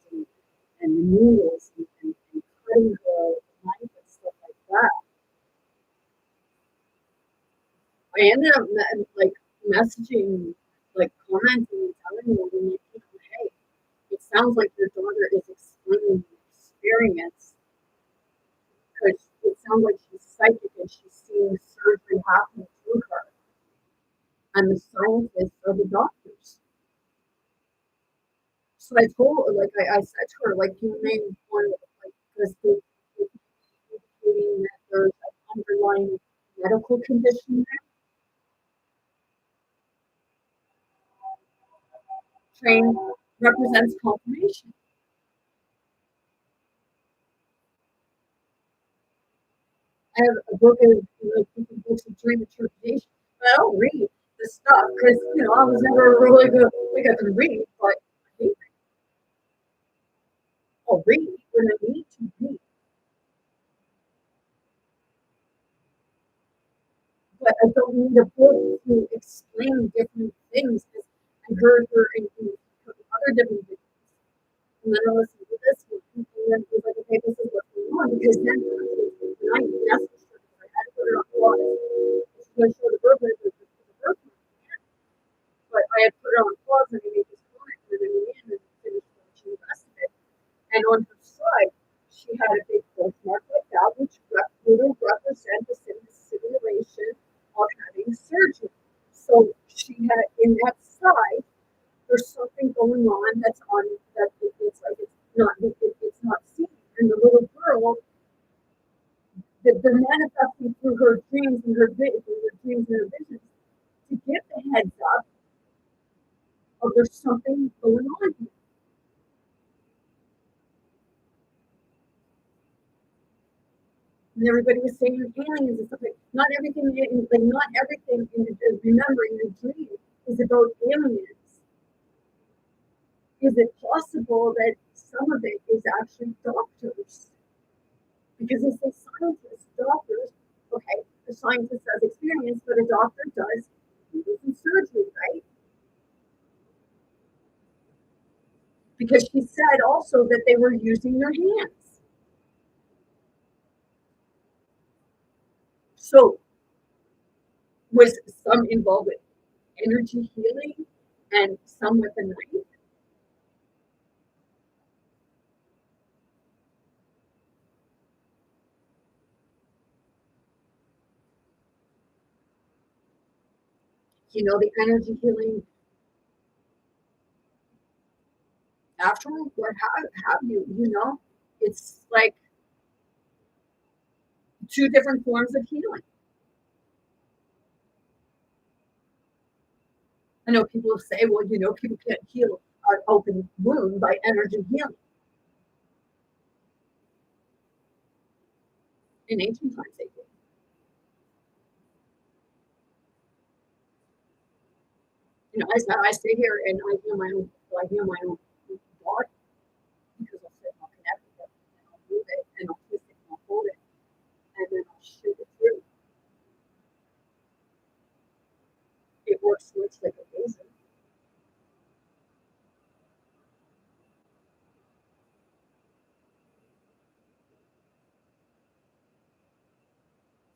and the needles and cutting the knife and stuff like that, I ended up like messaging, like commenting and telling them, and like, hey, it sounds like your daughter is explaining the experience because it sounds like she's psychic and she's seeing surgery happening to her. And the scientists are the doctors. So I told her, like, I said to her, like, you may want to, like, because they're indicating that there's an underlying medical condition there. Train represents confirmation. I have a book of different books of dream interpretation, but I don't read this stuff because I was never really good. Like I can read, but I hate I'll read when I need to read, but I don't need a book to explain different things because I heard her in other different things. And then I listened to this one, and then it was like, okay, this is what's going on because then when I messaged her, I had to put her on pause. She was show the birth rate, the birth rate, but I had put her on pause and I made this comment and then we ended and finished watching the rest of it. And on her side, she had a big birthmark like that, which would represent the simulation of having surgery. So she had in that side, there's something going on that's on that it's like it's not seen. And the little girl, that they're manifesting through her dreams and her dreams and her visions to give the heads up of there's something going on here. And everybody was saying aliens and stuff like not everything in remembering the dream is about aliens. Is it possible that some of it is actually doctors? Because they say scientists, doctors, okay, the scientist has experience, but a doctor does some surgery, right? Because she said also that they were using their hands. So was some involved with energy healing and some with a knife? The energy healing after what have you, it's like two different forms of healing. I know people say, well, people can't heal an open wound by energy healing. In ancient times, they did. I stay here and I heal my own body because I'll sit and I'll connect with it and I'll move it and I'll twist it and I'll hold it and then I'll shoot it through. It works like a laser.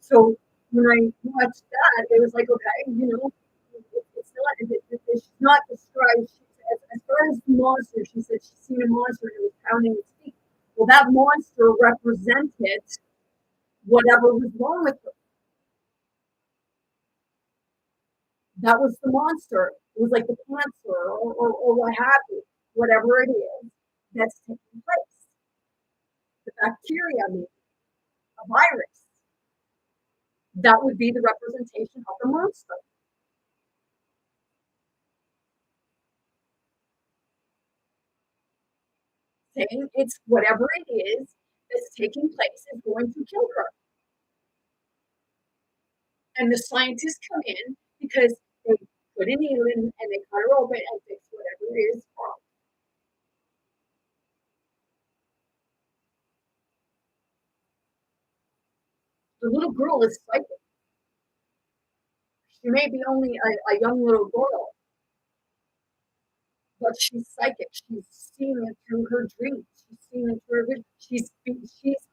So when I watched that, it was like, okay, it's not described. As far as the monster, she said she's seen a monster and it was pounding its feet. Well, that monster represented whatever was wrong with her. That was the monster. It was like the cancer or what have you, whatever it is that's taking place. The bacteria, maybe, a virus. That would be the representation of the monster. Saying it's whatever it is that's taking place is going to kill her. And the scientists come in because they put a needle in and they cut her open and fix whatever it is wrong. The little girl is psychic. She may be only a young little girl, but she's psychic. She's seeing it through her dreams. She's seeing it through her vision. She's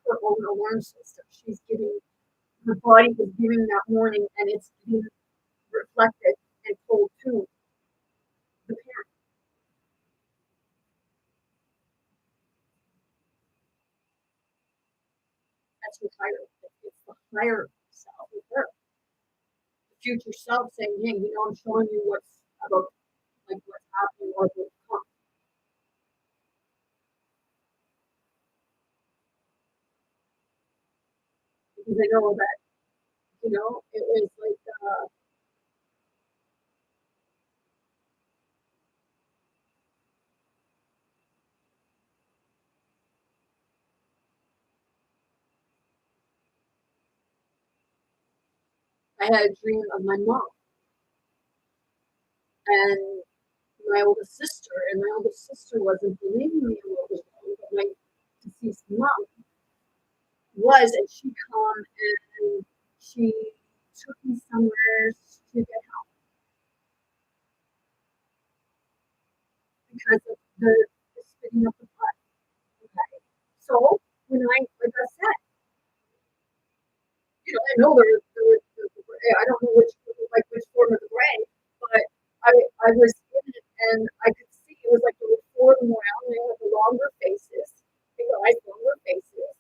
her own alarm system. She's giving her body is giving that warning and it's being reflected and told to the parent. That's her higher. It's the higher self of her. The future self saying, hey, I'm showing you what's about like what's happening or what's come. Because I know that, it was like, I had a dream of my mom and my oldest sister, and my oldest sister wasn't believing me in what was wrong, but my deceased mom was, and she come and she took me somewhere to get help because of the spitting of the blood. Okay, so when like I said, I know I don't know which form of the gray, but I was in it and I could see it was like there were four of them around. They had the longer faces, big eyes, longer faces,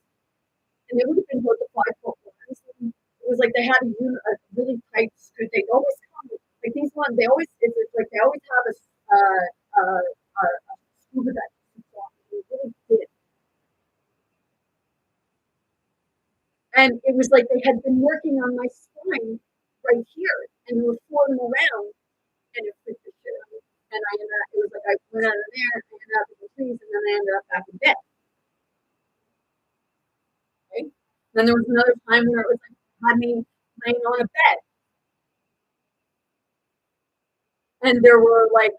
and they would have been both the 5 foot ones. And it was like they had a really tight skirt. They always come like these ones. They always it's like they always have a scuba diving suit on. They really did. And it was like they had been working on my spine right here, and there were four of them around, and it freaked the shit out of me. And it was like I went out of there, and I ended up in the trees, and then I ended up back in bed. Right? Then there was another time where it was like had me laying on a bed, and there were like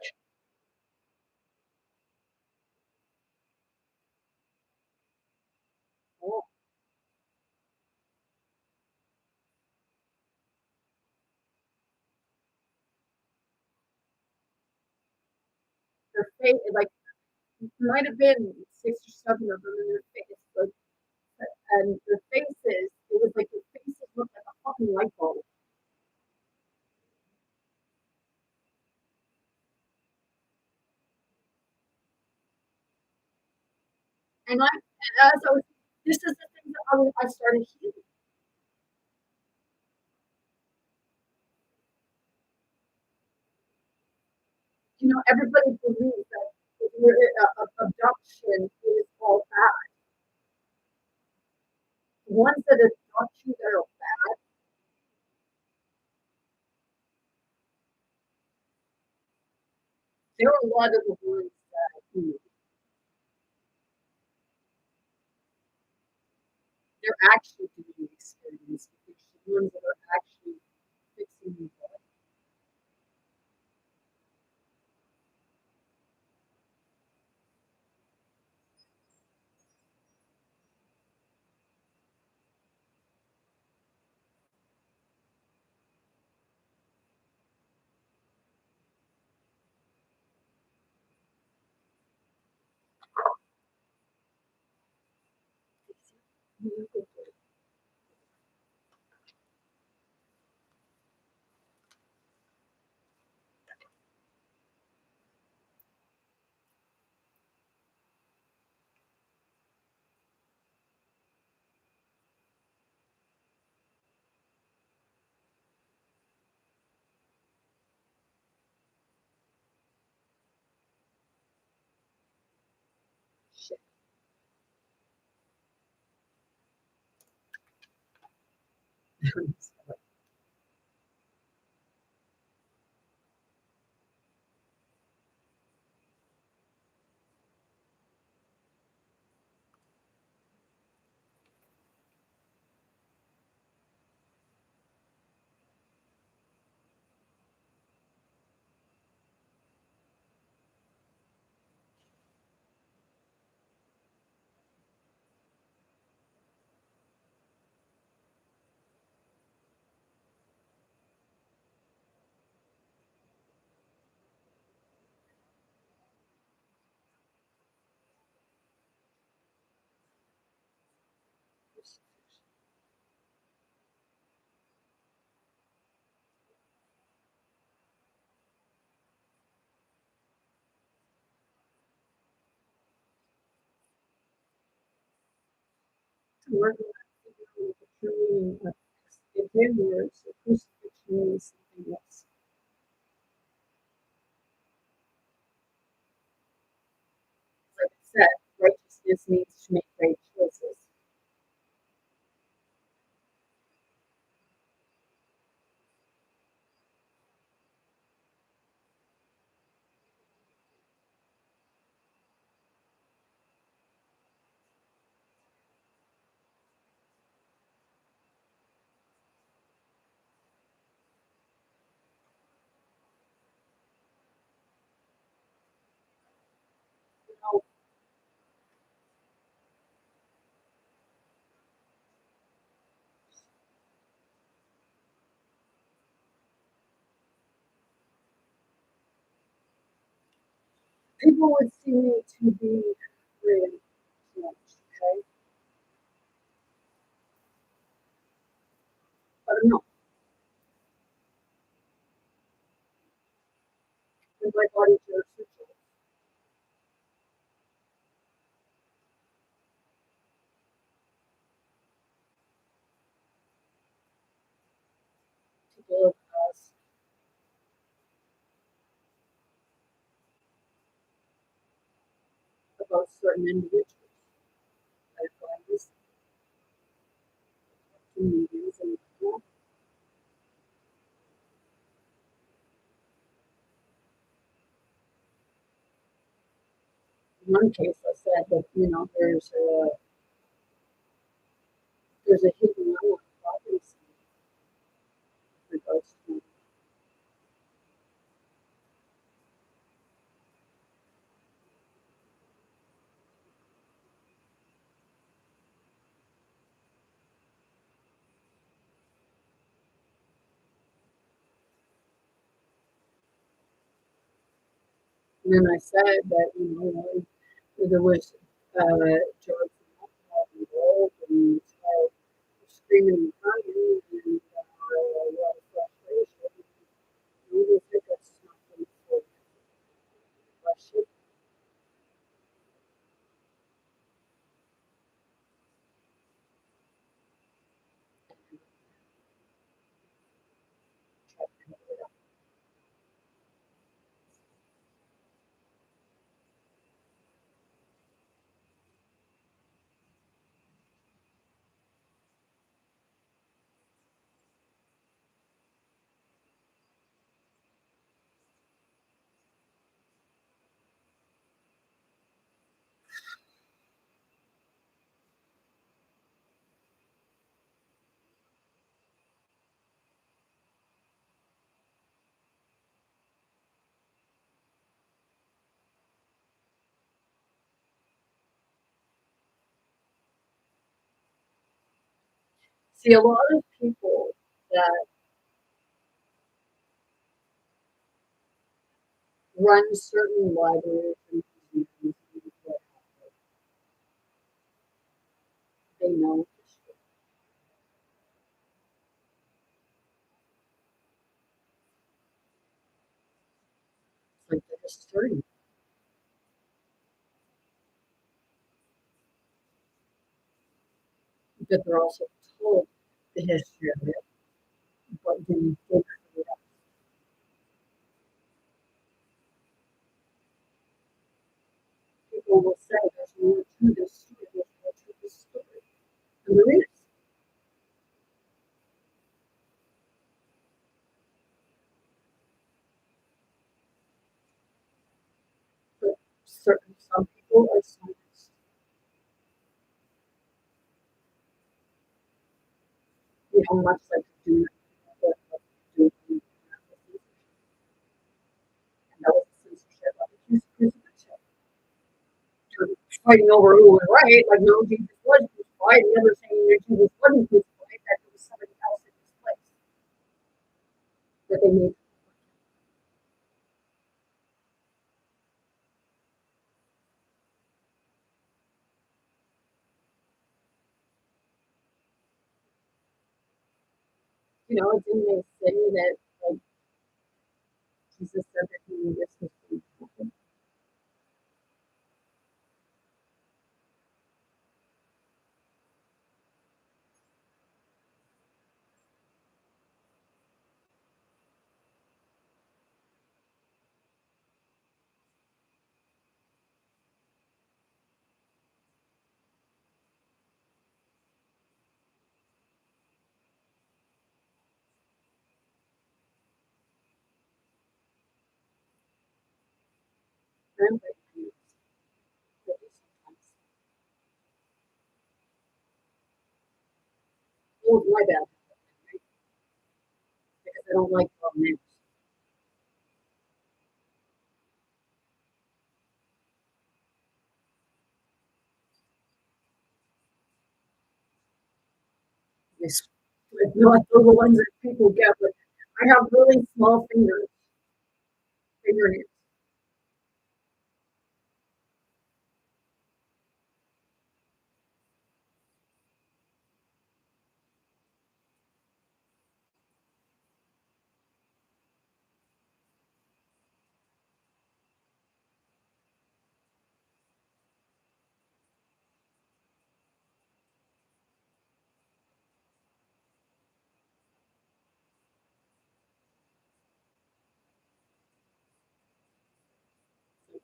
oh, their face, like might have been 6 or 7 of them in their face, like, and their faces, it was like their faces looked like a fucking light bulb. And as I was, this is the thing that I started healing. Everybody believes that abduction is all bad. The ones that abduct you that are bad, there are a lot of the ones that they're actually doing experiments with the ones that are actually fixing you. Shit. Working on the true meaning of in their words, the crucifixion means something else. Like I said, righteousness means to make right choices. know, people would see me to be really much, okay? But I'm not. And my body feels rituals. People have asked about certain individuals. I find this in meetings and whatnot. In one case, I said that, there's a hidden line on property with regards to, and then I said that, there was drugs and alcohol involved, and the child was screaming and crying, and a lot of frustration. And we think that's not going to question. See, a lot of people that run certain libraries and museums and what they know history. It's like the historian, but they're also told the history of it, but then they create it. People will say there's more to this story, there's more to this story. And there is, but some people are silenced. Much like do and that was censorship of the crucifixion. Fighting over who was right, like no, Jesus was crucified, never saying that Jesus wasn't crucified, that there was somebody else in his place that they made. Didn't they say that like Jesus said that he knew this was going to happen? Apparently, sometimes. Oh, my bad, right? Because I don't like names. It's not the ones that people get, but I have really small fingernails.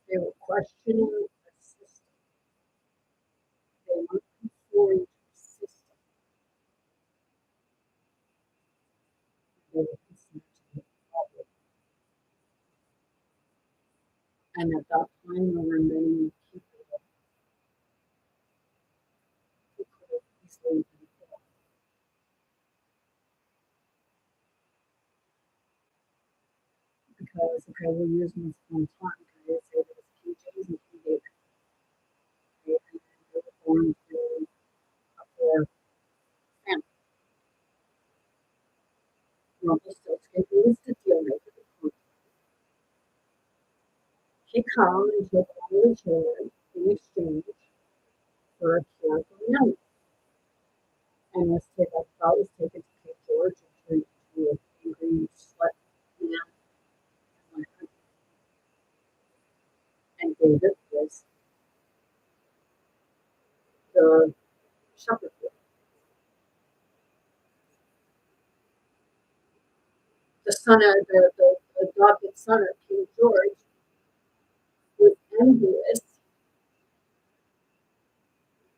They were questioning the system. They were conforming to the system. They were considered to be a problem. And at that time, there were many people who could have easily been killed because, okay, we're using this one time. Okay, say there was King James and King David, okay, and they were born to a poor family. Rumpelstiltskin, who was the deal maker, he comes and took all the children in exchange for a cure for an illness. And that was taken to King George and turned into an angry slut man. And David was the shepherd boy. The son of the adopted son of King George was envious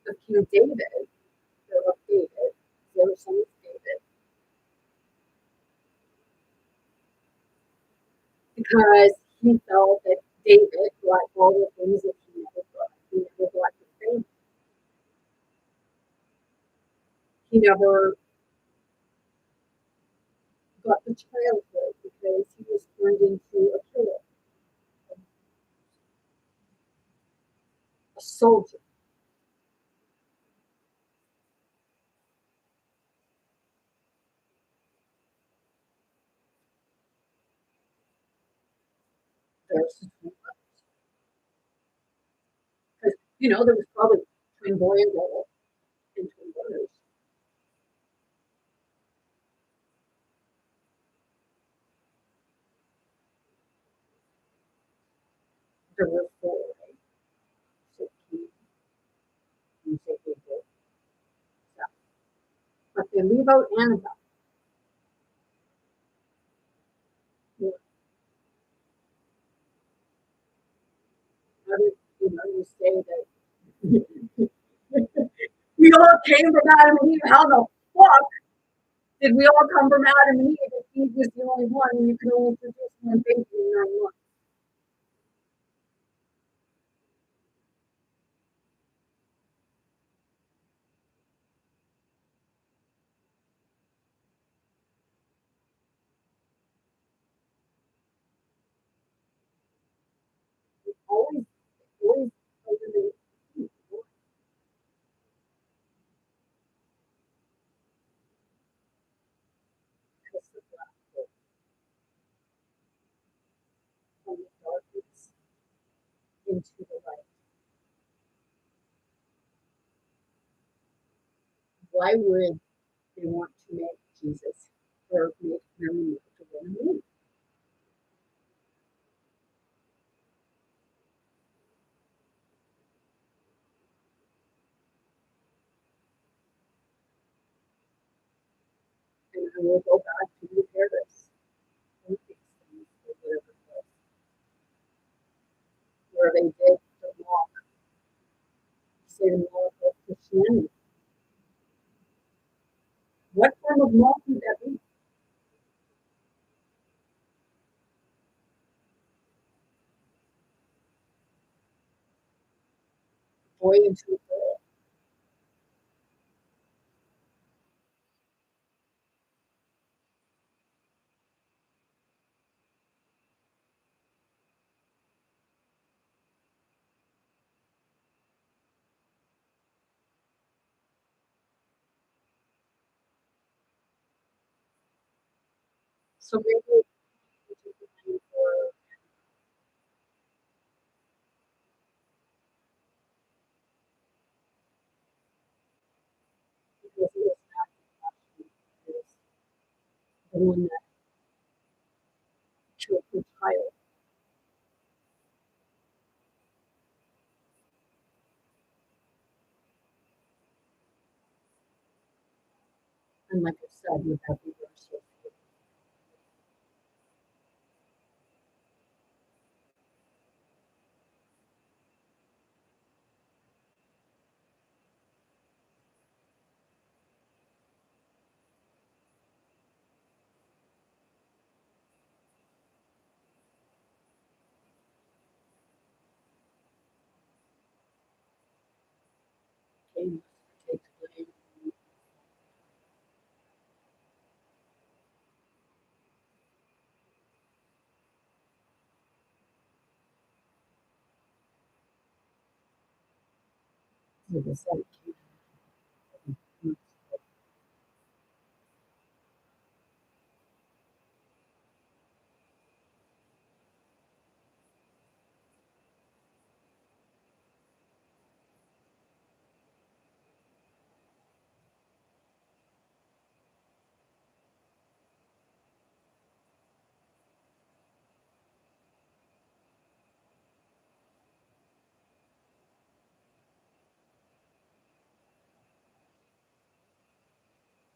of King David, or of David, the other son of David, because he felt that David got all the things that he never got. He never got the fame. He never got the childhood because he was turned into a killer, a soldier. There's the twin brothers. Because, there was probably twin boy and girl and twin brothers. There were four, right? So King, and so David, so. But they leave out Annabelle. You you say that we all came from Adam and Eve. How the fuck did we all come from Adam and Eve if Eve was the only one and you can only produce one baby in 9 months? Always, always eliminate because of that from the darkness into the light. Why would they want to make Jesus or make Mary to woman? And I will go back to the Paris things or whatever it was, where they did the walk, say the walk of Christianity. What form of walk would that be? Boy into a girl. So maybe we should be looking for because he is not compassionate, he is the one that took the child. And like I said, with that reversal, Cain must take the blame. Like I said, Cain,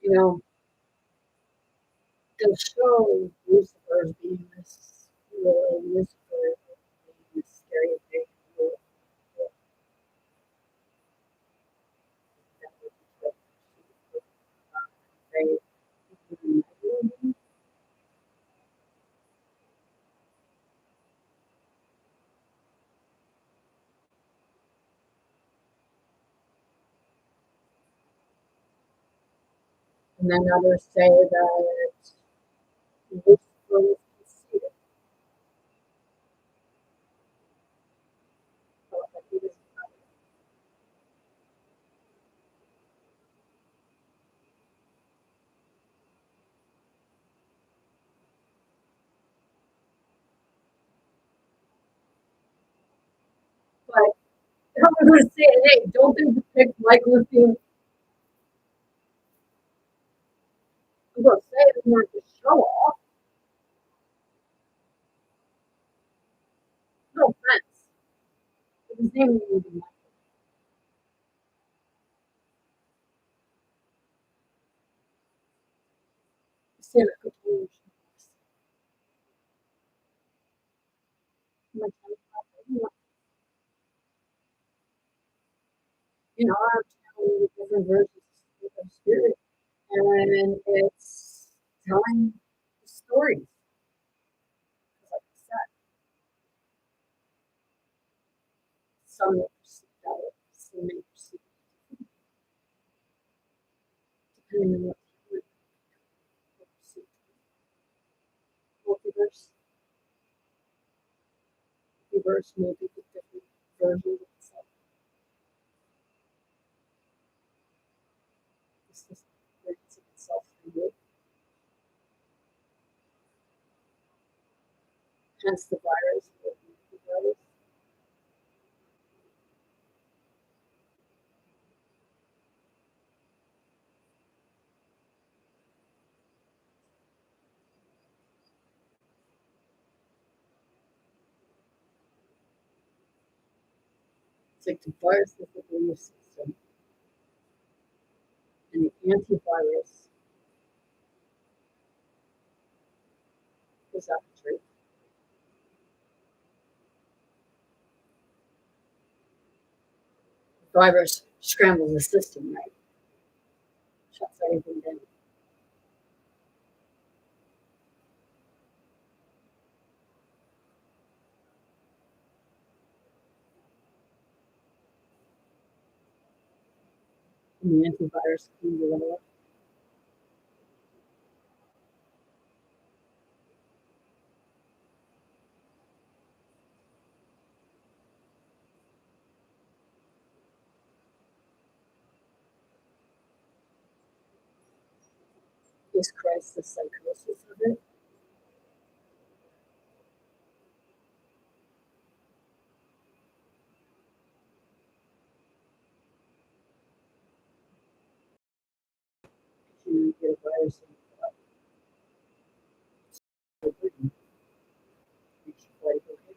you know, they'll show Lucifer as being this Lucifer being this scary thing that would they and then others say that Lucifer was conceited, that he was but I'm going to say, hey, don't they depict Michael as being, I'm going to say it more to show off, no offense. His name would be Michael. Santa Claus. You know, I'm telling different versions of spirit, and it's telling stories. Like I said, some may perceive that, some may perceive depending on what you perceive. Multiverse, multiverse may be the different versions of itself. The system creates itself through you. Hence the virus, the virus. It's like the virus is the belief system, and the antivirus is that the truth. The virus scrambles the system, right? Shuts everything down. And the antivirus can do it. Is Christ the psychosis of it? fires in the blood. Makes your body go haywire.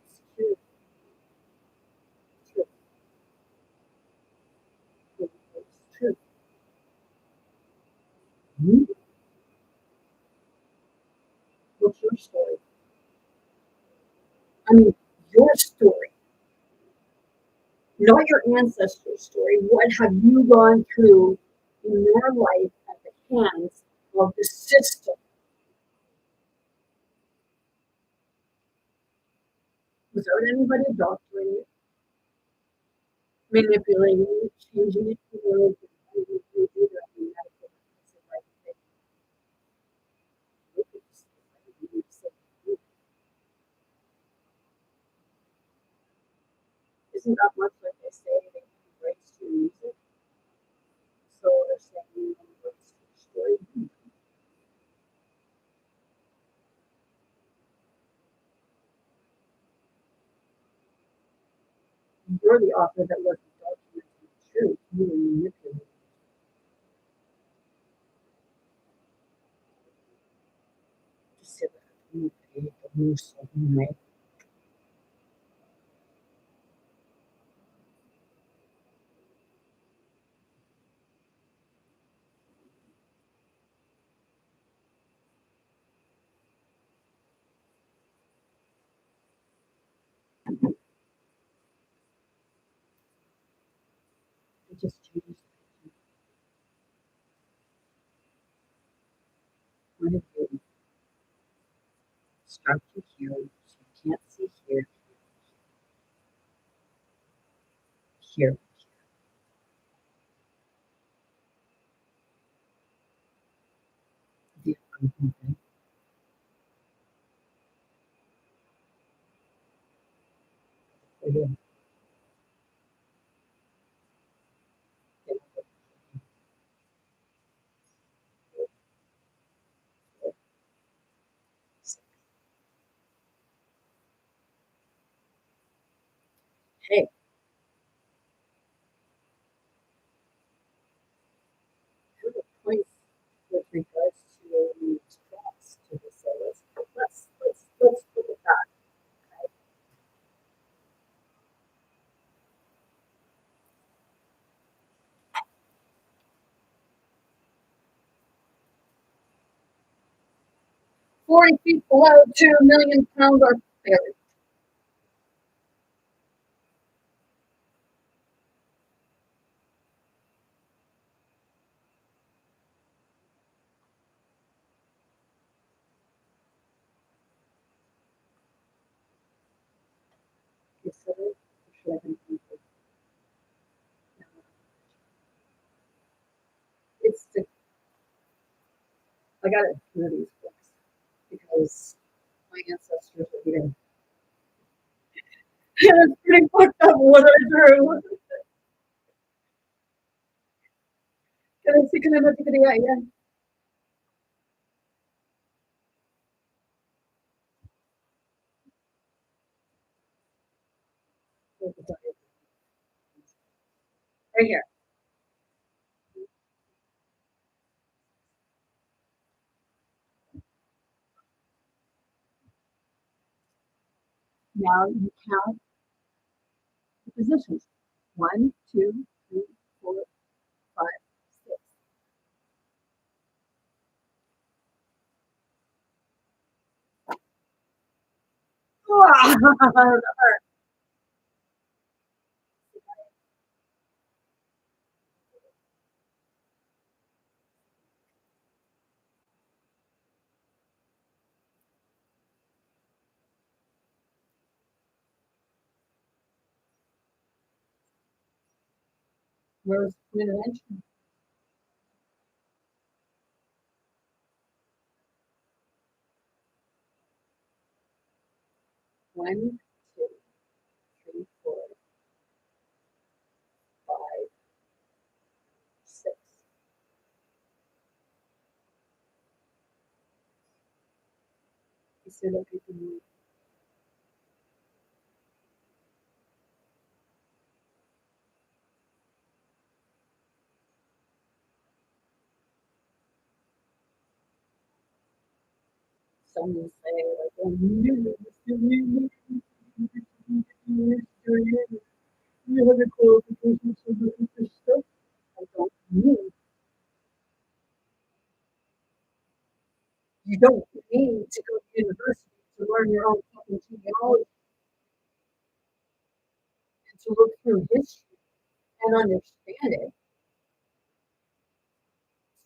It's true. It's true. It's true. Hmm? What's your story? I mean, your story, not your ancestor's story. What have you gone through in your life at the hands of the system without anybody doctoring it, manipulating it, changing it to words? Isn't that much like they say they have rights to music? So they're saying rights to the story. You're the author that wasn't documenting the truth. You were manipulating to say that you paid the most of my it just changed the point of view. Structure here, so you can't see here, here. The okay. For you. Hey, to the point with regards to trust to the say, let's look at that. 40 feet below, 2 million pounds are buried. Consider it, should I be it's the, I got it through these books because my ancestors were eating. It's pretty fucked up what I drew. Can I look at the video? Yeah. Right here. Now you count the positions. 1, 2, 3, 4, 5, 6. Where's the intervention? 1, 2, 3, 4, 5, 6. You say that people need someone say like, "Oh, you have the qualifications for this stuff." I don't need. You don't need to go to university to learn your own fucking genealogy and to look through history and understand it.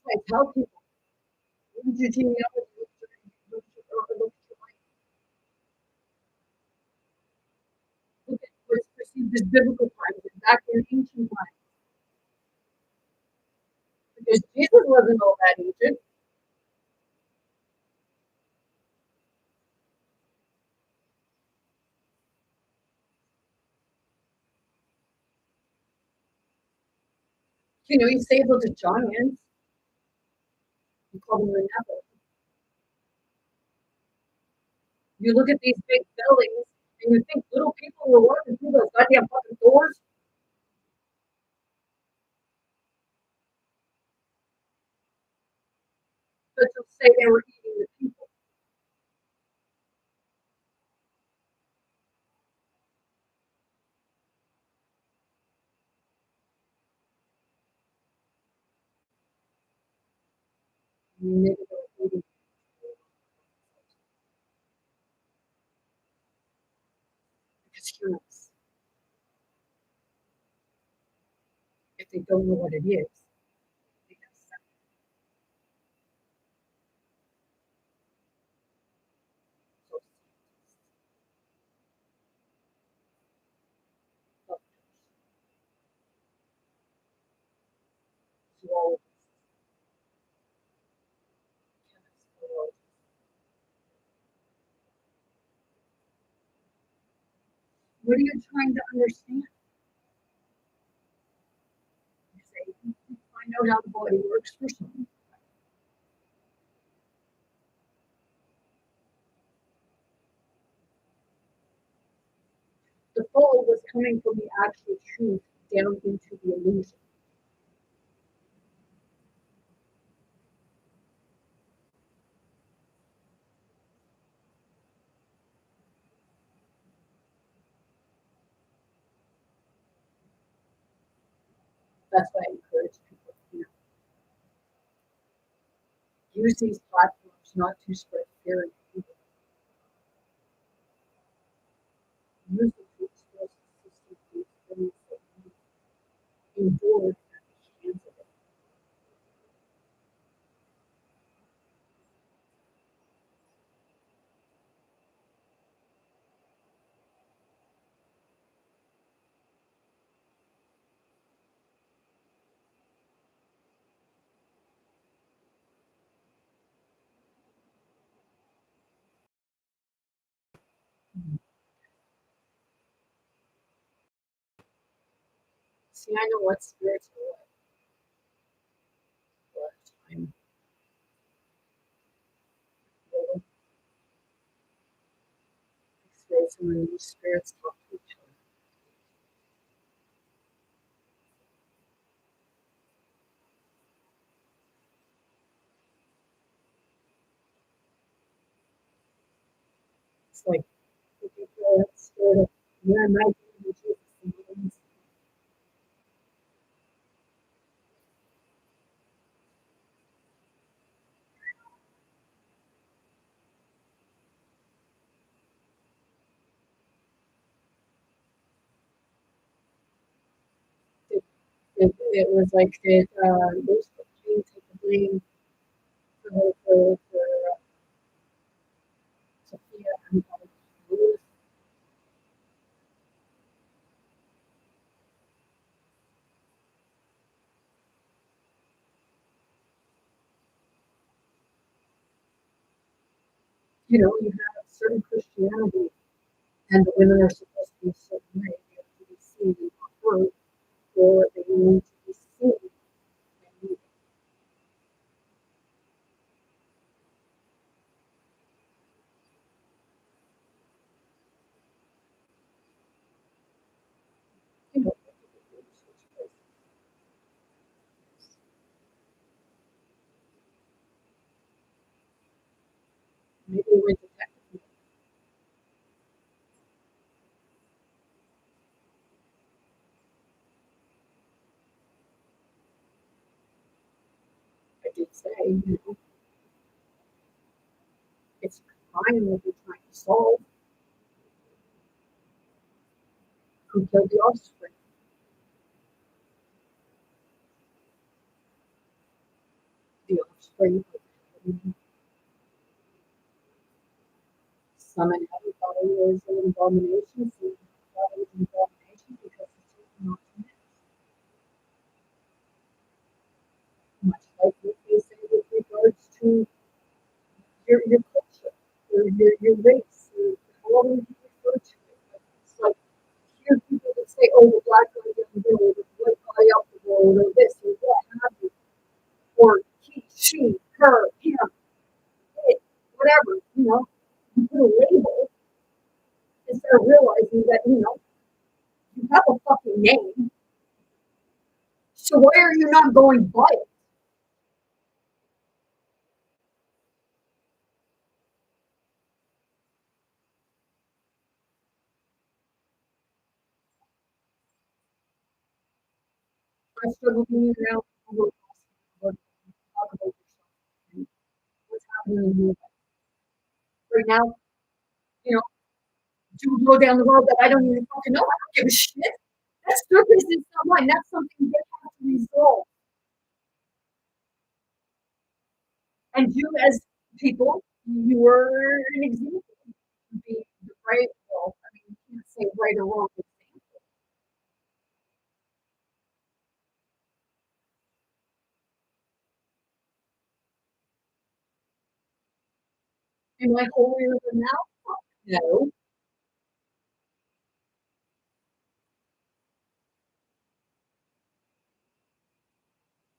So I tell people, read your genealogy, look at what's perceived as biblical times and back in ancient times. Because Jesus wasn't all that ancient. You know, he sabled the giants. You call them the Nephilim. You look at these big buildings and you think little people were walking through those goddamn fucking doors. But you'll say they were eating the people. Maybe they were eating because humans, if they don't know what it is, they have sex. So, zoologists, chemists, what are you trying to understand? You say, find out how the body works for some. The fall was coming from the actual truth down into the illusion. That's why I encourage people, use these platforms not to spread fear in people. Use them to express the experience that you endured at the hands of it. See, I know what spirits are like a lot of time. They'll experience when these spirits talk to each other. It's like if you feel that spirit of where am I going to Jesus? It was like that those Jane take the blame for Sophia and Ruth. You know, you have certain Christianity and the women are supposed to be a certain way. They have to be seen and not heard, or they need to be seen and Maybe we went to Texas. I did say, it's a crime that we're trying to solve. Who killed the offspring? The offspring. Some in heaven thought it was an abomination, some thought it was an abomination because it's just not meant. Much like what they say with regards to your culture, your race, or however you refer to it. But it's like hear people that say, oh, the black guy down the road, or the white guy up the road, or this, or what have you, or he, she, her, him, it, whatever, you put a label instead of realizing that, you have a fucking name. So why are you not going by it? I struggle being around people who talk about yourself and what's happening in your life. Right now, you know, do go down the road that I don't even fucking know. I don't give a shit. That's their business, not mine. That's something they have to resolve. And you, as people, you are an example. Be the right, well, I mean, you can't say right or wrong example. Am I holier than thou? No.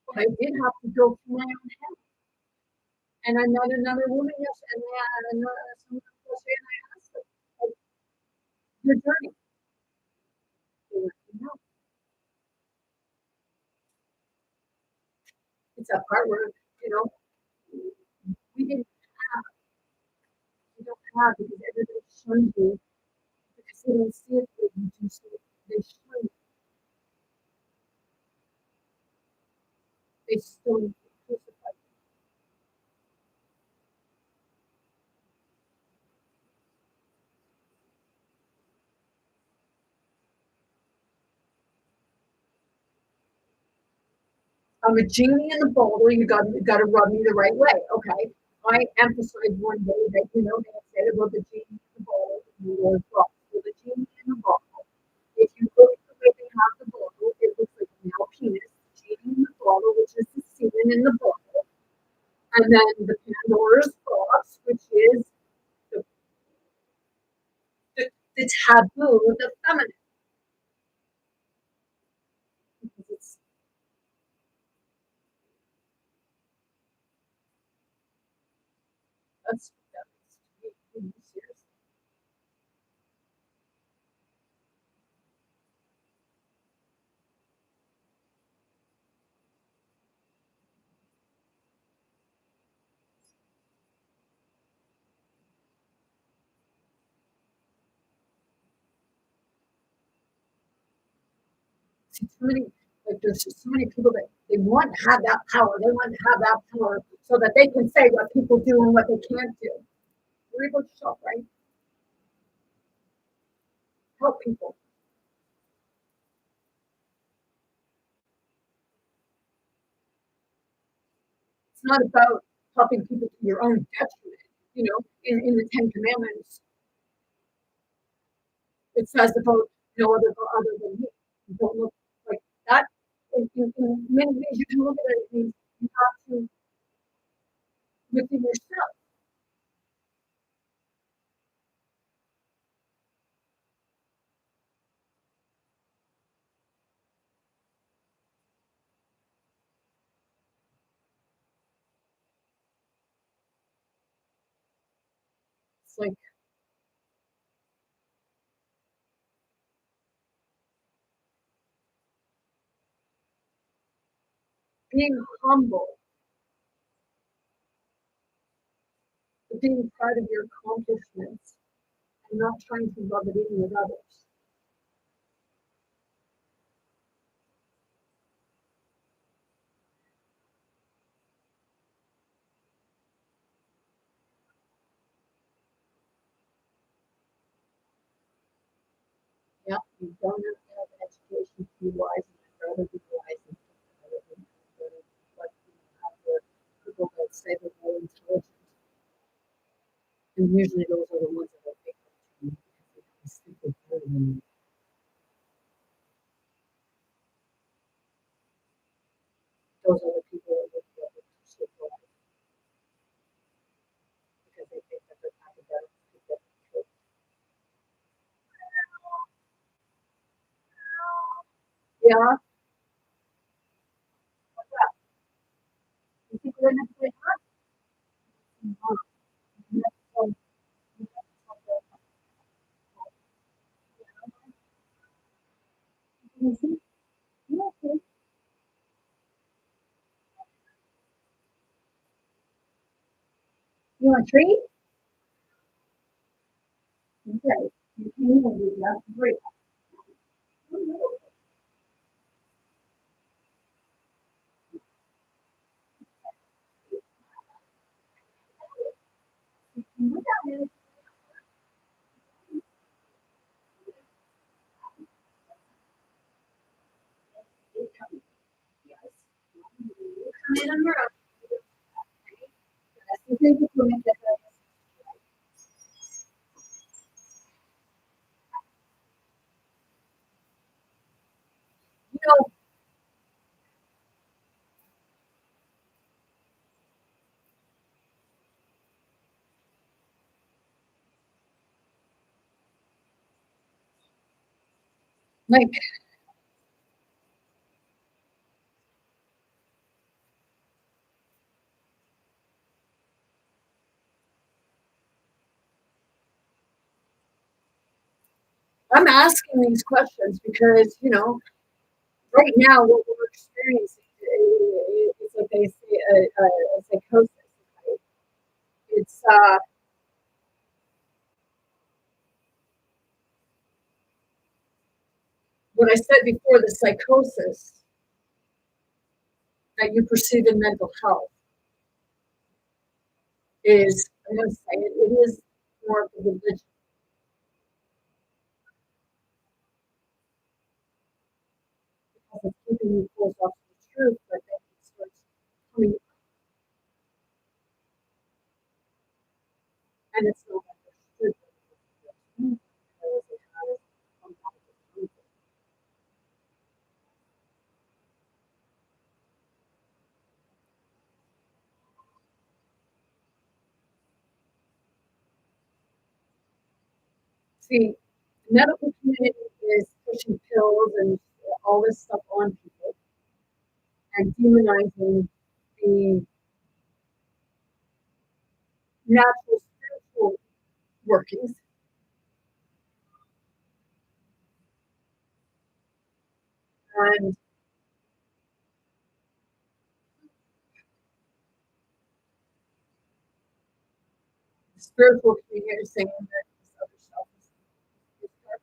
But I did have to go through my own hell. And I met another woman yesterday, and I had another someone yesterday, and I asked her, like, your journey. They went, no. It's that part where, you know, we didn't have, we don't have because everybody shunned you because they don't see it the way you do, so they shun you. They stone you, crucify you. I'm a genie in the bottle. You got to rub me the right way. Okay. I emphasized one day that they said about the genie in the bottle and the Lord's bottle. So the genie in the bottle. If you look at the way they have the bottle, it looks like a male penis. The genie in the bottle, which is the semen in the bottle, and then the Pandora's box, which is the the taboo of the feminine. Because that's serious. See, too many, like, there's just so many people that they want to have that power. They want to have that power so that they can say what people do and what they can't do. Worry about yourself, right? Help people. It's not about helping people to your own detriment. In the Ten Commandments, it says about no other than me. You don't look like that. In many ways, you can look at it and you have to within yourself. It's like being humble but being proud of your accomplishments and not trying to rub it in with others. Yeah, you don't have to have an education to be wise, and I'd rather be wise than rather than like have the people that say they're more intelligent. And usually those are the ones that I pick up to because they have a stupid better than me. Those are the people that would be able to sleep well because they think that they're academics to get the truth. Yeah, you think we're going to play hard? No. You have to tell- you have to tell them, "Mhm. Yeah, okay. You want a treat? Okay. You can do that. Great. You know, like I'm asking these questions because, right now what we're experiencing is like they say a psychosis. Right? It's what I said before, the psychosis that you perceive in mental health is, I'm going to say it is more of a religion because it's keeping you close off to the truth, but then it starts coming, and it's not understood because it has come out of the truth. See, the medical community is pushing pills and all this stuff on people and demonizing the natural spiritual workings. And the spiritual community is saying that this other stuff is dark.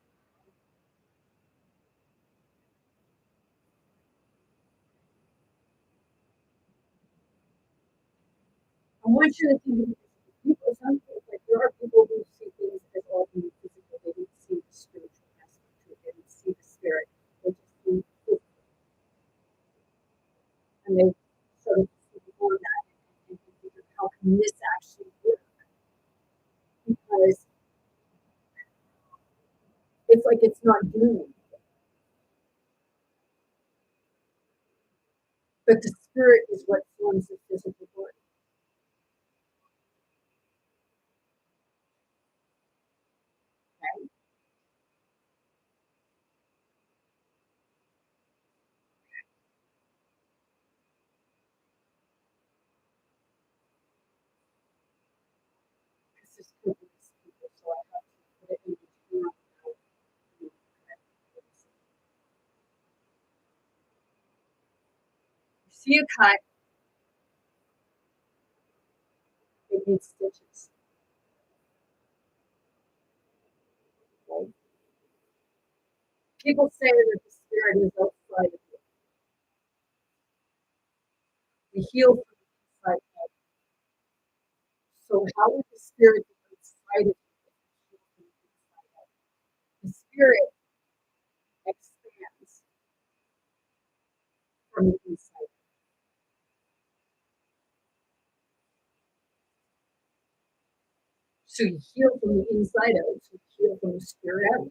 I want you to think of it as people, some people, like there are people who see things as all being physical. They didn't see the spiritual aspect to it. They didn't see the spirit. They just see physical. And they sort of see on that and figure how can this actually work? Because it's like it's not doing anything. But the spirit is what forms the physical body. Okay? This is for these people, so I have to put it in the term. You see a cut, it needs stitches. People say that the spirit is outside of you. We heal from the inside out. So how would the spirit be outside of you if you heal from the inside out? The spirit expands from the inside. So you heal from the inside out, so you heal from the spirit out.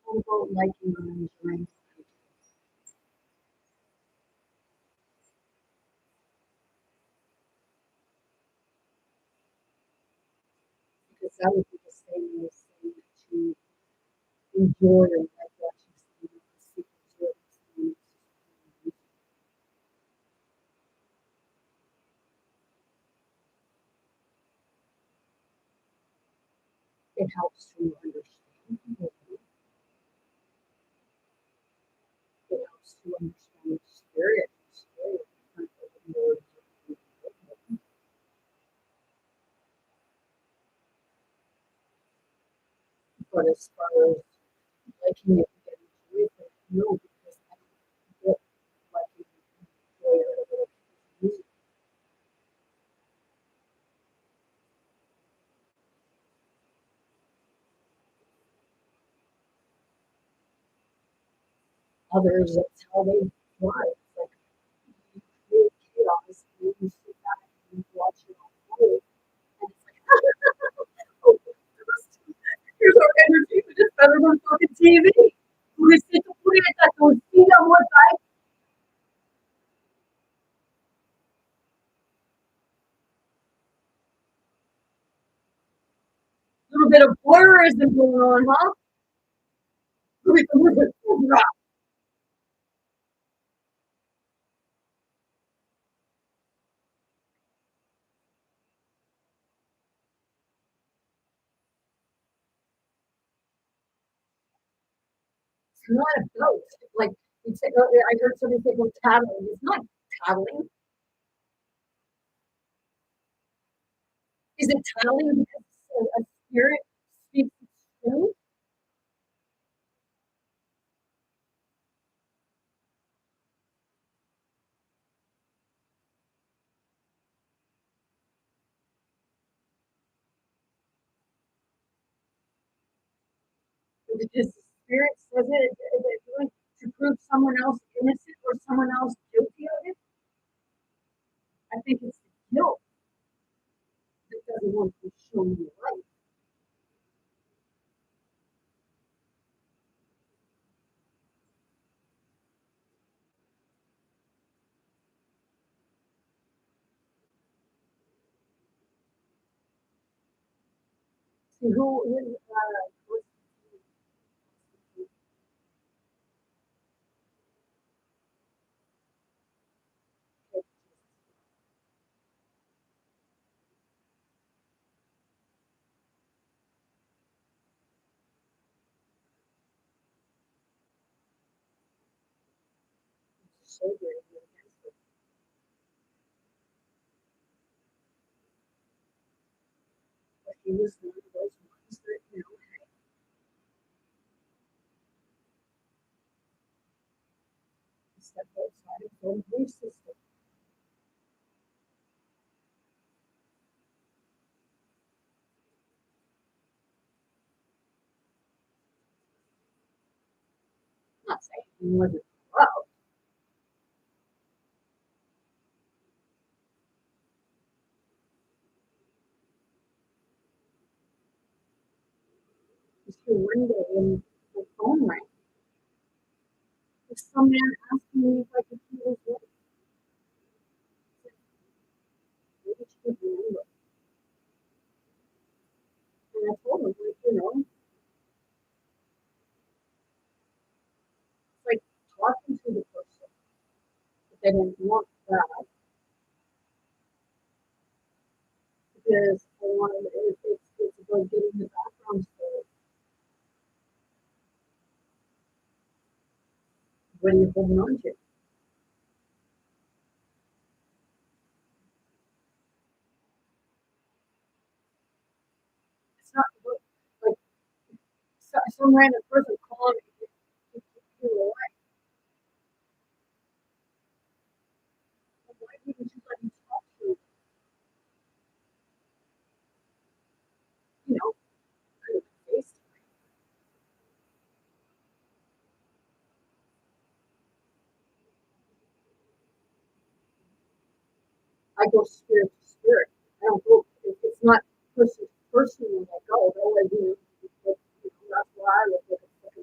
How about liking and enjoying? Because that would be the same as saying to enjoy or like watching someone else see someone else's. It helps to understand people. It helps to understand the spirit. But as far as liking it and getting enjoy it, no, because I don't get liking and enjoy it. Music. Others, that's how they thrive. It's like you create chaos and you sit back and you watch it unfold. And it's like, oh, here's our energy, but it's better than fucking TV. Necesito purita, tortilla, more like a little bit of voyeurism going on, huh? It's not about, like, I heard somebody say, well, tattling. It's not tattling. Is it tattling because a spirit speaks its truth? Because the spirit says it like to prove someone else innocent or someone else guilty of it. I think it's the guilt that doesn't want to show you right. See who is so great against it. But he was one of those ones that, he stepped outside his own belief system. I'm not saying he wasn't loved. Just one day when the phone rang, there's some man asking me if I could see his wife. Maybe she could remember. And I told him, like, I didn't want that because I wanted it's about getting the background story. What are you holding on to? It's not like some random person calling me to keep you away. Why didn't you let me talk to you? You know, face. I go spirit to spirit. I don't go. It's not person to person when I go. Though I do. That's why I look at a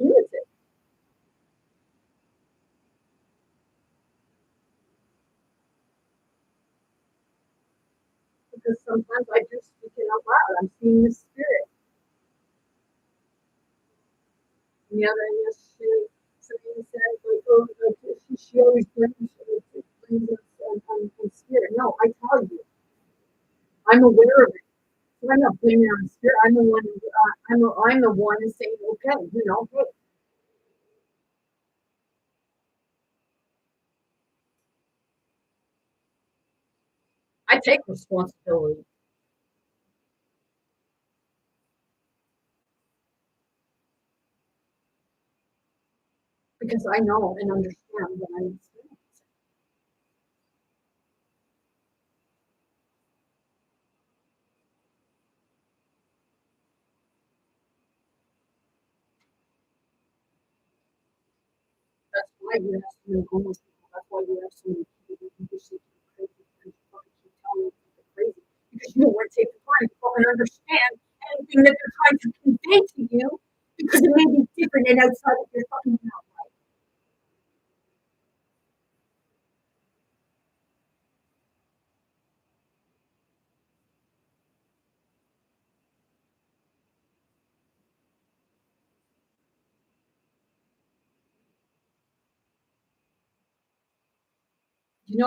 lunatic because sometimes I do speak it out loud. I'm seeing the spirit. And the other yesterday, somebody said, like, oh, like, she always brings us on spirit. No, I tell you, I'm aware of it. So I'm not blaming it on spirit. I'm the one. I'm the one who's saying, okay, hey, I take responsibility because I know and understand what I'm experiencing. That's why you have so many homeless people. That's why you have so many people who just keep crazy and keep telling you they're crazy because you don't want to take the time to go and understand anything that they're trying to convey to you because it may be different and outside of your fucking mouth.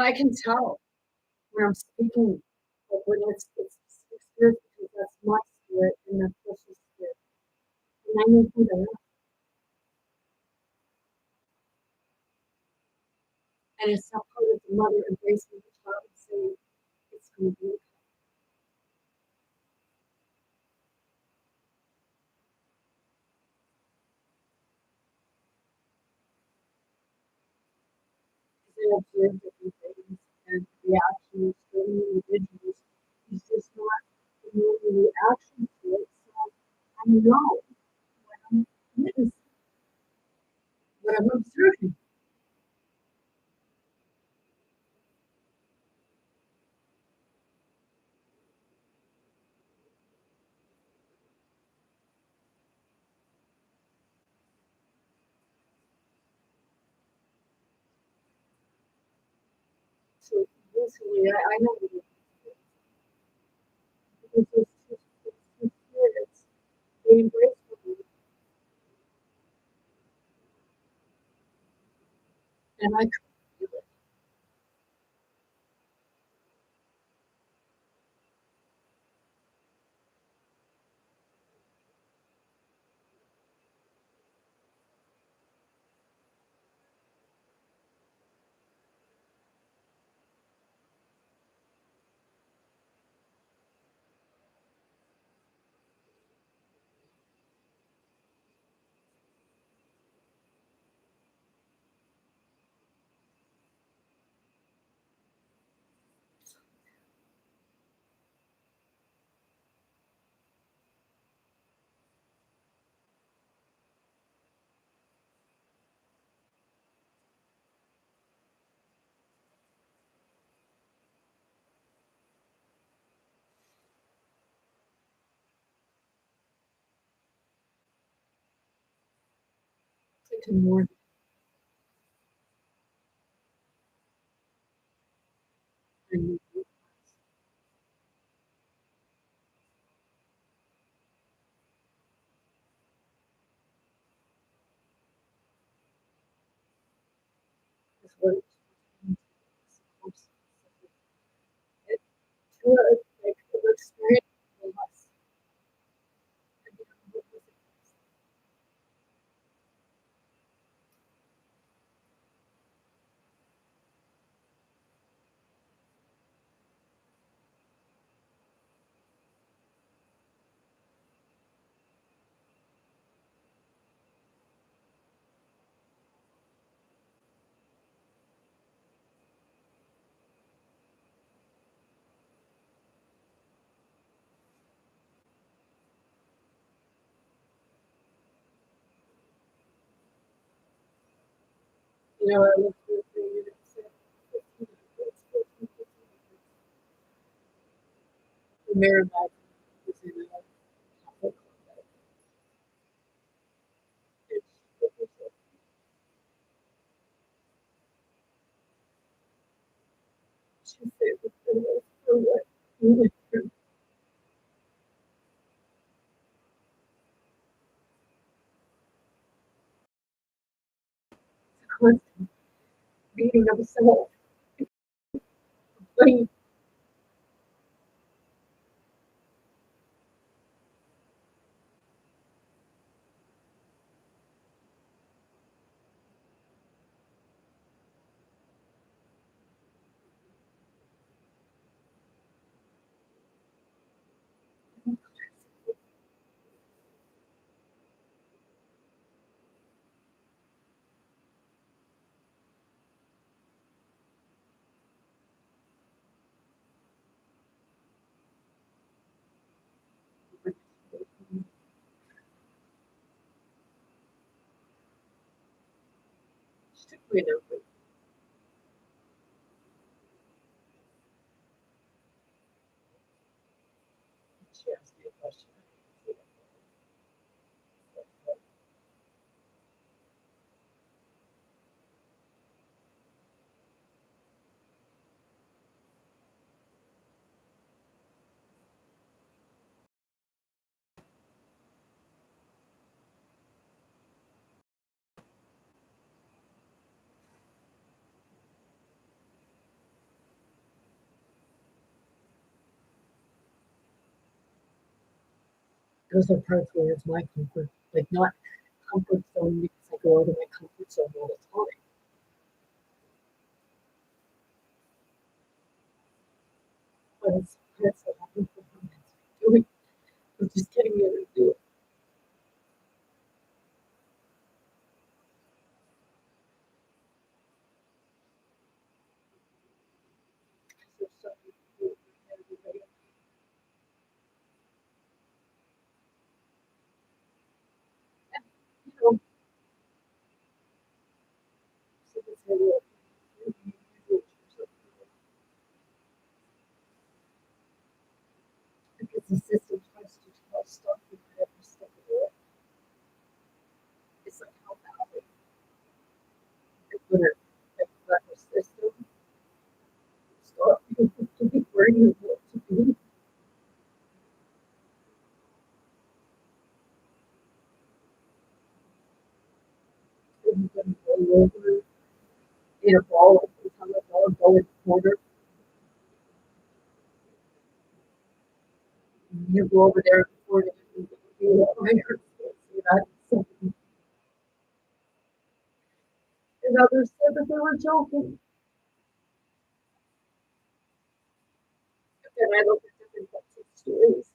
I can tell when I'm speaking, like when it's spirit because that's my spirit and that's person's spirit, and I know who they are, and it's not part of the mother embracing the child and saying it's going to be okay. They observe different things and reactions from individuals. It's just not the normal reaction to it. So I know what I'm witnessing, what I'm observing. So basically, I know what it is. Because it's spirits. They embrace me, and I could feel it. It's like a more than what it's supposed to it to a like to experience the loss and what was it? I looked through the thing and it said 15 minutes, 14, 15 minutes. The mayor of that was in a Catholic convent. It was a Tuesday for what we went through. It's a constant beating of a soul. Like, she took me over. She asked me a question. Those are parts where it's my comfort, like not comfort zone because I go out of my comfort zone all the time. But it's parts that happen for me doing. I'm just getting there to do it. There's so many people everybody, you know, so it's really because the system tries to tell stuff in every step of the way. It's like how bad they put it, like let the system stop you to be where you want to be. And you're going to roll over in a ball and become a ball and go in the corner. You go over there in the corner and you fire. See that? So, and others said that they were joking. But then I look at different types of stories.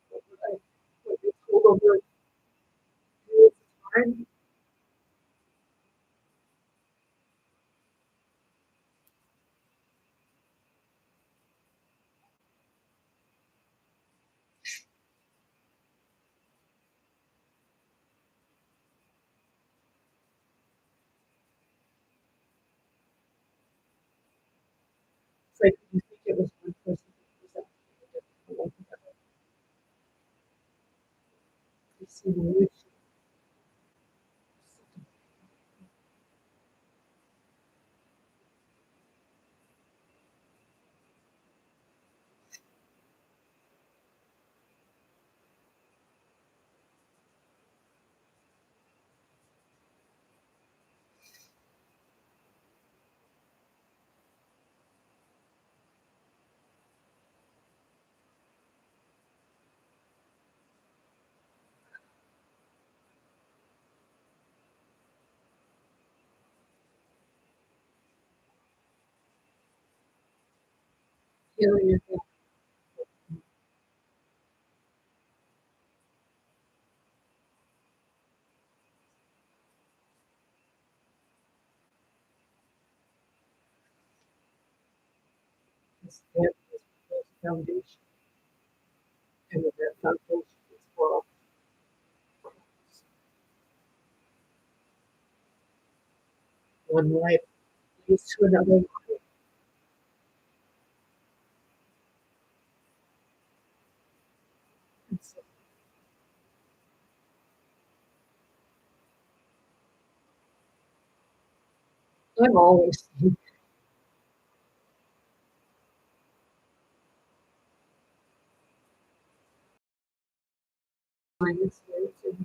What I what they told over periods of time. It's like you think it was one person who was actually you see the news. feeling your hand. This hand is the foundation, and when that foundation is well, one life leads to another life. And so I'm always trying to state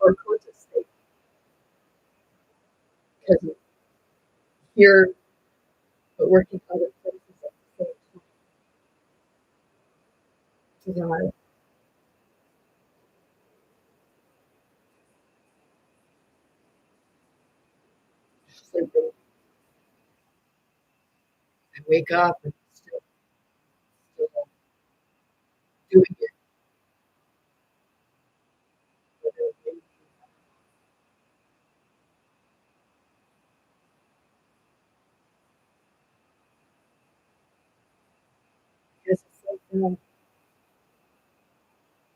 or conscious state because here but working other places at the same time. To not sleeping. I wake up and still doing it. Because it's like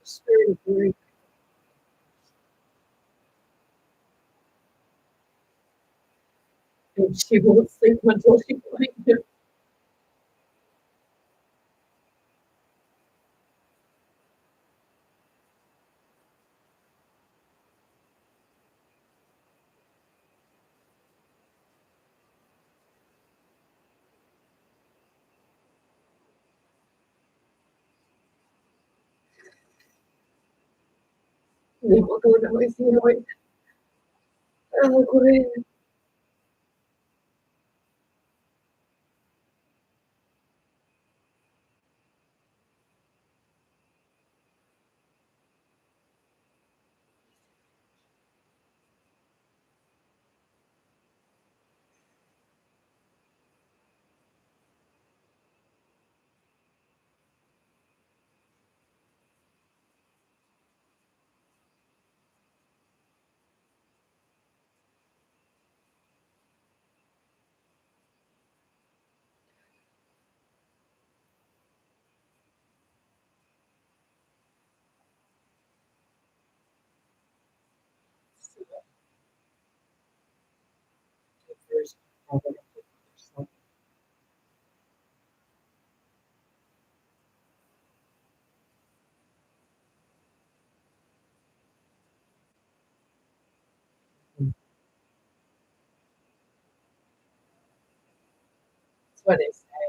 spirit of worry. And she won't sleep until she finds him. Ni modo na maisiyaw eh. Ko rin. There's probably that's what they say.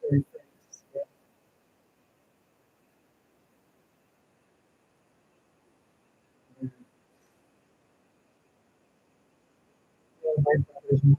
Very friends. My brother's mother.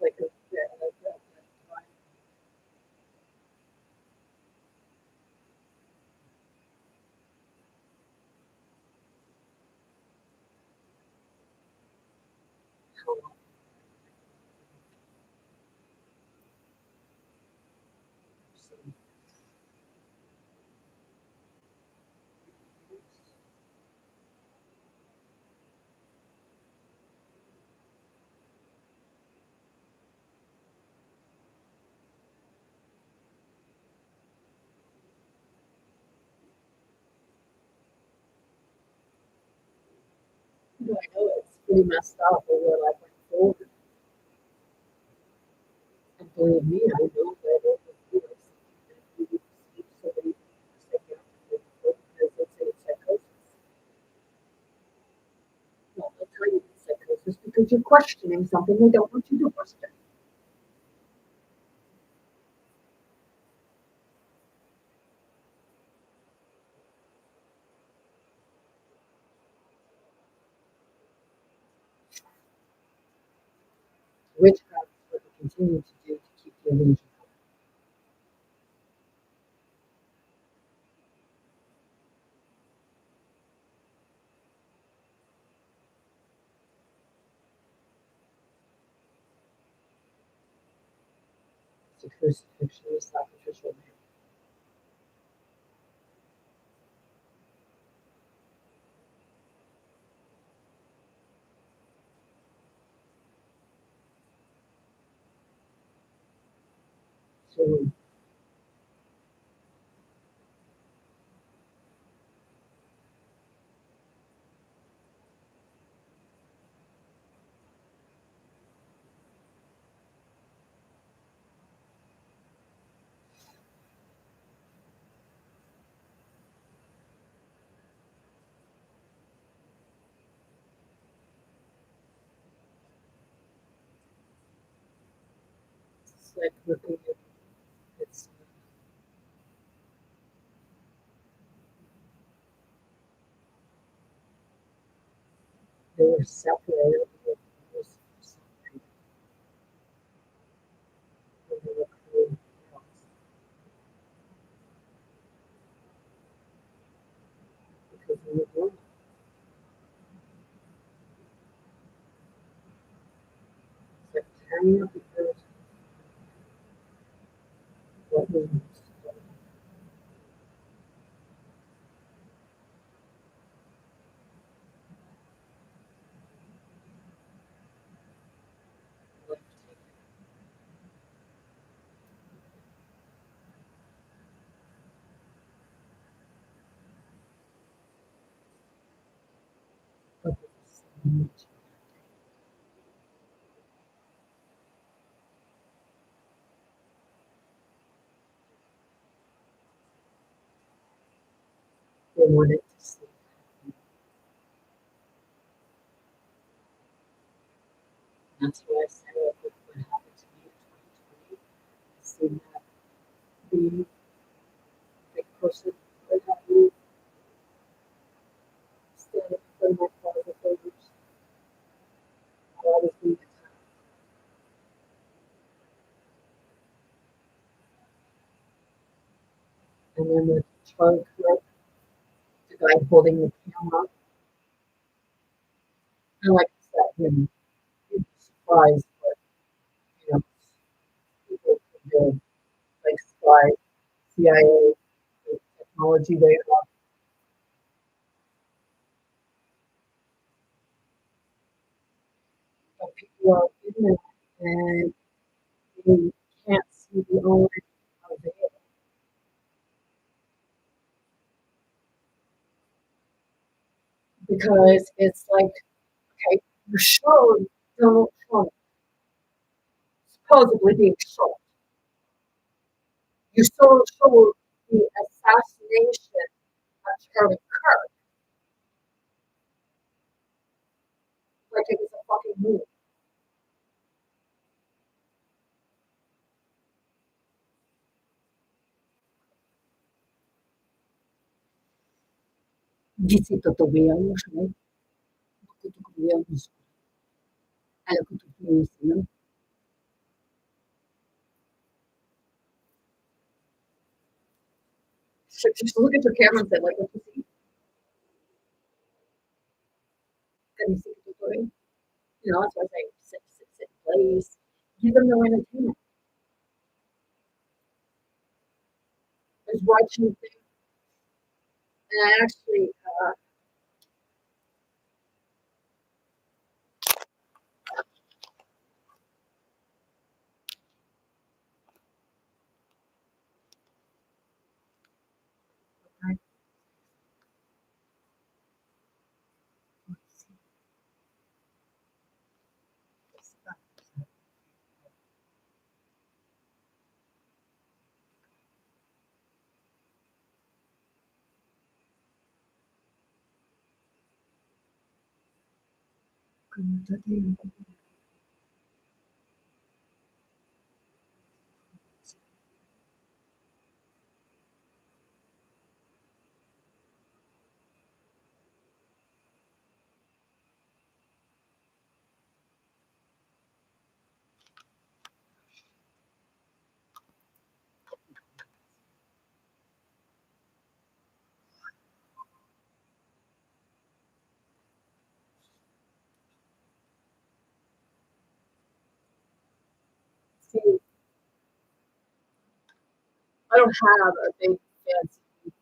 Like a pretty messed up or what I went forward. And believe me, I know that it was something that you would see somebody psychiatrically because it's a psychosis. Well, they'll tell you it's psychosis because you're questioning something they don't want you to question. Witchcraft is what we continue to do to keep the illusion. It's a crucifixion, a sacrificial man. So it's like looking at it's they were separated with this something when they were created else because we were born. It's like tearing up the earth, what was life taken up with so much. They wanted to see. That's why I said it with what happened to me in 2020. I see that the big person would have you standing in front of my closet doors while I was being attacked. And then the trunk, like the guy holding the camera. And like I said, you'd be surprised what, you know, people can do, like spy, CIA, the technology they have. But people are in there and they can't see the owner of it because it's like, okay, you showed Donald Trump supposedly being shot. You still showed the assassination of Charlie Kirk like it was a fucking movie. Действительно, то veíamos, ¿no? Que veíamos a lo que tú dices, ¿no? So just look at your camera and say, like, what you see? Can you see what you're doing? You know, that's why I say sit in place. Give them no entertainment. I was watching a thing, and I actually, I, See, I don't have a big fancy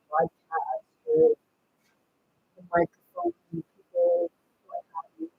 podcast or a microphone and people what have you.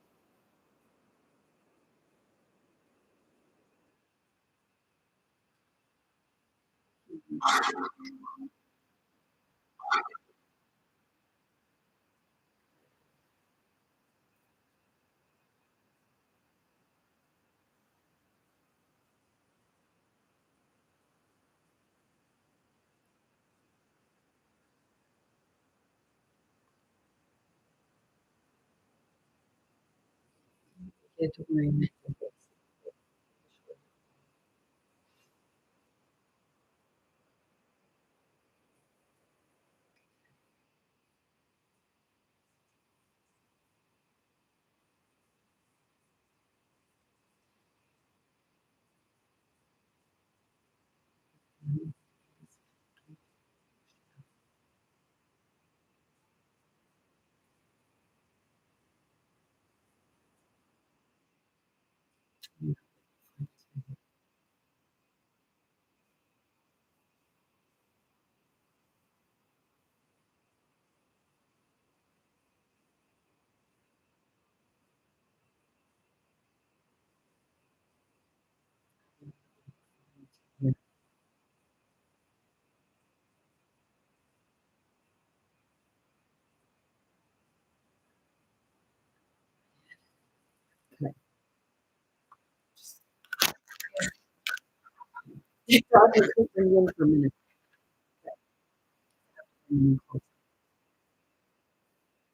Get to my neck with this. Yeah, okay. Just talk and keep bringing in for a minute. Okay, bring in closer.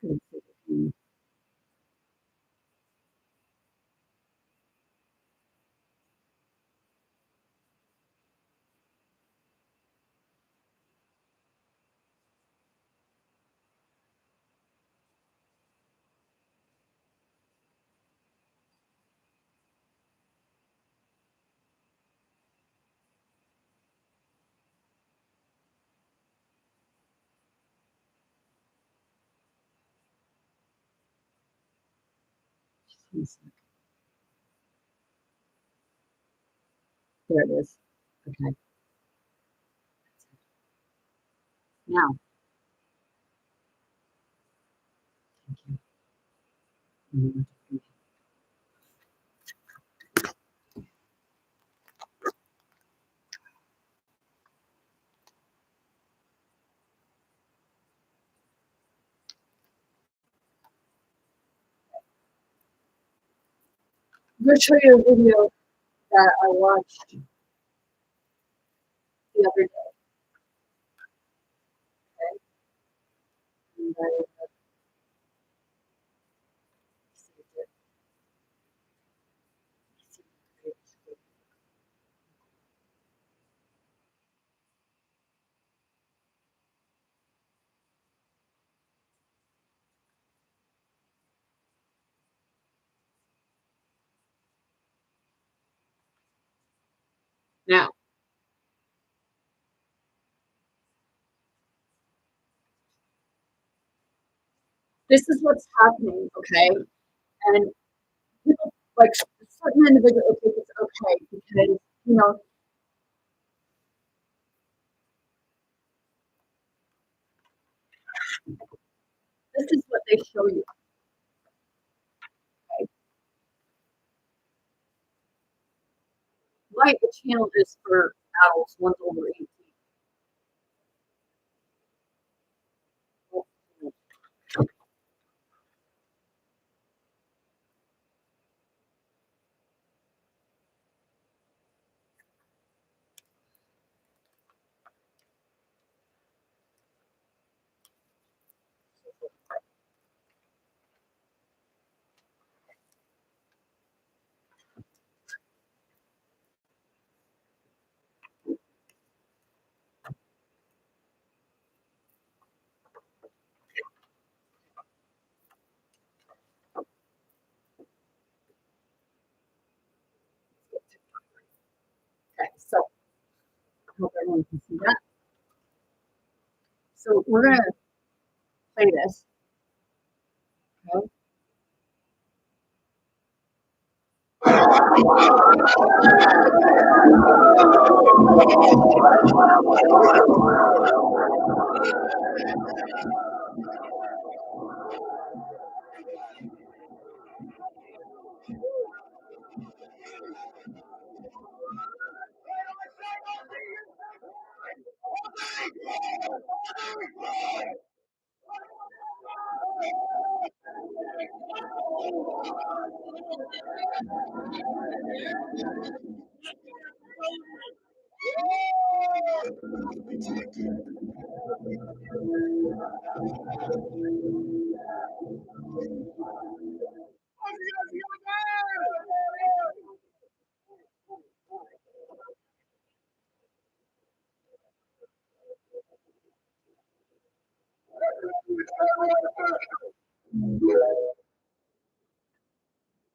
Good, good, good. Just one sec. There it is. Okay. Now, thank you. I'm going to show you a video that I watched the other day. Okay? And I saved it. Now, this is what's happening, okay? And people, like certain individuals think it's okay because, this is what they show you, okay? Right, the channel is for adults, ones over 18. everyone can see that. So we're going to play this. Okay.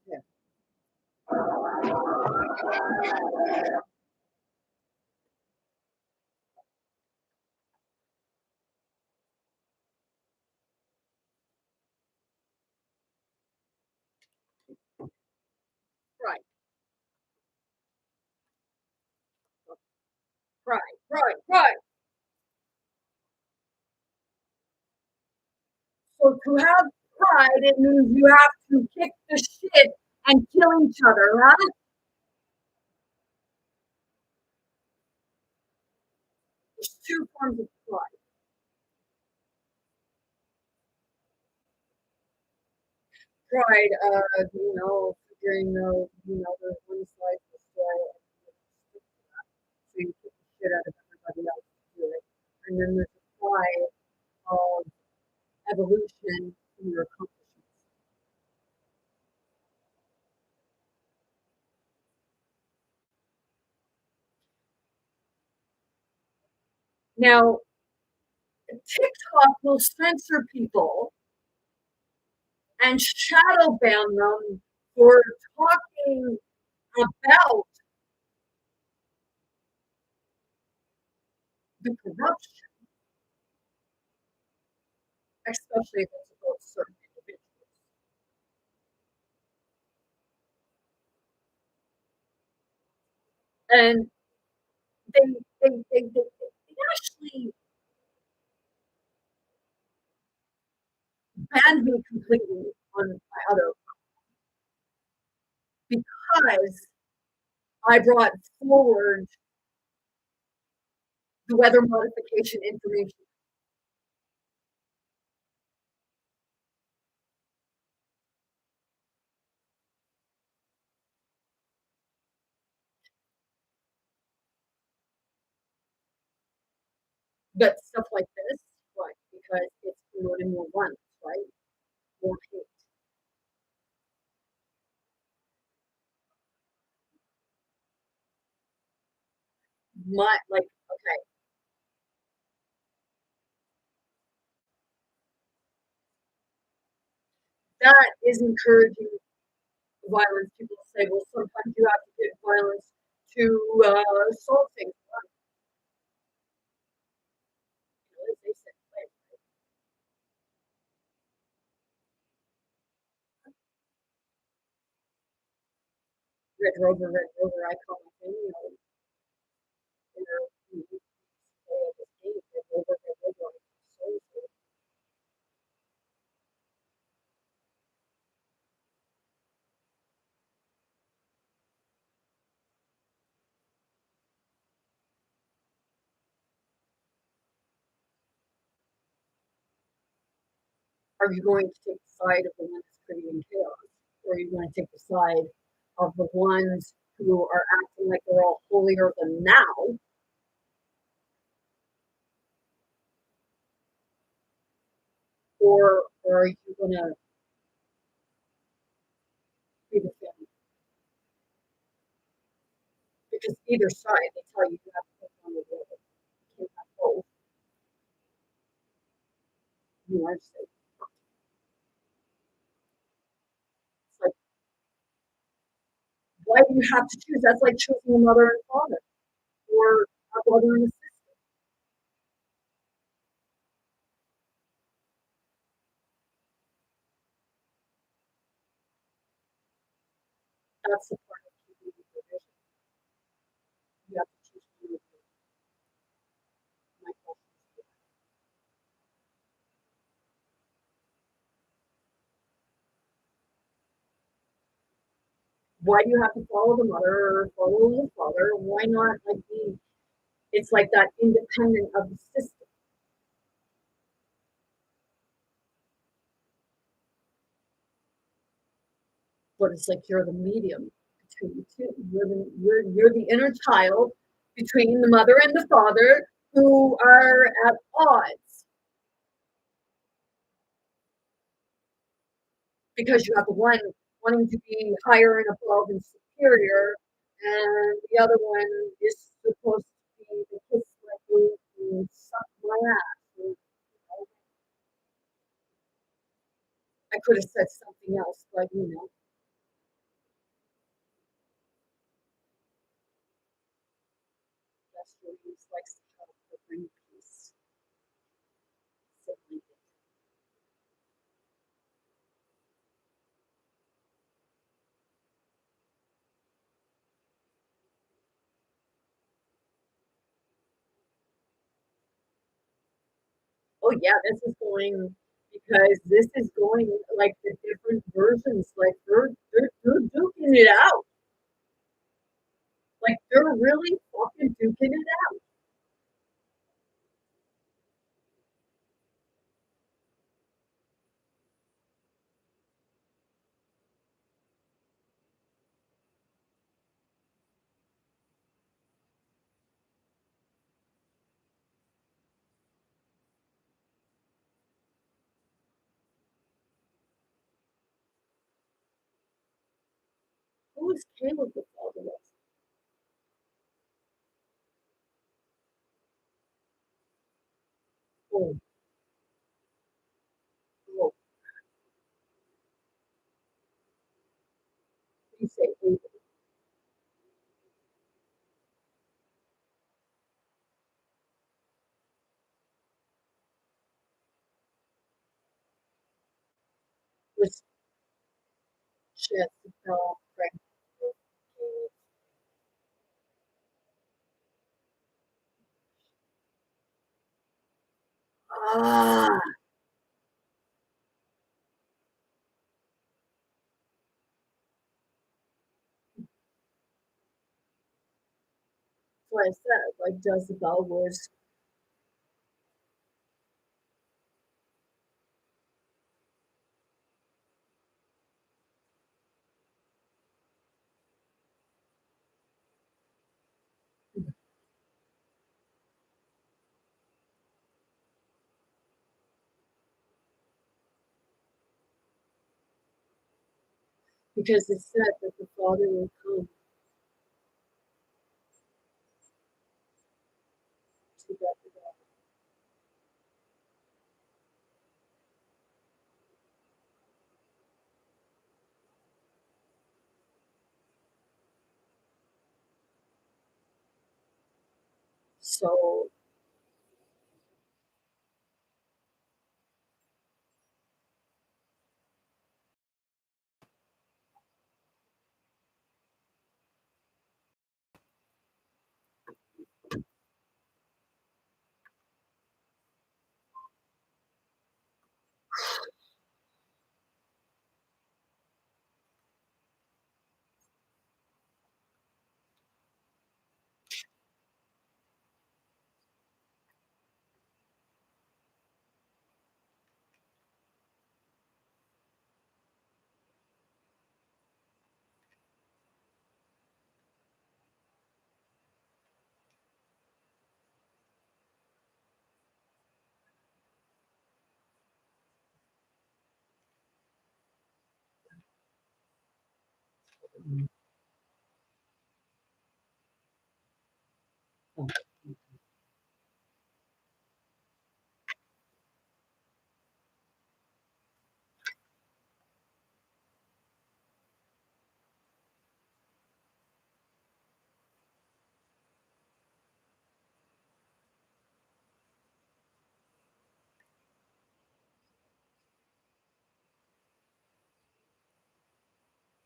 Yeah. Right, right. So to have pride, it means you have to kick the shit and kill each other, right? There's two forms of pride. Pride, figuring there's one slice of story and so you kick the shit out of everybody else to do it. And then there's the pride of evolution in your accomplishments. Now, TikTok will censor people and shadow ban them for talking about the corruption, especially if it's about certain individuals. And they, they actually banned me completely on my other because I brought forward the weather modification information. But stuff like this, why? Because it's promoting more violence, right? More hate. Okay, that is encouraging violence. People say, well, sometimes you have to get violence to solve things. They say, Red Rover, I call it, Red Rover, Red Rover. Are you going to take the side of the one that's creating chaos? Or are you going to take the side of the ones who are acting like they're all holier than thou? Or are you going to be the family? Because either side, they tell you you have to pick one or the other. You can't have both. You are safe. It's like, why do you have to choose? That's like choosing a mother and father or a brother and a sister. that's the part of keeping the provision. You have to choose to do it. My question is, why do you have to follow the mother or follow the father? Why not like be? It's like that independent of the system, but it's like you're the medium between the two. You're the inner child between the mother and the father who are at odds because you have one wanting to be higher and above and superior, and the other one is supposed to be the kiss my boot and suck my ass. And, I could have said something else, but that's what he likes to help to bring peace. Simply. Oh yeah, this is going because this is going like the different versions, like they're duking it out. Like they're really fucking duking it out. Who is Caleb with all the rest? Oh, oh, you say Abel was Jezebel pregnant with Caleb? Ah, that's what I said. Like Jezebel was because it said that the father will come to get the daughter. So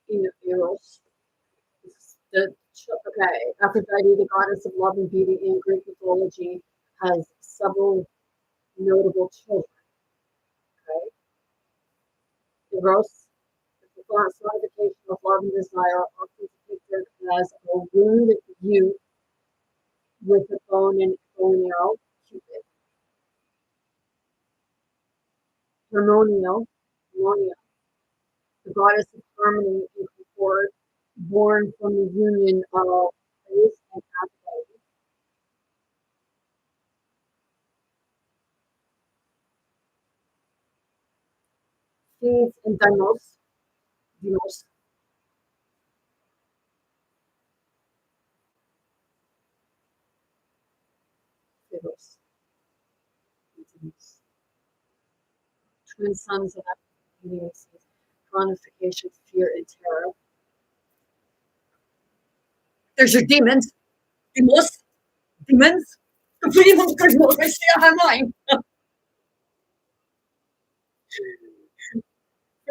in the Eros. Okay, Aphrodite, the goddess of love and beauty in Greek mythology, has several notable children. Okay, Eros, the personification of love and desire, often depicted as a rude youth with a bone and arrow, Cupid. Harmonia, the goddess of harmony and concord, born from the union of Zeus and Aphrodite. Thebes and Deimos, Deimos, twin sons of Aphrodite, personification, fear, and terror. There's your demons, demons. Completing them because I see online.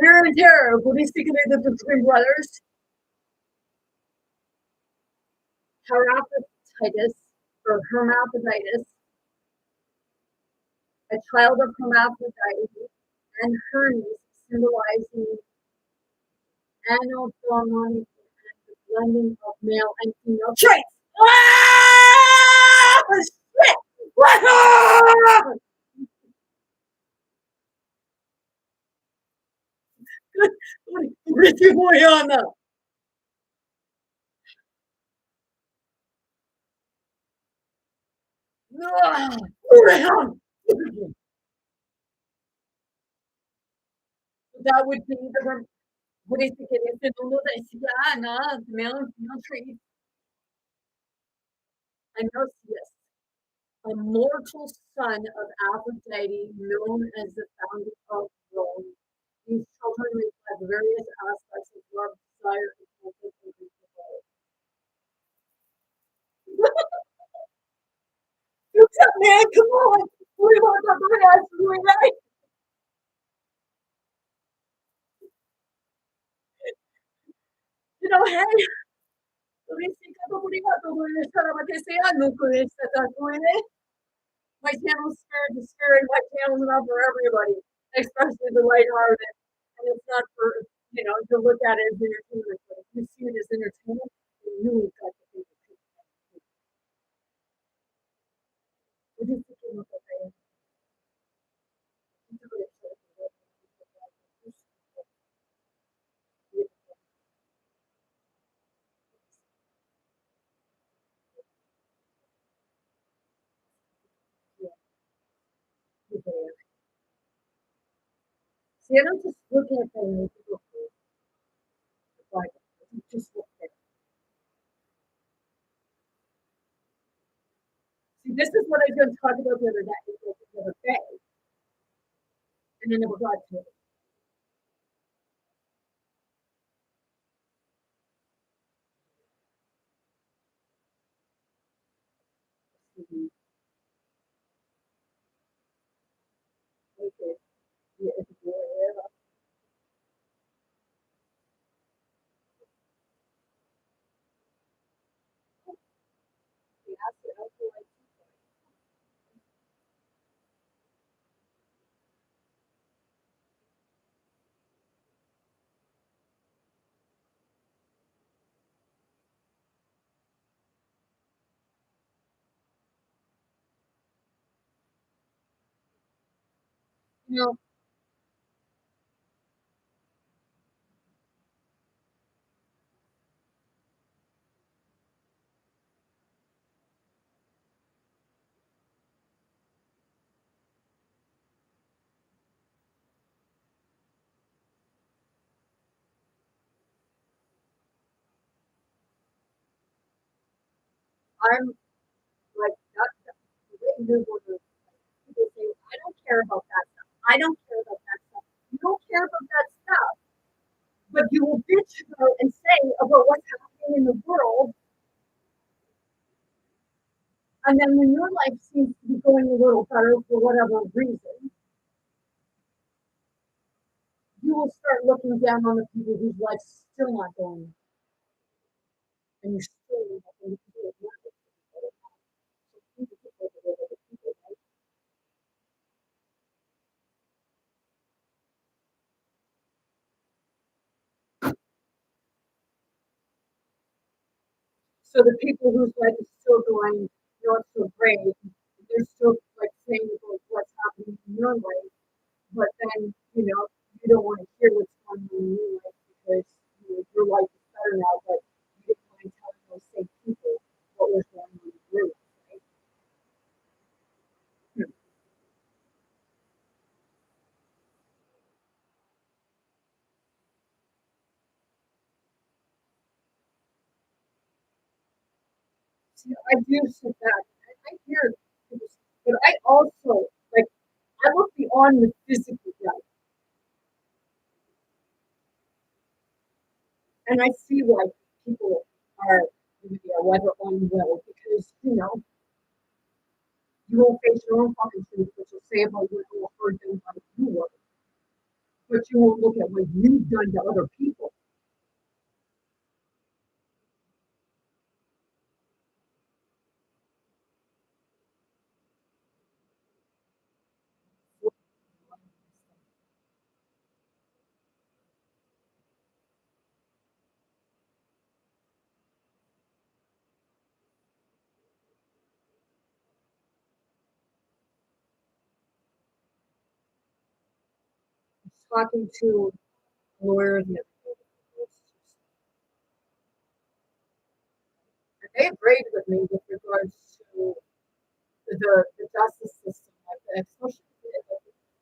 Fear and terror, Buddhistic and the twin brothers, Heraphroditus or Hermaphroditus, a child of Hermaphrodite, and Hermes, symbolizing anophthalmon and the blending of male and female traits. Ah! Shit! Ah! Ricky Boyana. That would be the Buddhistic male and female traits. Anosius, a mortal son of Aphrodite, known as the founder of Rome. These children reflect various aspects of love, desire, and conflict and control. What's up, man? Come on! We want the badass doing right. Hey, my channel's spirit, my channel's not for everybody, especially the lighthearted. And it's not for, to look at it as entertainment. But if you see it as entertainment, then you've got to think of it. What do you think of that? See, I don't just look at them like just look at it. See, this is what I just talked about the other day, and I never got to it. Mm-hmm. Okay. Yeah, you know, I'm like that. People say, I don't care about that stuff. I don't care about that stuff. You don't care about that stuff, but you will bitch about and say about what's happening in the world. And then when your life seems to be going a little better for whatever reason, you will start looking down on the people whose life's still not going. and you're still nothing to do with marriage. So who do people with other people, right? So the people whose life is still going not so great, they're still like saying about what's happening in your life, but then you don't want to hear what's going on in your life because your life is better now, but you didn't mind telling those same people what was going on in your life, right? Hmm. See, I do sit back. I hear people, but I also like I look beyond the physical realm, and I see why people are why they're unwell because you won't face your own fucking truth, what you'll say about what will hurt them by you were, but you won't look at what you've done to other people. I was talking to a lawyer the other day, and they agreed with me with regards to the justice system, like especially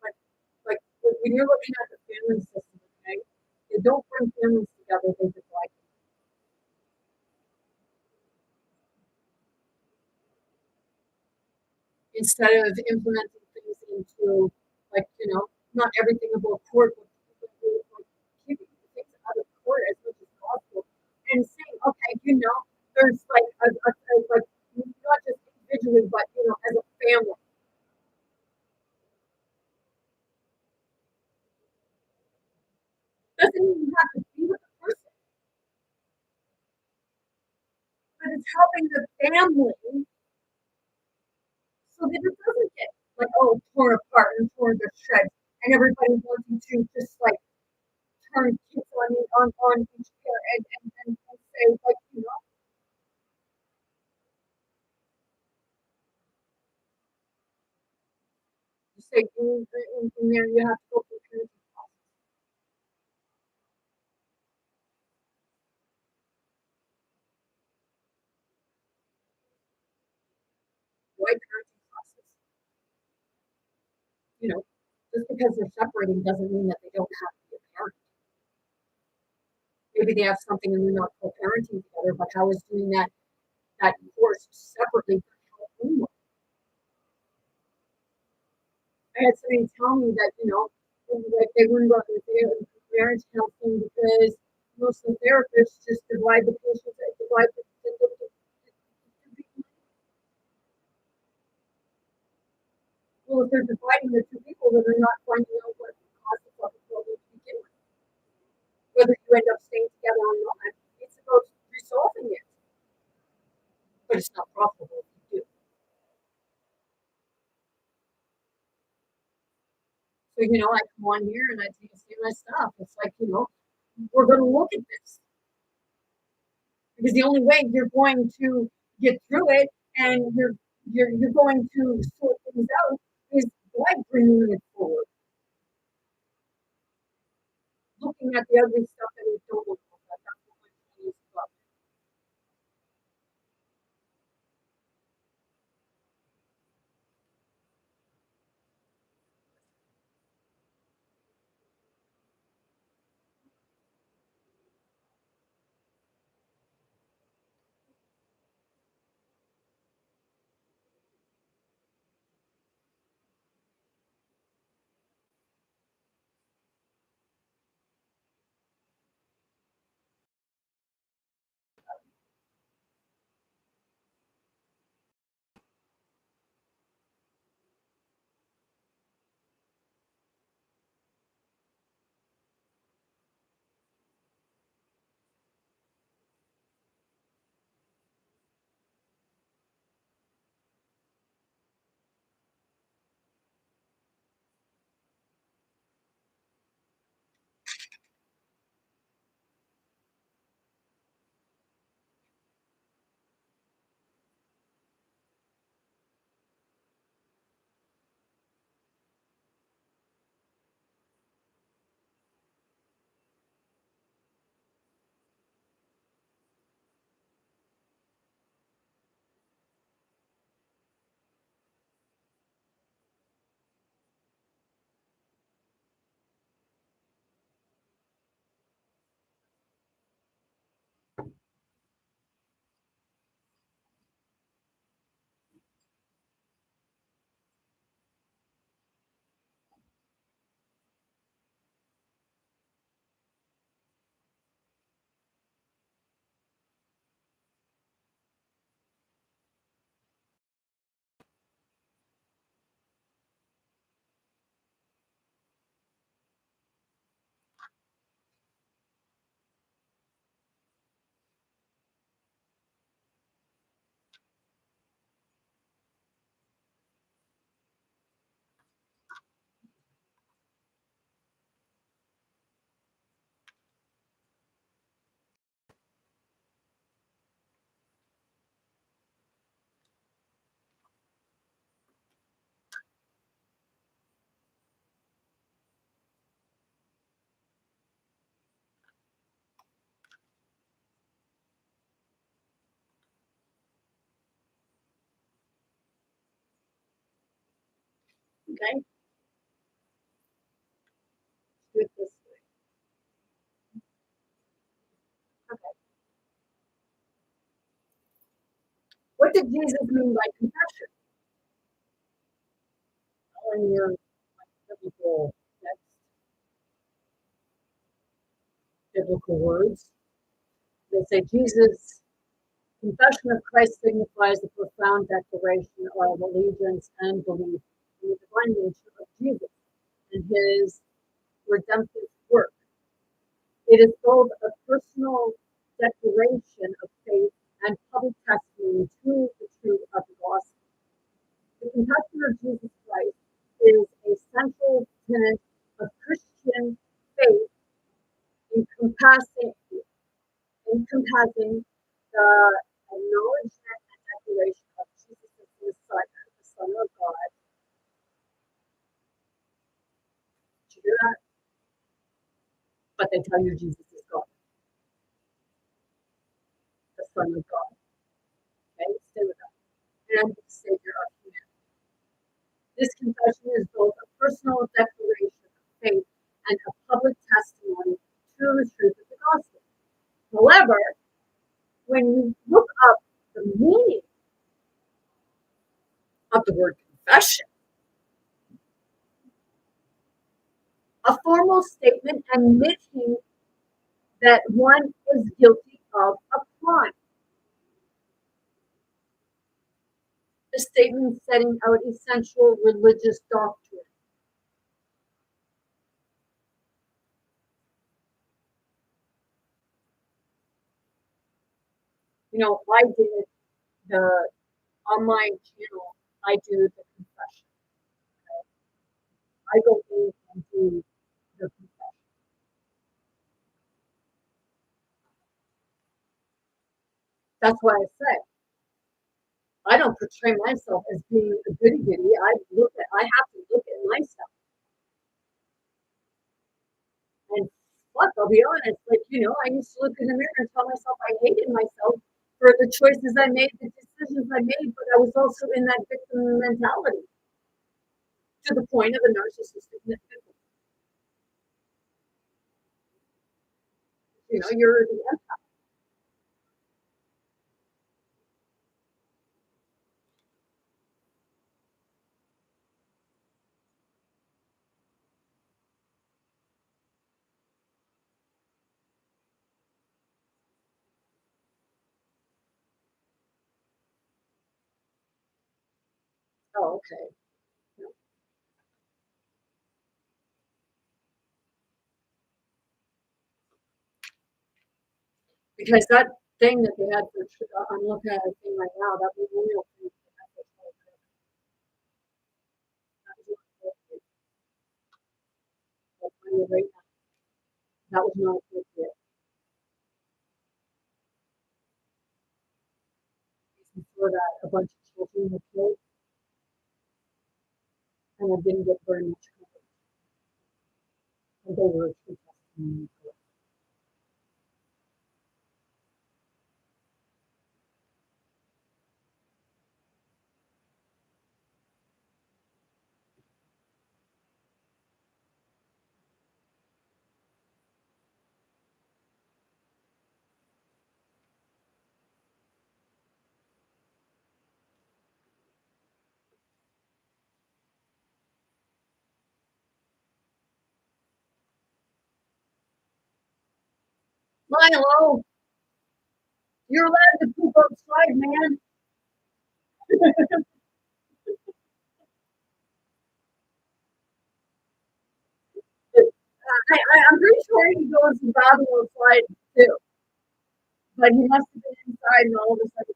like like when you're looking at the family system, okay, they don't bring families together; they divide them. Instead of implementing things into like not everything about court, but like keeping things out of court as much as possible, and saying, okay, there's like not just individually, but as a family. Doesn't even have to be with the person, but it's helping the family so that it doesn't get like torn apart and torn to shreds, and everybody wanting to just like turn kids on each pair and say like you say in there you have to go through parenting process. Why parenting process? You know, just because they're separating doesn't mean that they don't have to be a parent. Maybe they have something and they're not co-parenting together, but how is doing that course separately going to help anyone? I had somebody tell me that, like they wouldn't go to marriage counseling because most of the therapists just divide the patients and divide the well, if they're dividing the two people, then they're not finding out what causes of the problem to begin with. Whether you end up staying together or not, it's about resolving it, but it's not profitable if you do. So, I come on here and I say my stuff. It's like, we're going to look at this because the only way you're going to get through it and you're going to sort things out is by bringing it forward, looking at the ugly stuff that we don't look at. That's what my training is about. Okay? Do it this way. Okay. What did Jesus mean by confession? Well, in your biblical text, biblical words, they say Jesus' confession of Christ signifies the profound declaration of allegiance and belief in the divine nature of Jesus and his redemptive work. It is both a personal declaration of faith and public testimony to the truth of the gospel. The confession of Jesus Christ is a central tenet of Christian faith, encompassing, encompassing the acknowledgement and declaration of Jesus as the Son of God. Did you hear that? But they tell you Jesus is God, the Son of God. Okay, stay with that. And the Savior of humanity. This confession is both a personal declaration of faith and a public testimony to the truth of the gospel. However, when you look up the meaning of the word confession, a formal statement admitting that one is guilty of a crime. A statement setting out essential religious doctrine. You know, I did the online channel, I do the confession. I go in and do the confession. That's why I say I don't portray myself as being a goody goody. I have to look at myself. And fuck, I'll be honest, like, I used to look in the mirror and tell myself I hated myself for the choices I made, the decisions I made, but I was also in that victim mentality to the point of a narcissistic victim. You're the empath. Oh, okay. Because that thing that they had for, I'm looking at a thing right now, that memorial thing they had for that was not appropriate. I'll tell you right now, that was not appropriate. Before that, a bunch of children were killed, and I didn't get very much coverage. And they were a true testimony. Milo, you're allowed to poop outside, man. I'm pretty sure he goes to battle outside too, but he must have been inside and all of a sudden.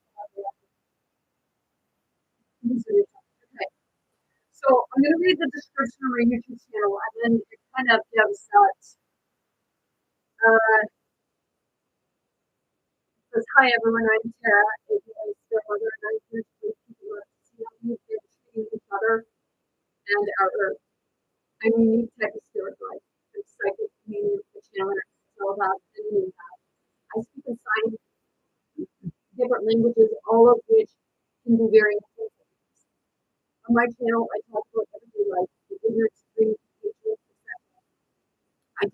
Okay, so I'm going to read the description of my YouTube channel, and then it kind of gives that. Says, hi everyone, I'm Tara, aka Still Mother, and I'm here to bring people up to see how we can treat each other and our Earth. I'm a unique type of spirit guide. I'm psychic, medium, a channeler, telepath, and an empath. I speak in signs, different languages, all of which can be very important. On my channel, I talk about everyday life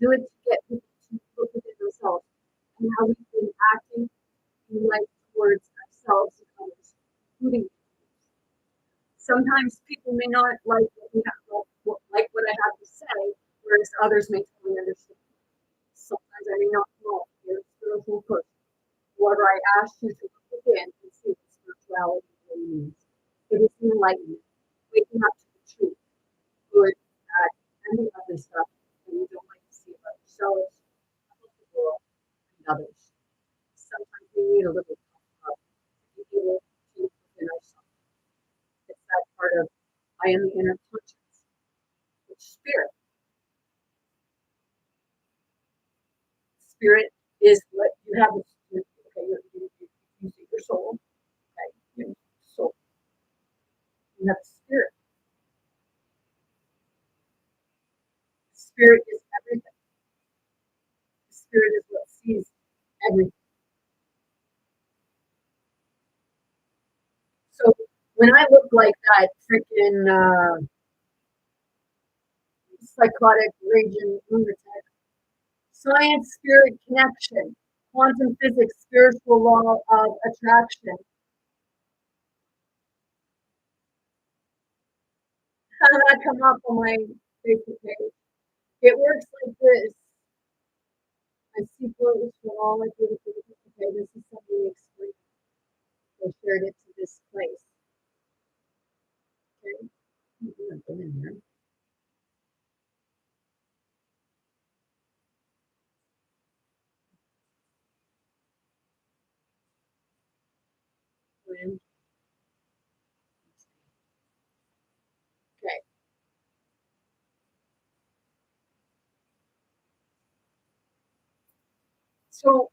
do it to get people to look within themselves and how we've been acting in life towards ourselves and others, including sometimes people may not like what I have to say, whereas others may totally understand. Sometimes I may not know you're a spiritual person. However, I ask you to look within and see what spirituality really means. It is enlightenment, waking up to the truth, good, bad, and the other stuff that we don't like to see about ourselves, about the world, and others. Sometimes we need a little help to be able to look within ourselves. It's that part of I am the inner conscience, which spirit. Spirit is what you have. Okay, you see your soul. Okay, your soul. You have spirit. Spirit is everything. Spirit is what sees everything. So when I look like that freaking psychotic raging lunatic, science spirit connection, quantum physics, spiritual law of attraction. How did that come up on my Facebook page? It works like this. I see photos from all my beautiful. Okay, this is somebody explained. They shared it to this place. Okay, I'm gonna put in here. Okay. So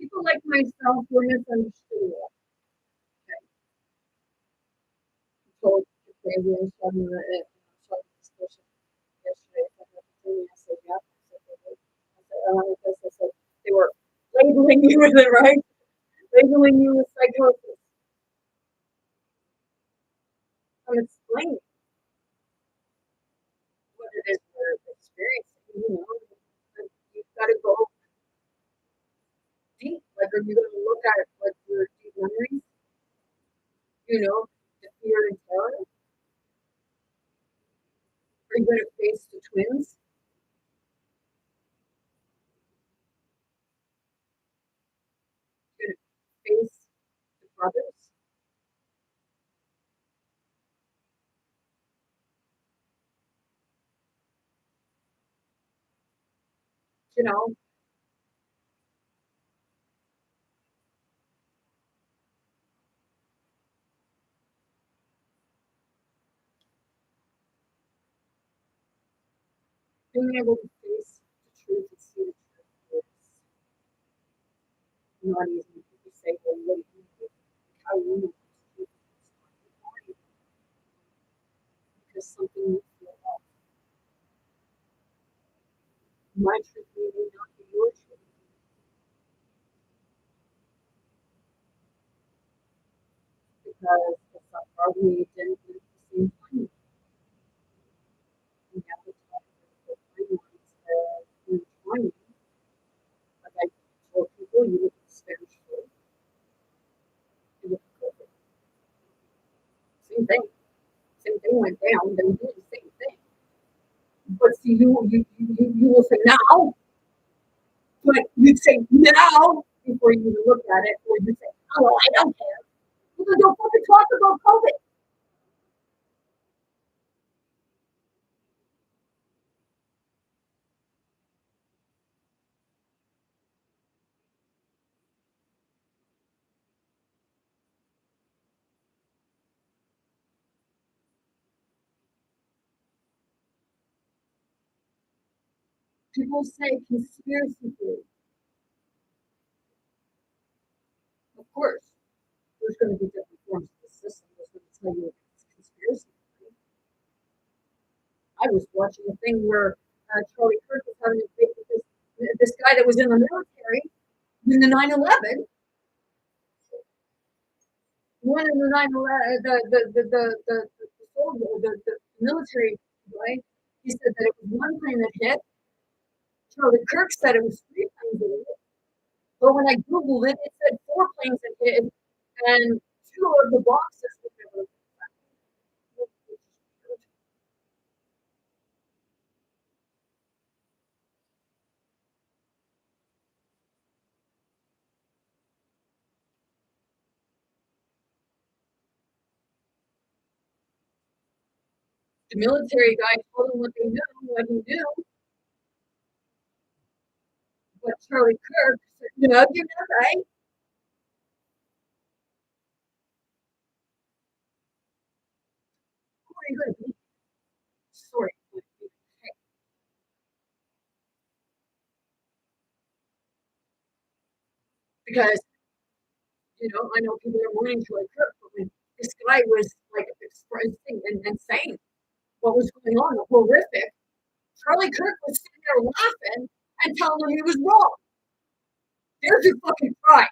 people like myself were misunderstood. Okay. Told crazy and stuff and saw this person yesterday. I said, yeah. I said, they were labeling you with it, right? Labeling you with psychosis. I'm explaining what it is we're experiencing, you know. You've got to go deep. Like, are you going to look at like your deep memories? You know, the fear and terror? Are you going to face the twins? Are you going to face the brothers? You know, being able to face the truth and see the truth is not easy. People say, well, what do you do? How do you know it's true? Because something you feel off. My truth may not be your truth because it's not probably didn't live the same time. We have to talk about the timelines that intertwine. Like I told people, you look at Spanish flu, you look at COVID. Same thing. Same thing went down, then do the same thing. But see, you will say now, but you'd say now before you even look at it, or you'd say, oh, well, I don't care. Well, then don't fucking talk about COVID. People say conspiracy theory. Of course, there's going to be different forms of the system. That's going to tell you it's conspiracy theory. I was watching a thing where Charlie Kirk was having a debate with this guy that was in the military, when the 9/11, one of the 9/11, the soldier, the military guy, he said that it was one plane that hit. Charlie Kirk said it was three planes that hit. But when I Googled it, it said four planes that hit, and two of the boxes that they were. The military guy told him what they knew, what he knew. But Charlie Kirk said, no, you're not right. Who are you going to be? Sorry. Because, I know people are mourning Charlie Kirk, but when this guy was like expressing and saying what was going on, horrific, Charlie Kirk was sitting there laughing and telling him he was wrong. There's your fucking pride.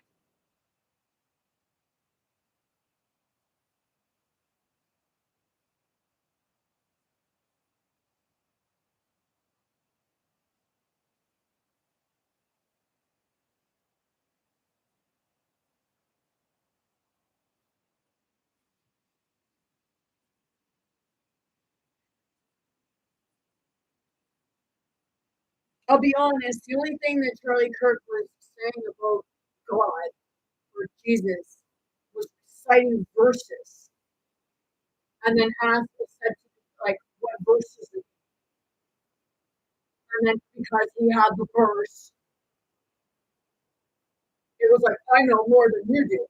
I'll be honest, the only thing that Charlie Kirk was saying about God or Jesus was citing verses and then asked said like what verses and then because he had the verse, it was like, I know more than you do.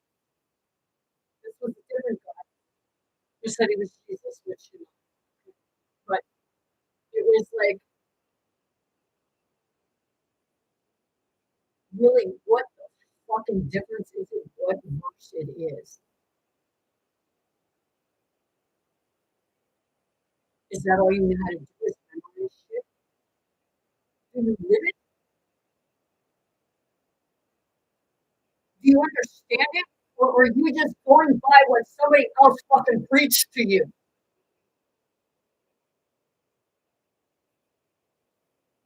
This was a different guy who said he was Jesus, which but it was like really what the fucking difference is it what verse it is. Is that all you know how to do is memorize shit? Do you live it? Do you understand it? Or are you just going by what somebody else fucking preached to you?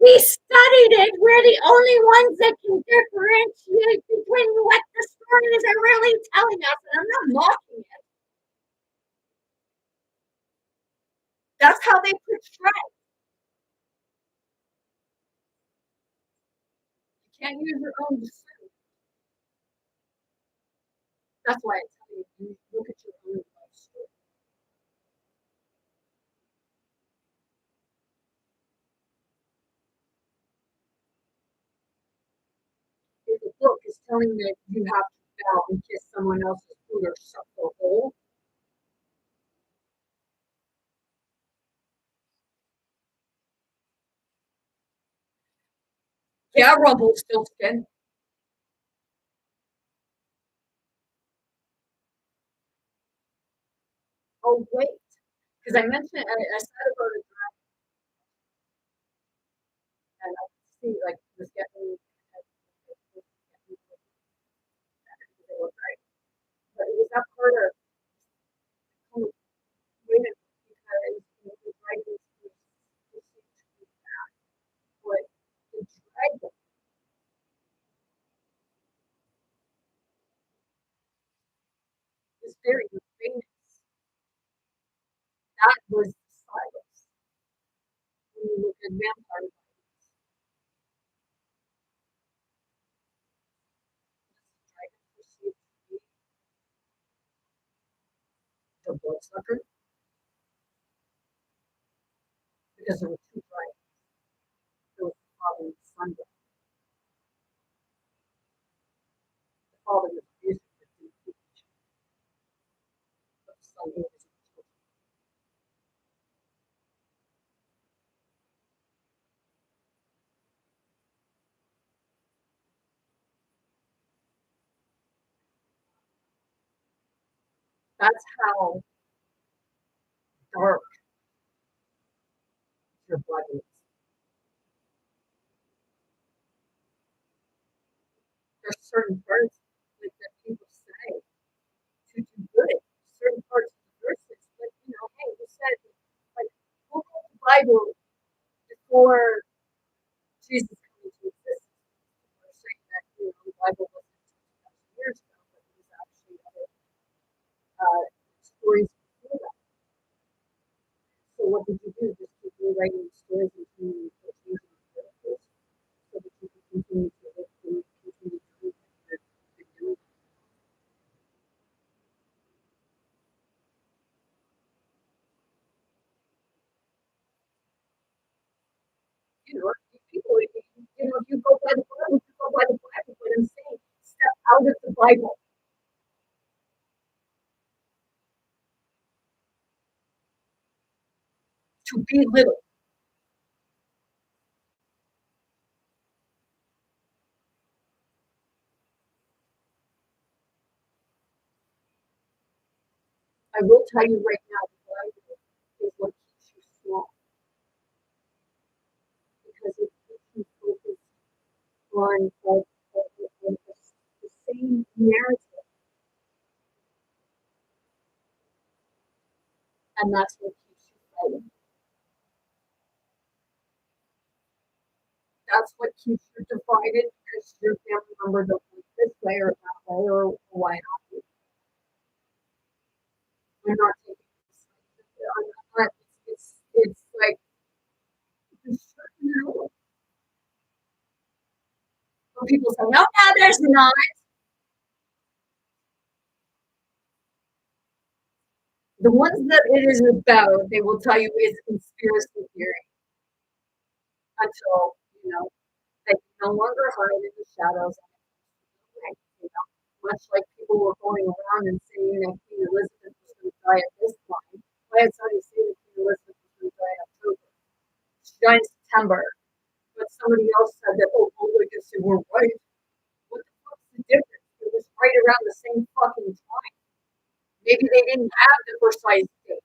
We studied it. We're the only ones that can differentiate between what the stories are really telling us. And I'm not mocking it. That's how they portray. You can't use your own discernment. That's why I tell you look at your own life story. If the book is telling that you have to bow and kiss someone else's foot or suck the hole, yeah, Rumpelstiltskin. Oh, wait. Because I mentioned, I said about it, and I see, like, was getting, right. But it was that part of kind of waited because the writers what the dragon is very famous. That was Silas. When you look at vampire, the dragon perceived to be the bloodsucker because there were two dragons. There was the father and the son. The father was abusive with the but the son was that's how dark your blood is. there's certain parts like that people say to do good, certain parts of the verses. But hey, you said like who wrote the Bible before Jesus came into existence? People are saying that the Bible wasn't 2,000 years ago, but it was actually other stories before that. So what did you do? Just keep rewriting stories and continue to change the characters so that you can continue to live and continue to read what you're doing. People, if you go by the Bible, you go by the Bible. But I'm saying, step out of the Bible to be little. I will tell you right now, the Bible is what keeps you small because it keeps you focused on the same narrative, and that's what keeps you fighting. That's what keeps you divided because your family member don't think this way or that way or why not. You're not taking this. It's like when people say, no, no, there's not. The ones that it is about, they will tell you it's conspiracy theory until, they can no longer hide in the shadows. Much like people were going around and saying that Queen Elizabeth was going to die at this time. Why did somebody say that Queen Elizabeth was going to die in October? She died in September. But somebody else said that, oh, I guess they were right. What the fuck's the difference? It was right around the same fucking time. Maybe they didn't have the Versailles date.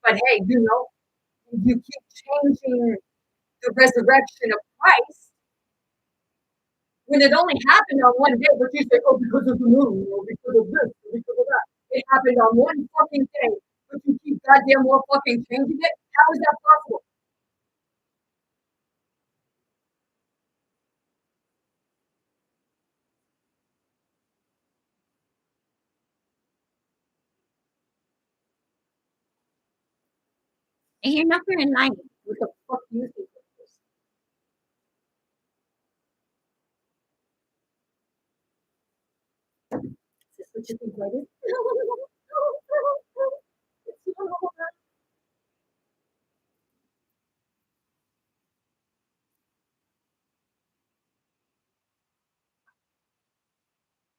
But hey, you keep changing the resurrection of Christ when it only happened on one day, but you say, oh, because of the moon, or because of this, or because of that. It happened on one fucking day, but you keep goddamn well fucking changing it? How is that possible? And you're not very nice. What the fuck do you think of this? Is this what you think it is? It's not all that.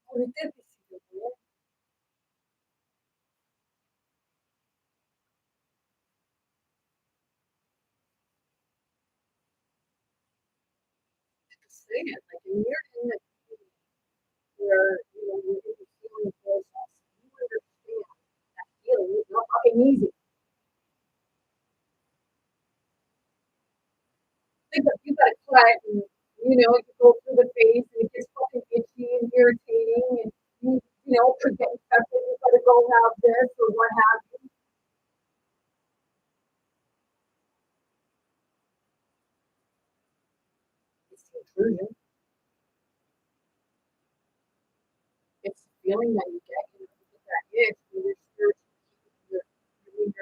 Well, it did this year, saying it. Like, when you're in the where you're in the healing process, you understand that healing is not fucking easy. Think of you got a cut and you go through the phase and it gets fucking itchy and irritating and could get infected, you gotta go have this or what have you. It's the intrusion. It's the feeling that you get that itch when you're spiritually you're healing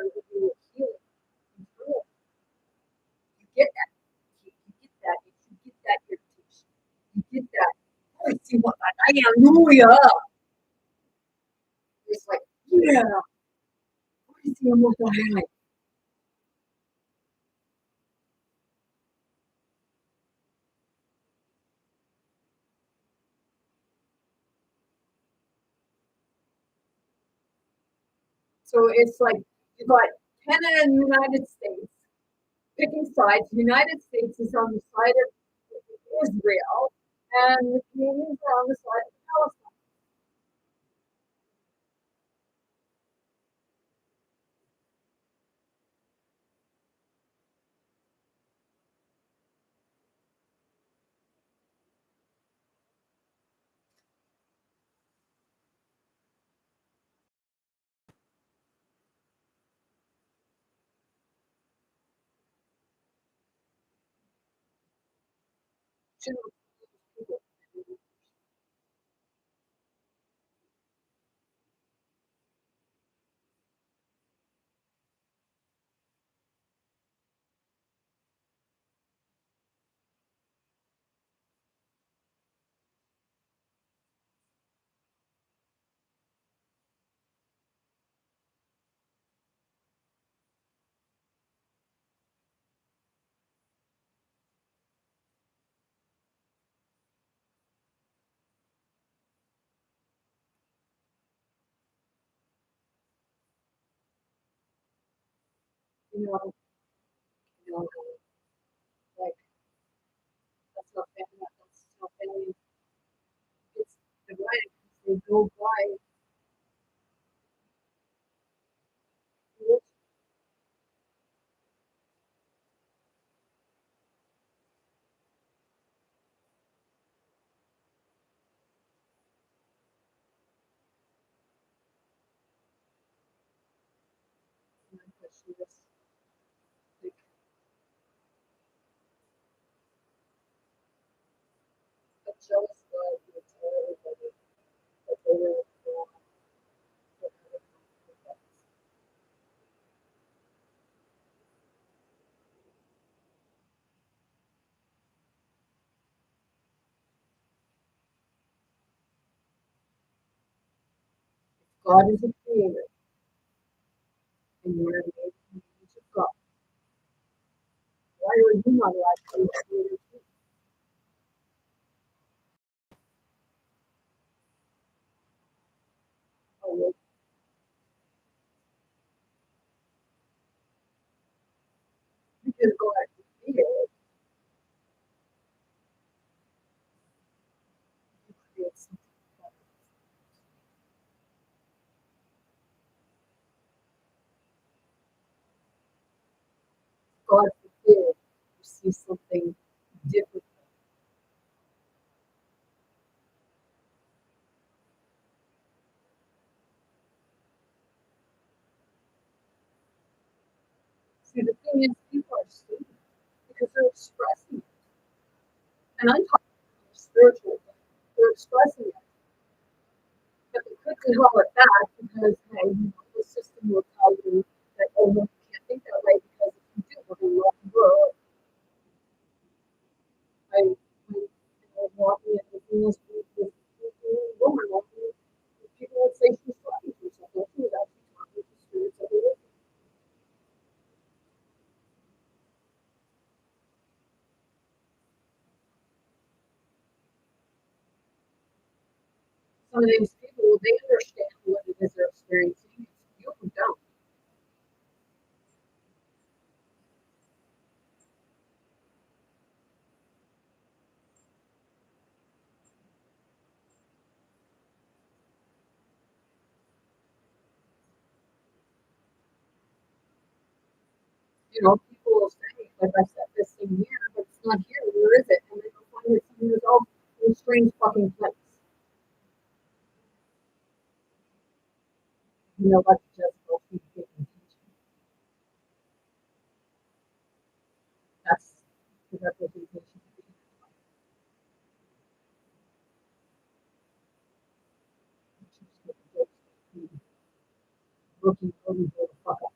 control. You get that. You get that. You get that irritation. You get that. I see what I hallelujah. It's like, yeah, I see what I So it's like you got Canada and the United States picking sides. The United States is on the side of Israel, and the Canadians are on the side of Palestine. shouldn't people. You know, you know, like that's not family. That's not family. It's divided because they go by which question is like a jealous God would tell everybody that they were wrong for having conflict. God is a creator, and you are made in the image of God. Why are you not allowed to be a creator too? Oh, well, because God created, He creates something better. God forbid you see something different. See, the thing is, people are stupid because they're expressing it. And I'm talking spiritual, they're expressing it. But they quickly haul it back because, hey, the system will tell you that, oh, no, you can't think that way because if you do, we're going to rock the world. Walking and looking this woman walking, people would say she's talking to herself. Well, she was actually talking to spirits of the living. Some of these people, they understand what it is they're experiencing. It's you who don't. People will say, like I said, this thing here, but it's not here. Where is it? And then they'll find it somewhere else in a strange fucking place. You know what? Jezebel keep getting attention. That's the representation of the looking over the fuck up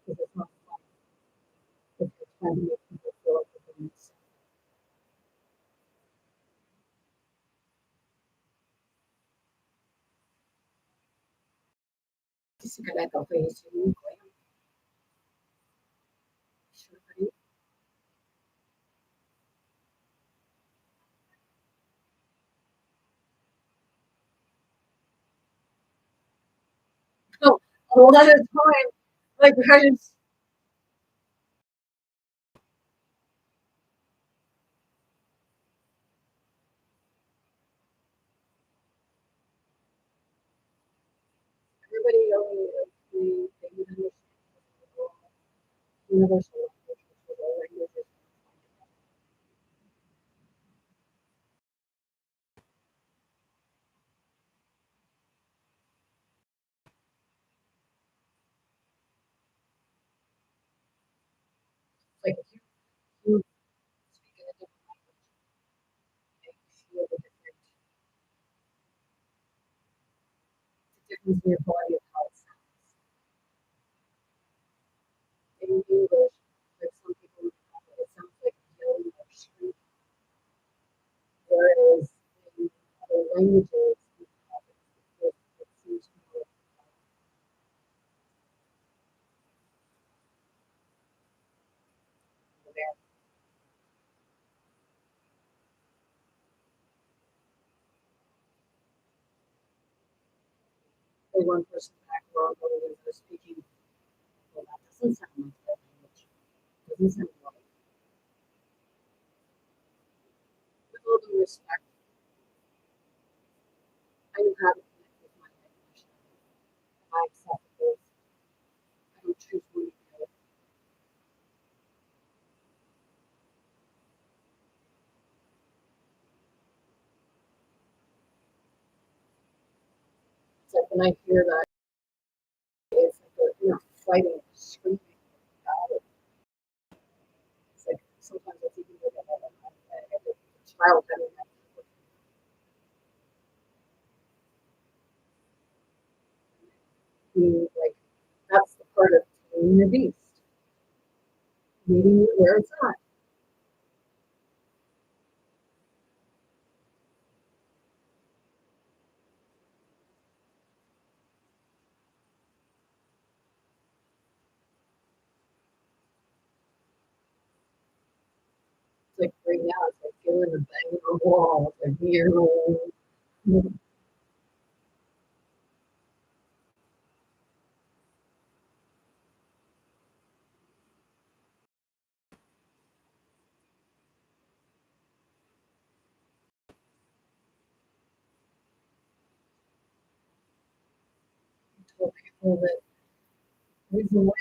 because it's not fun. It's trying to make people feel like they're doing this. Kasi talaga ko yung swimming ko yung sure. So a lot of time, like I just everybody only they would understand universal language, which was all languages. Like if you speak in a different happens in your body of how it sounds. In English, like some people, it sounds like yelling or screaming. Whereas in other languages, it seems more American. Like one person back where they're speaking, well, that doesn't sound like their language. It doesn't sound like. With all due respect, I know how to connect with my language. I accept it. I don't choose one or the other. It's like when I hear that, it's like they're fighting, screaming about it. It's like sometimes it's even like a child having that. Being like, that's the part of taming the beast, meeting it where it's at. It's like right now, it's like feeling the bang on the wall. It's like, told people that the reason why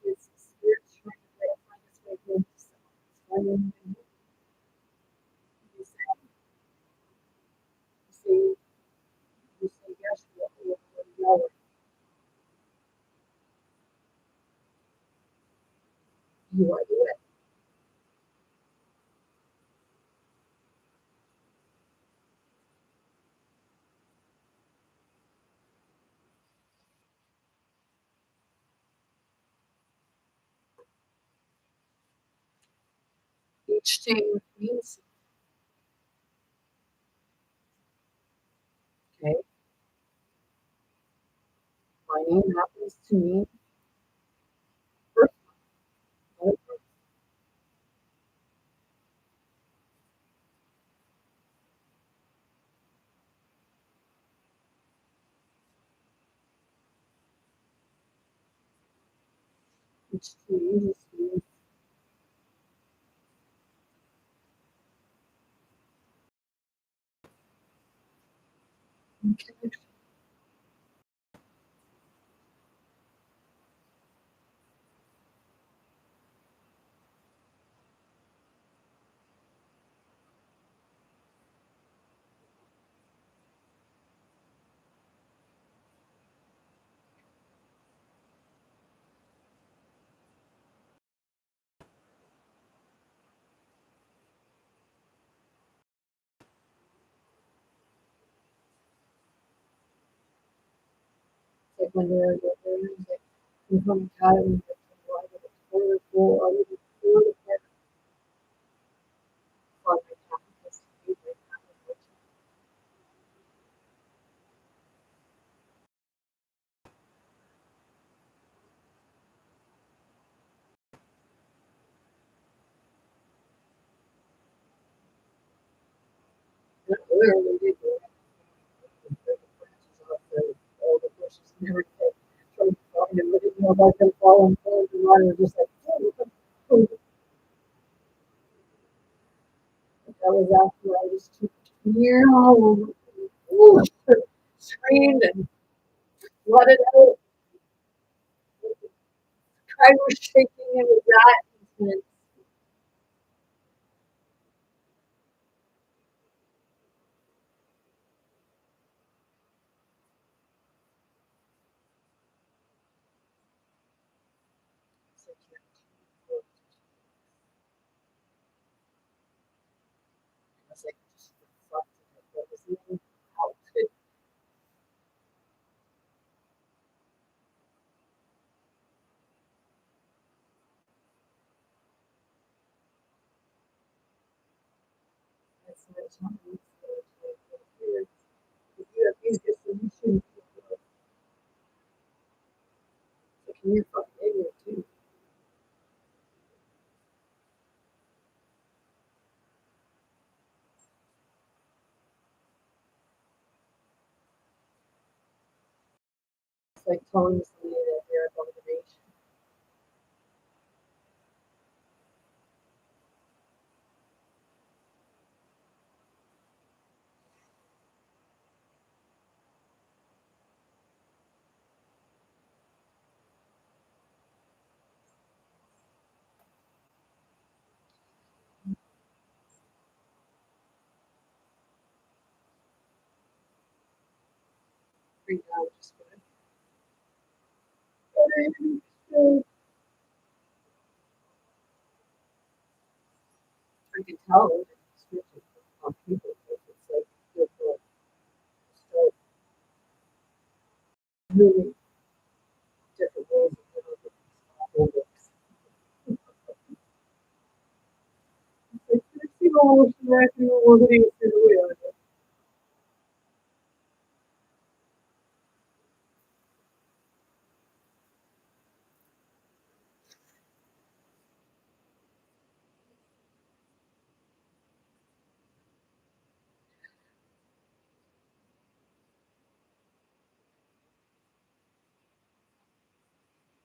it's spirits trying to like find its way into someone. You say, you say yes, you know, you are the way. Each thing means, okay, my name happens to me first, each change means connection. It's like when you're like, you come academy, like, for the part of my campus, literally did the branches off all the bushes and everything. Trying to find them, but didn't know about them falling into the water. Just like, oh, that was after I was 2 years old. Ooh, screamed and let it out. I was shaking. It was that intense. So, I was like, just reflecting what was in out. it's not time. If you have these good solutions, so can you fucking idiot too? It's like telling somebody that they're a abomination. Freak out just for it. I can tell that it's switching on people. It's like people start really different ways of living looks. Like, you know, right through all the things in the way.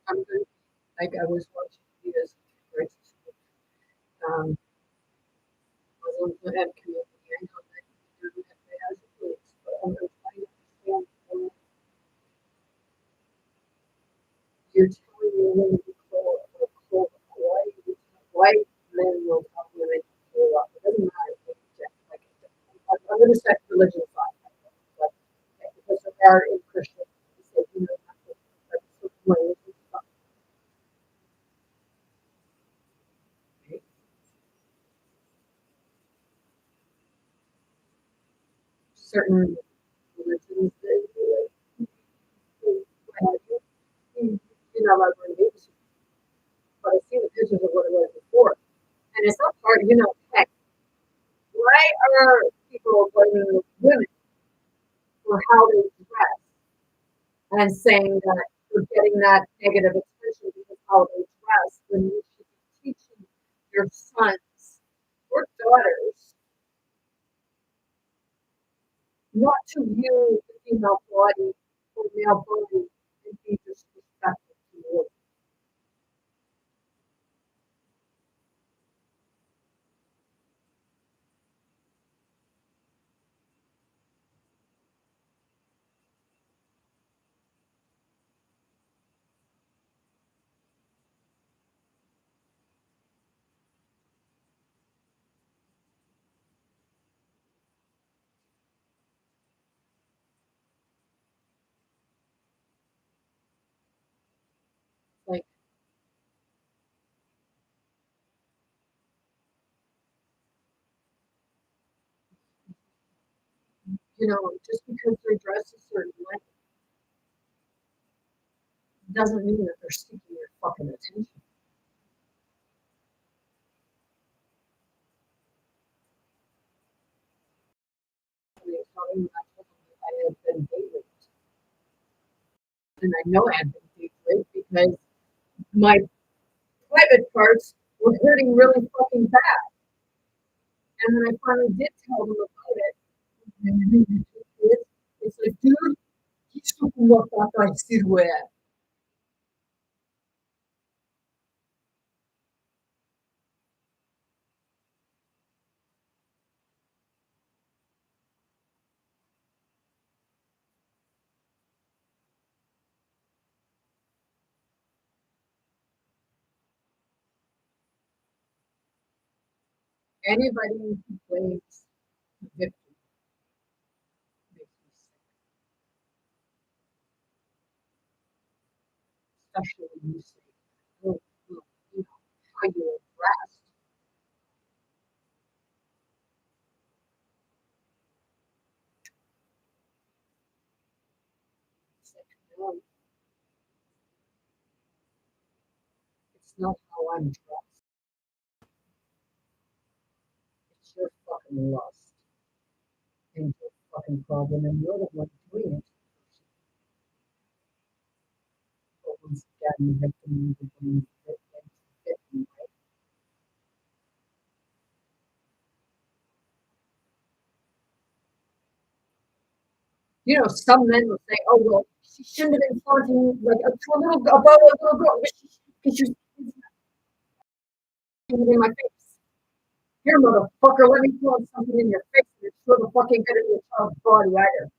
I'm good. Like I was watching videos of Muslims that have community. I know that it has its place, but I'm trying to understand you're telling me women to close white men will tell women to pull up. It doesn't matter if they reject like I'm going to set religion aside, but because there are in Christian, they say you know not to like certain ways and stuff. Right? Certain religions they do it. You're not allowed to wear babies, but I've seen the pictures of what it was before, and it's not hard. You know, heck, why are people blaming women for how they dress and saying that you're getting that negative attention because how they dress when you should be teaching your sons or daughters not to use the female body or male body and be disrespectful to it. Like, you know, just because they're dressed a certain way doesn't mean that they're seeking your fucking attention. I mean, telling me I have been date raped. And I know I have been date raped because my private parts were hurting really fucking bad. And then I finally did tell them about it. And it's like, dude, he's fucking what that guy did with. Anybody who blames the victim makes me sick, especially when you say, oh, well, you know, how you were dressed. It's like, no, it's not how I'm dressed. It's your fucking lust. into a fucking problem, and you're the one doing it. But once again, the victim is the victim, right? You know, some men will say, "Oh well, she shouldn't have been flaunting like to a little above a little girl because she's in my face." Here, motherfucker, let me flaunt something in your face. You're sure the fucking good at your child's body either.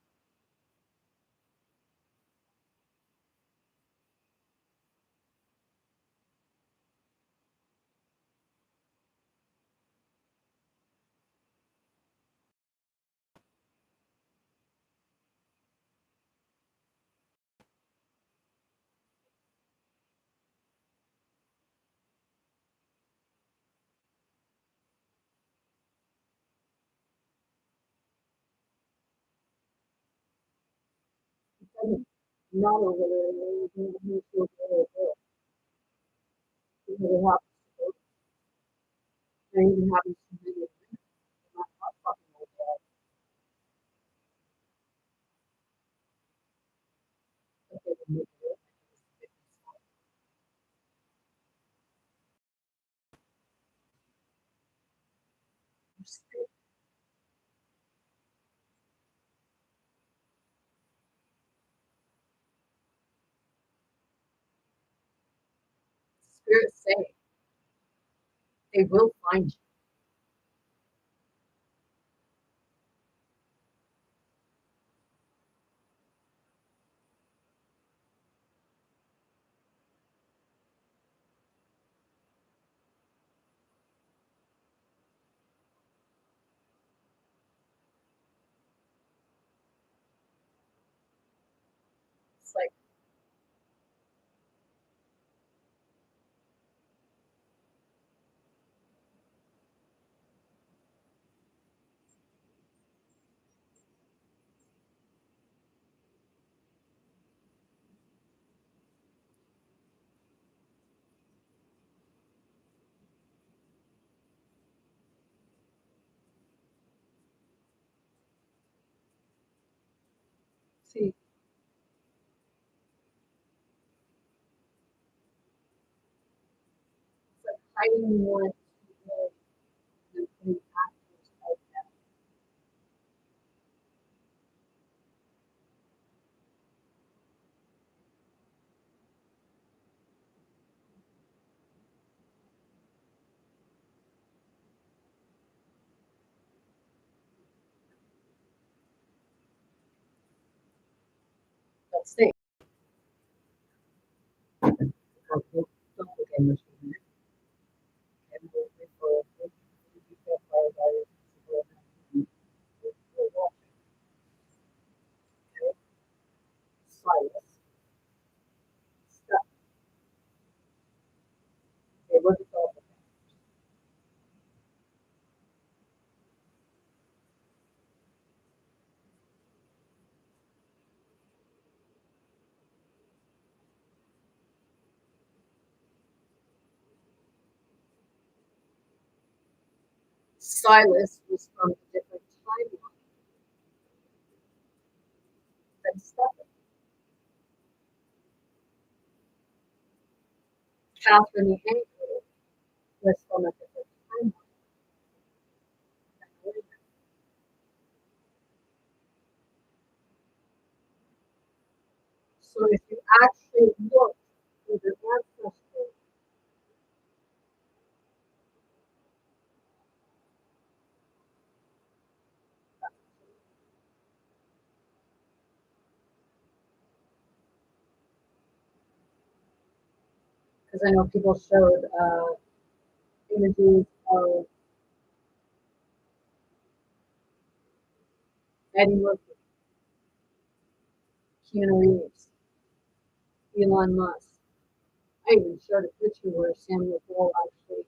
It doesn't matter whether it is a little girl. It really happens to both. And it even happens to many of them. I'm not fucking like that. But they would make it. Spirits say they will find you. It's like see, it's like hiding one and putting actors out there. Let's see. Don't look at much of it. And we'll refer to the fire by Silas. Stuff. Okay, look at all the Silas was from a different timeline than Stephen. Catherine the Anchor was from a different timeline than William. So if you actually look at your ancestry, because I know people showed images of Eddie Murphy, Keanu Reeves, Elon Musk. I even showed a picture where Samuel Ball actually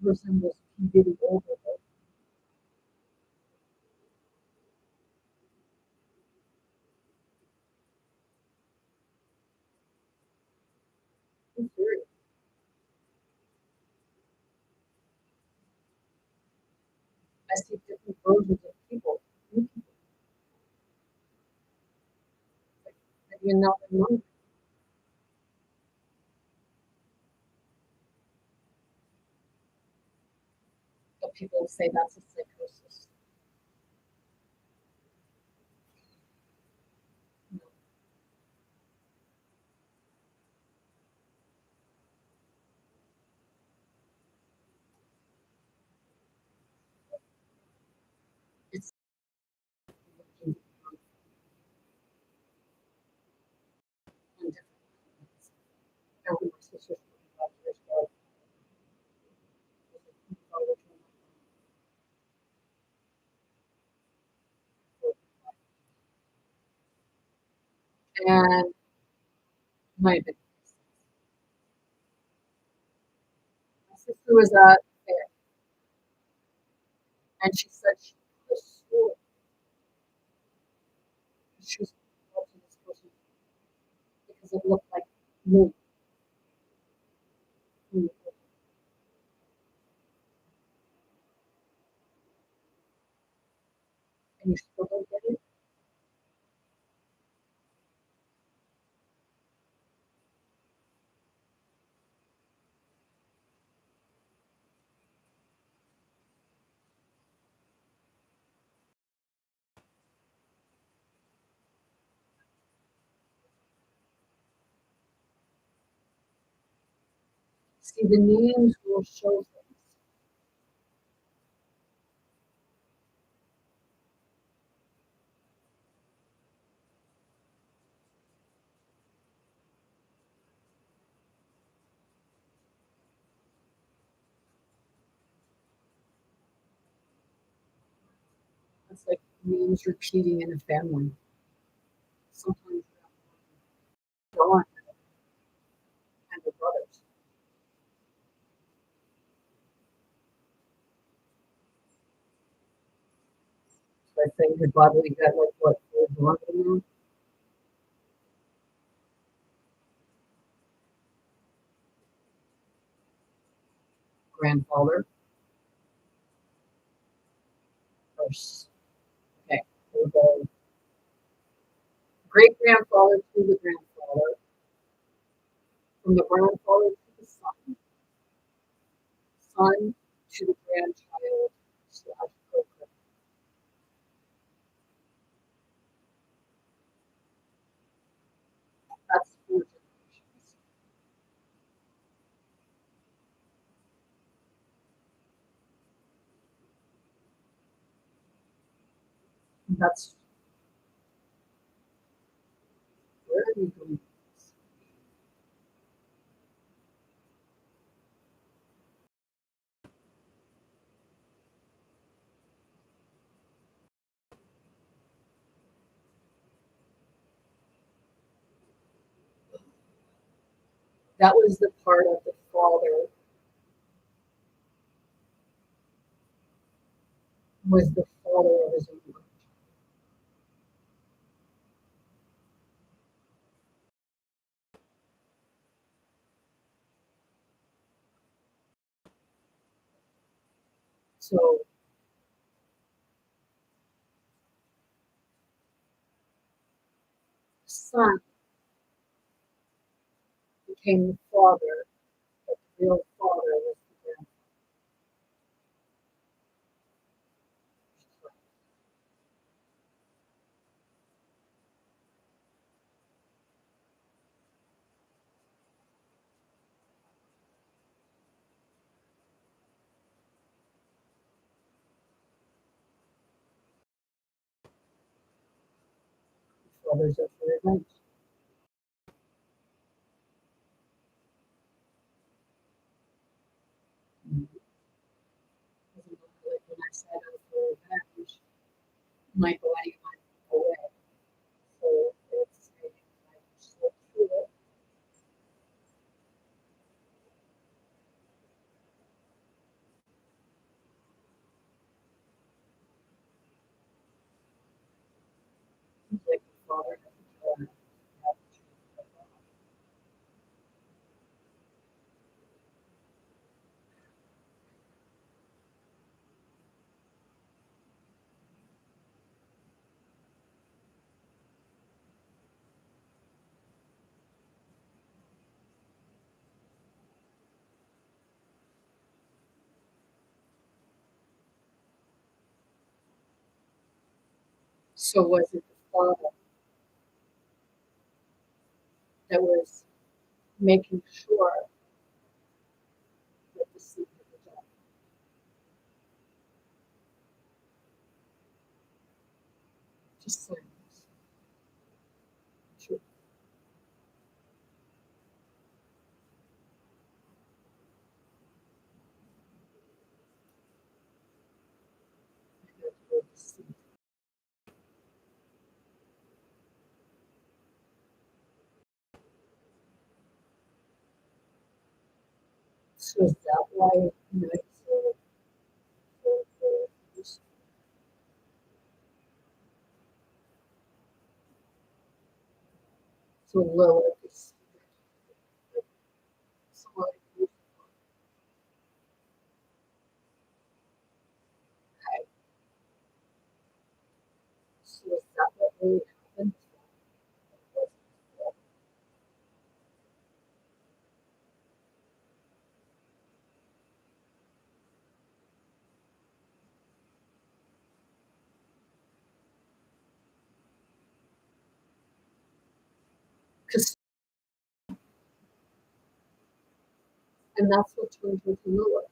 resembles P. Diddy over it. I'm serious. I see different versions of people. You're not remembering. But people say that's a psychosis. No. It's working on different levels. And when my sister's talking about years ago, and might have been my sister was at fair, and she said she could have sworn she was called to this person because it looked like me. And you still don't get it. See, the names will show things. It's like names repeating in a family. Sometimes John and the brothers. So I think the Bible we got like what four John, grandfather, first. Okay, we'll go great grandfather to the grandfather, from the grandfather to the son to the grandchild slash great. That's four generations. That's where are we going? That was the part of the father was the father of his own grandchild. So the son became the father, but the real father was the grandfather. Fathers are for revenge. Like when I said I'm for revenge, my body went away. So it's I slipped through it. Like the father has to kill him. So was it the Father that was making sure that the seed of the devil? Just silence. Truth. The seed. So is that why nights so Lilith is so is that what really happened? Because and that's what turned her to Lilith.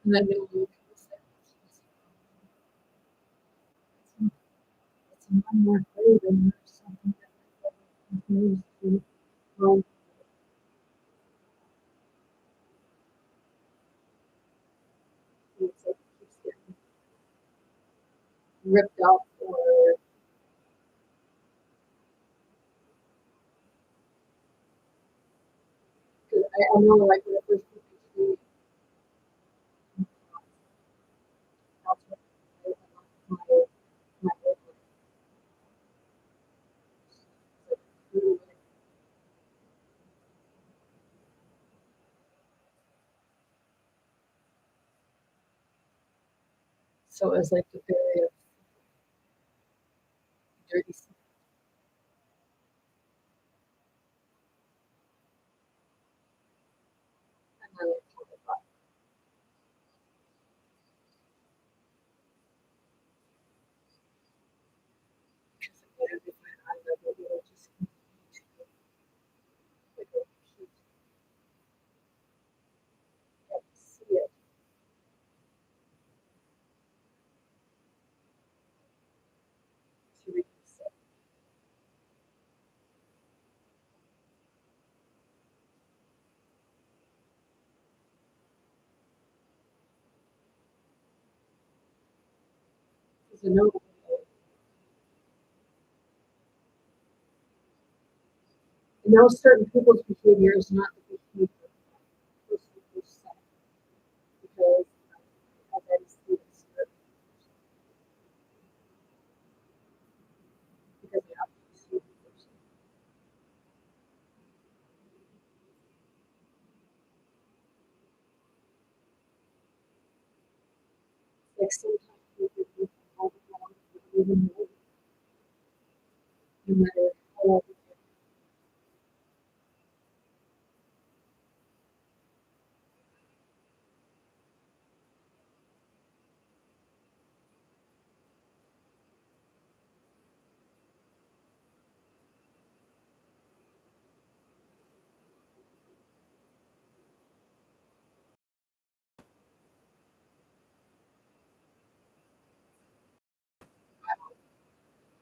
And I know you can say it's one more grade and there's something that continues to grow. It's like it keeps getting ripped out or because I know like when it first came to me, that's what my my really, so it was like the very dirty stuff and I like told it back because if I love it, it'll just continue to like repeat and see it to release it. Because I know certain people's behavior is not the behavior of the person who's set because of that is the spirit because they have to see the person. Like sometimes people do all the wrong even know no matter how old they are.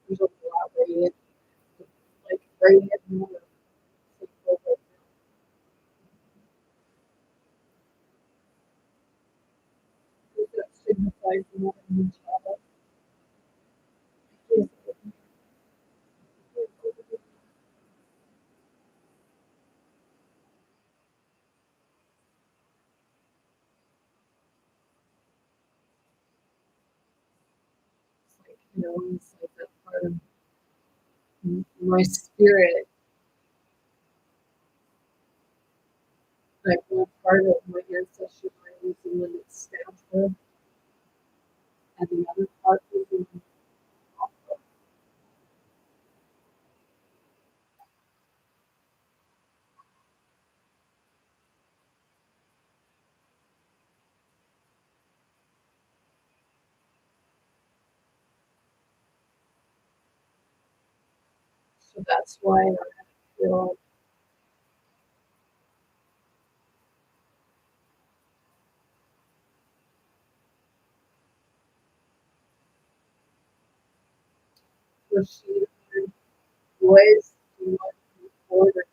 There's a lot radiant, like radiant more like, that signifies more than each other. Is it's like that part of my spirit, like one part of my ancestral line was the one that stabbed her, and the other part was the one that fought her. So that's why I feel for she was the one who ordered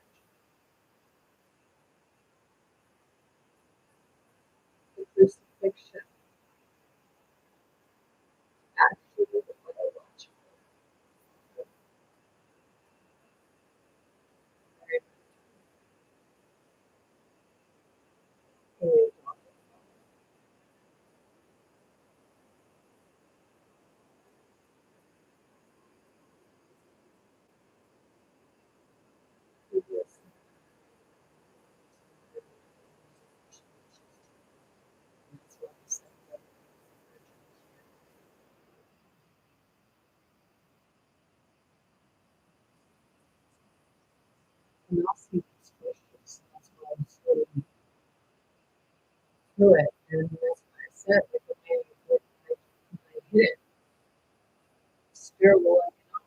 the crucifixion, actually the biological. Right? And I'll see these questions. That's why I'm sorting through it. And that's why I said, like, okay, when I hit it, spirit will let me know.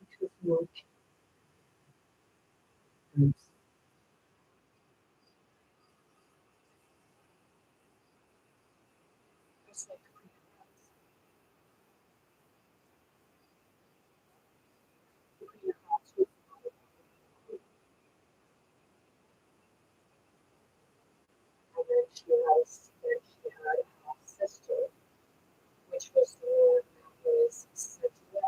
Because more times, just like cleaning your house with and then she had a half sister, which was the one that was sent away.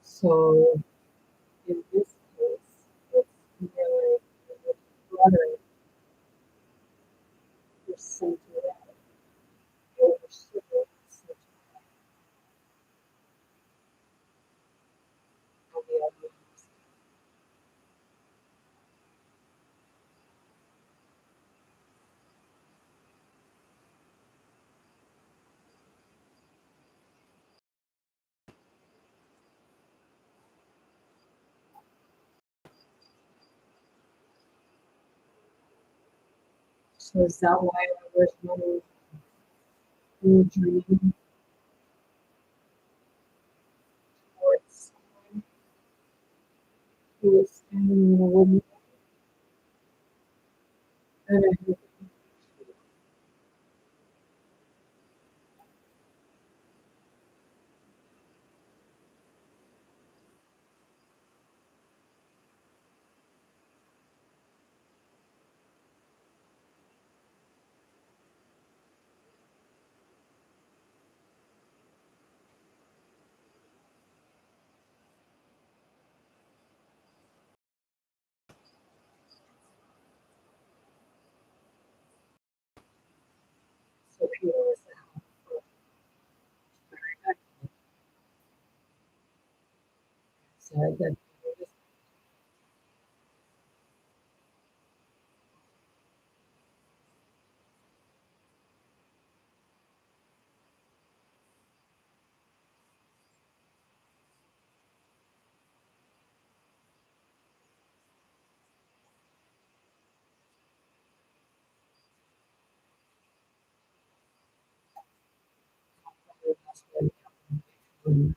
So in this case, it's really the brother was sent away. The older sibling was sent away, and the other one was. So is that why I was running in a dream towards someone who was standing in a wooden and I heard so Peter was the help for very good. So I did. um,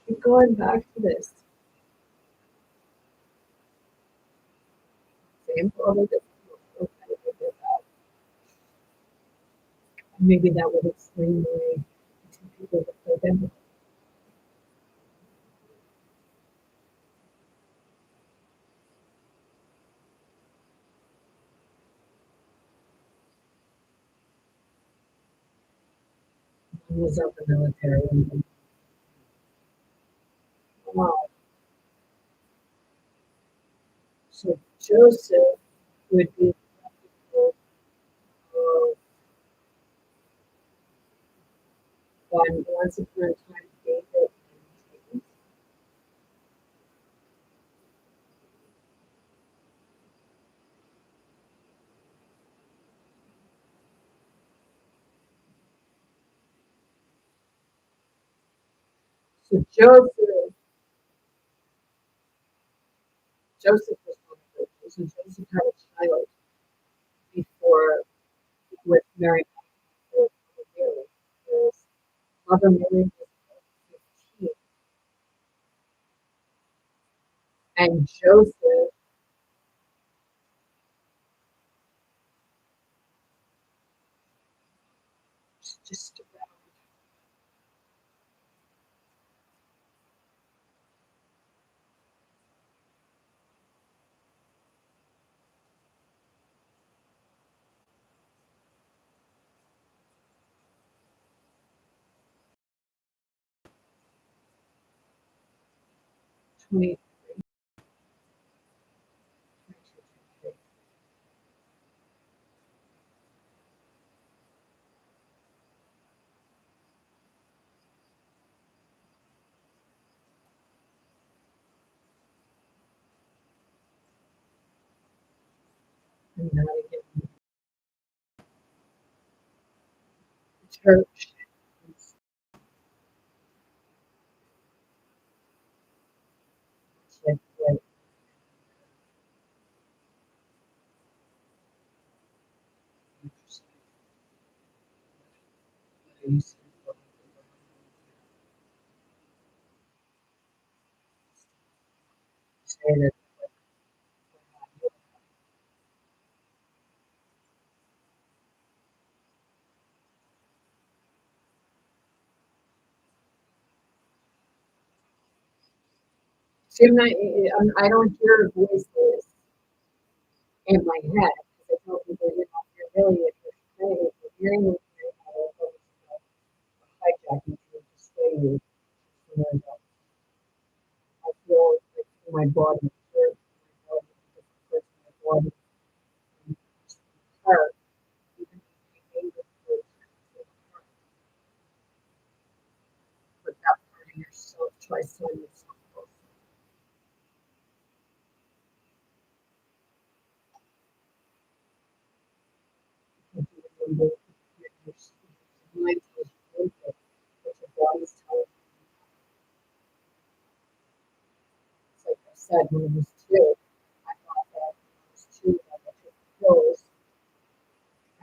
keep going back to this. Same problem that maybe that would explain why two people that play them. One was of the military. And wow. So Joseph would be one once upon a time David and James. So Joseph was one of those. So Joseph had a child before with Mary Mary. His mother Mary was 15, and Joseph was just around 20, 22, and not again. The church is like interesting. I used to say that see, I don't hear voices in my head because I tell people, you're really if you're hearing me, hijacking to display you. And I feel like in my body, my body, her, even but that part of yourself, try selling yourself also. If you remember, your mind tells you one thing, but your body's telling you. It's like I said, when I was two, I thought that when I was two, that I took pills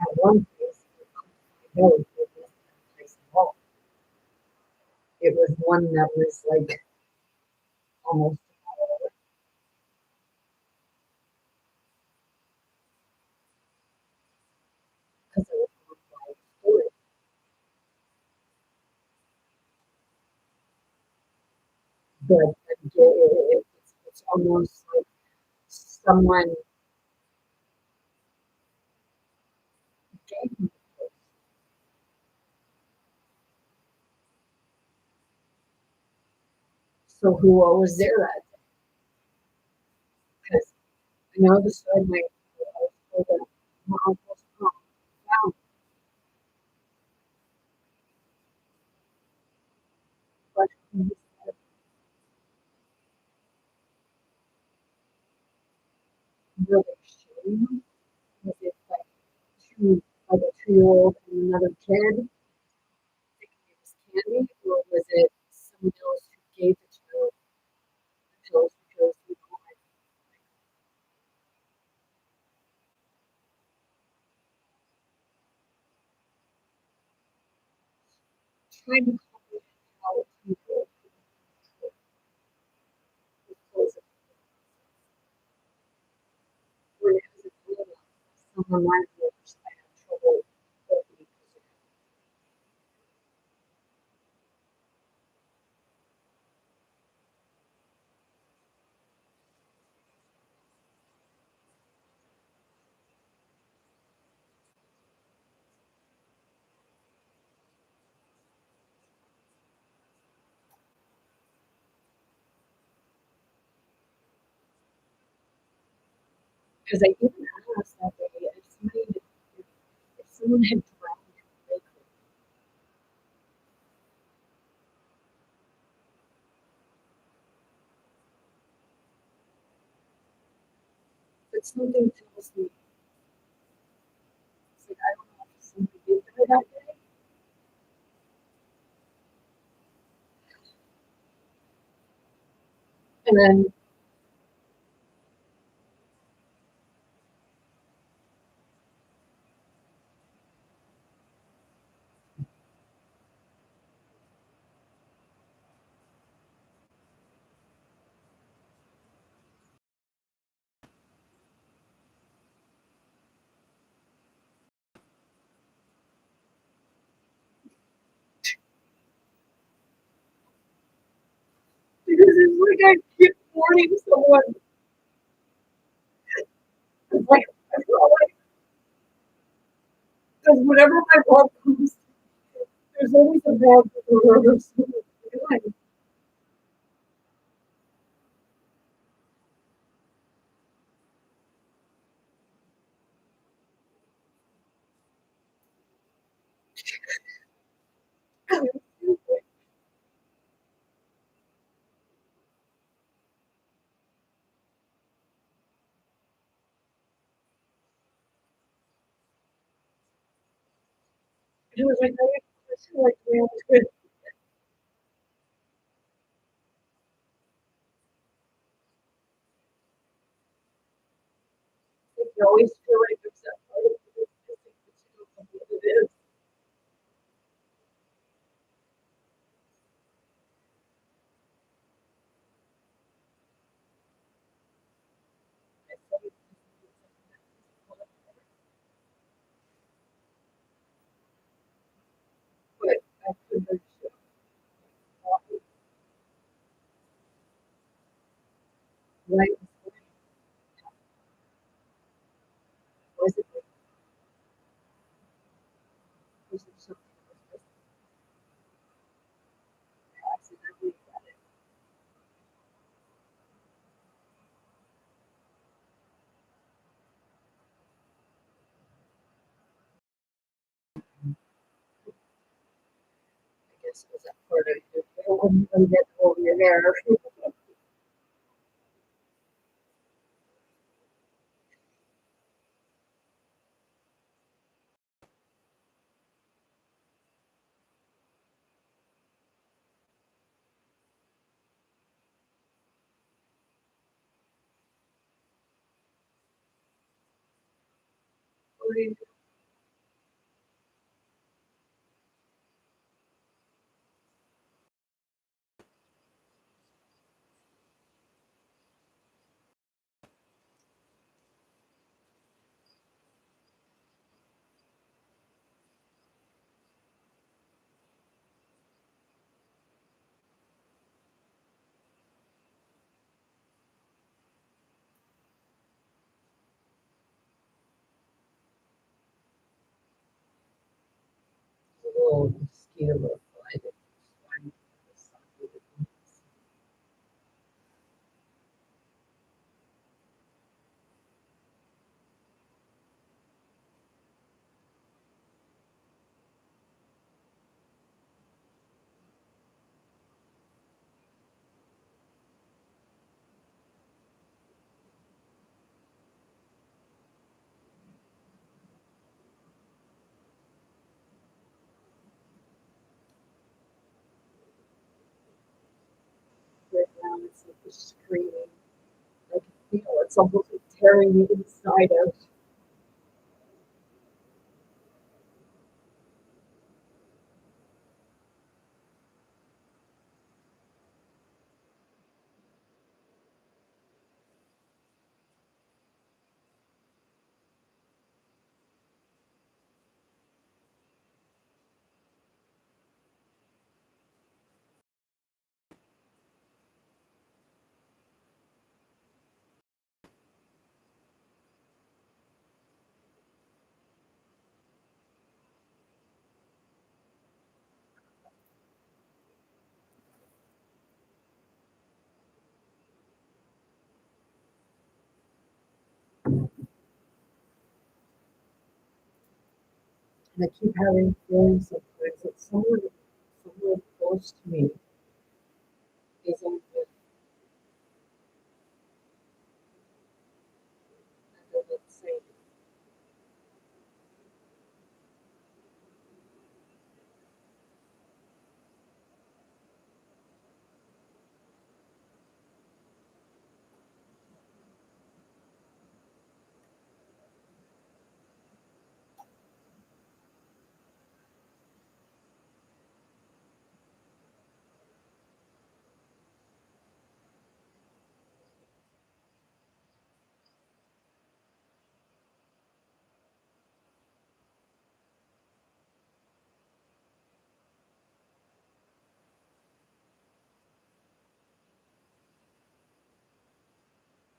at one place, and I couldn't find out it was that place at all. It was one that was like almost because it was on my story. But it's almost like someone gave me So who was there that day? Because I know the story might told that my uncle's mom found but he said, were they showing them? Was it like like a 2-year-old and another kid thinking it was candy, or was it someone else who gave the child the pills because he wanted trying to comprehend how a 2-year-old could control his pills when it was a grown up? Some of my brothers I had trouble opening because I even asked that day if someone had drowned in the lake, but something tells me it's like I don't know if somebody did die that day. And then because it's like I keep warning someone. It's like I feel like because whenever my mom comes, there's always a bad for her. It was like I feel like we always good. You always feel like there's that part of you that's missing, but you don't know what it is. I said it, but I couldn't understand why. Right? Was it like was it something that was accidentally that it I guess it was that part of you that wouldn't even get over your hair. A little mosquito before I did find the sun. just screaming. I can feel it's almost like tearing me inside out. And I keep having feelings sometimes that someone close to me is on the end of the same.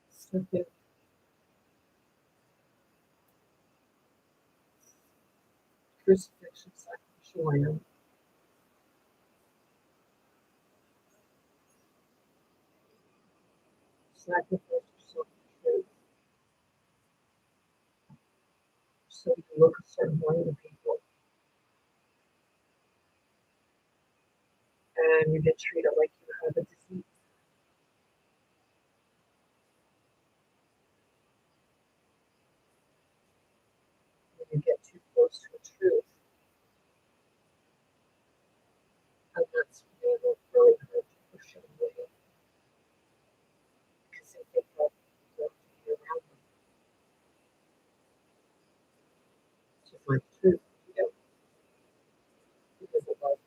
Second crucifixion, sacrificial lamb, sacrifice yourself for truth, so you can look a certain way to people, and you get treated like you have a disease. When you get too close to a truth, and that's when they will really hurt you, push it away, because they think that you don't be around them to find the truth. You don't, because of love.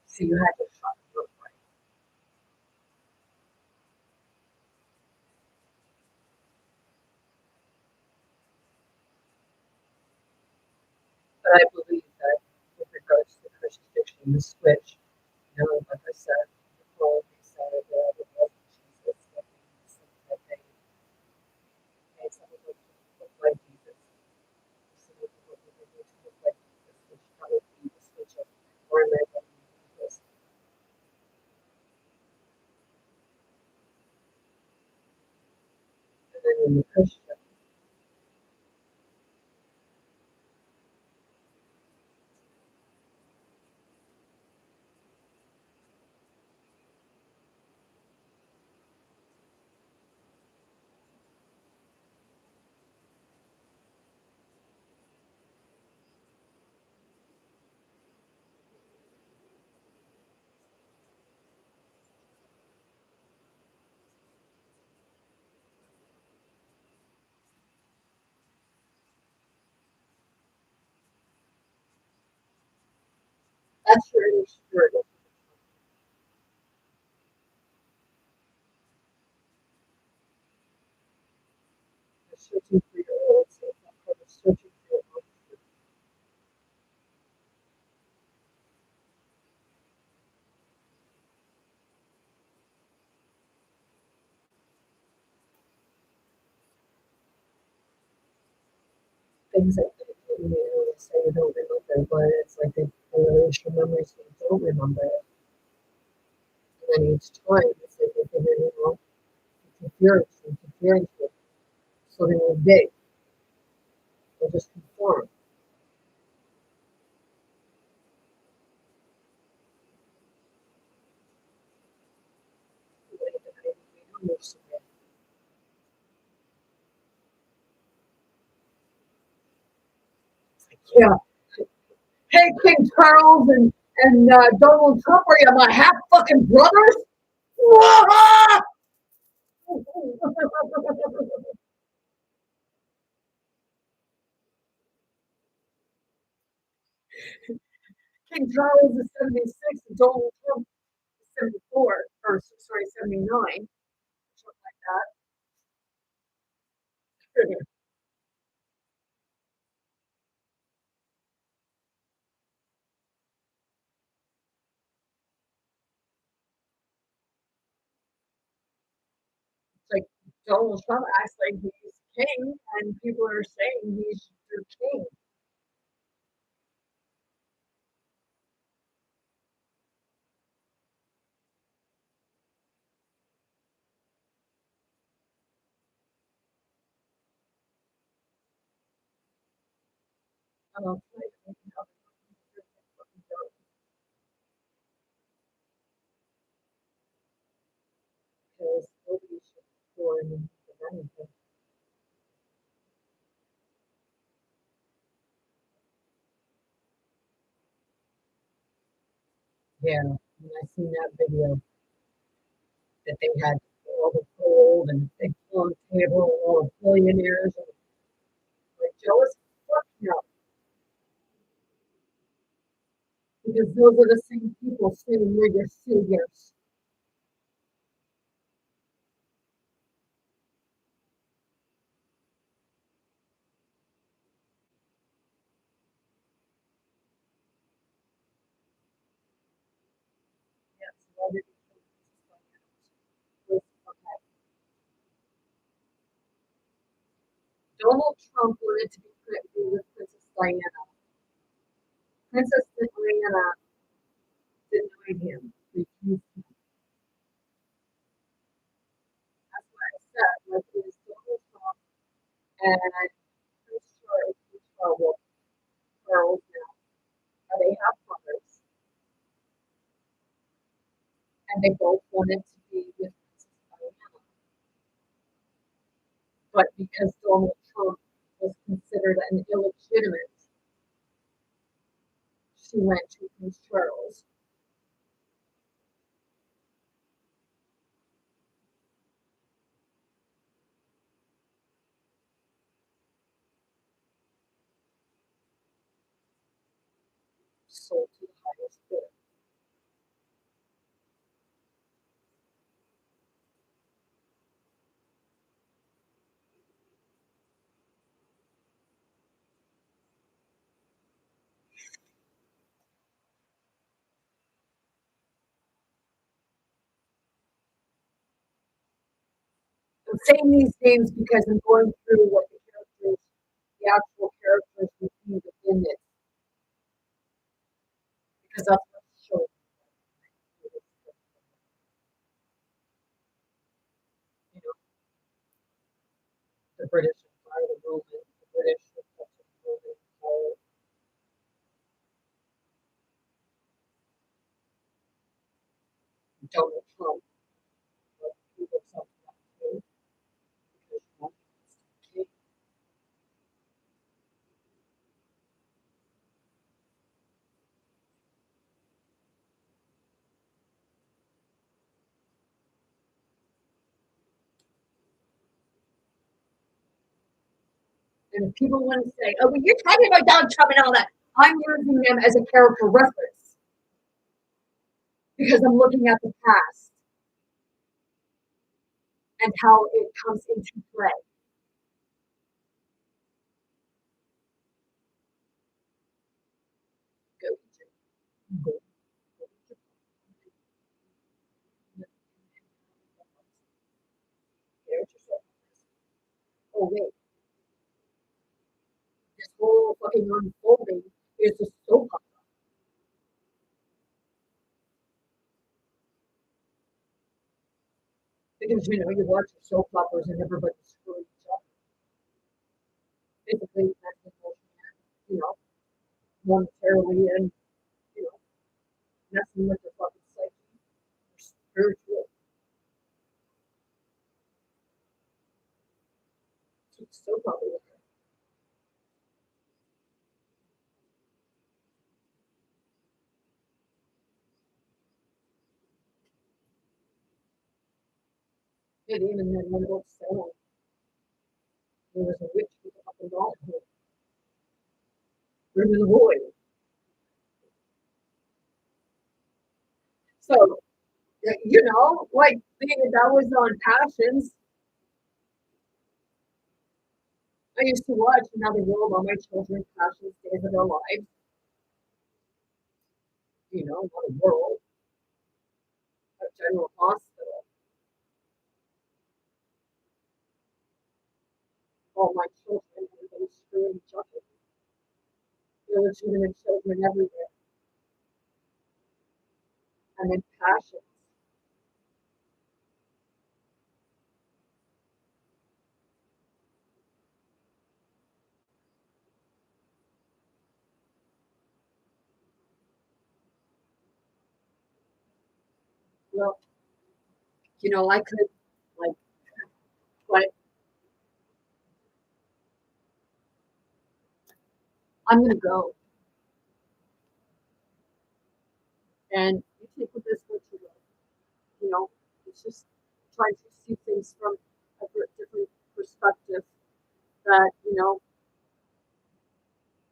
So you had to shut your mind. But I believe that with regards to the crucifixion, the switch, like I said, Nicole, they said it wasn't Jesus, that they made some people look like Jesus. Some people they need to look like Jesus, which that would be the switch of where am I going with this? And then in the Christian, that's your inner spirit. You're searching for your own self, not for the searching for your own truth. Things that they say you don't remember, but it's like they erase your memory so you don't remember it. And then each time it's like they figure, interference with. So then you dig, or just conform. Yeah. Hey, King Charles and Donald Trump, are you my half fucking brothers? King Charles is 76 and Donald Trump is 74, or sorry, 79, something like that. It's like Donald Trump acts like he's king, and people are saying he's their king. I don't know, because nobody should pour into anything. Yeah, when I seen that video that they had all the gold and big on the table, all the billionaires, and like jealous fuck no, because those are the same people sitting where you're sitting. Yes, Donald Trump wanted to be with Princess Diana. Princess Diana denied him, refused him. That's what I said. Like it is Donald Trump and Prince Charles, Charles now. They have brothers, and they both wanted to be with Princess Diana. But because Donald Trump was considered an illegitimate, she went to Prince Charles. Sold to the highest bidder. I'm saying these names because I'm going through what the actual characters we see within it, because that's what shows you know, the British Empire, the Roman, the British, the Roman Empire, Donald Trump, but he looks up to that too, because Trump is the king. And if people want to say, oh, well, you're talking about Donald Trump and all that, I'm using them as a character reference because I'm looking at the past and how it comes into play. Go, go, go. Oh, wait, this whole fucking unfolding is just so fun. Because, you watch your soap operas and everybody screws each other. Basically, that's the emotion, you know, momentarily and, you know, messing with the fucking psyche or spiritual. It's so popular. And even then, when it was Salem, there was a witch with a fucking dog. There was a boy. So, like that was on Passions. I used to watch Another World on my children's Passions Days of Their Lives. Another world, a general hospital. All my children, everybody screwing each other. Illegitimate children everywhere. And then Passions. Well, I could, like, but I'm going to go. And you take with this what you will. It's just trying to see things from a different perspective that,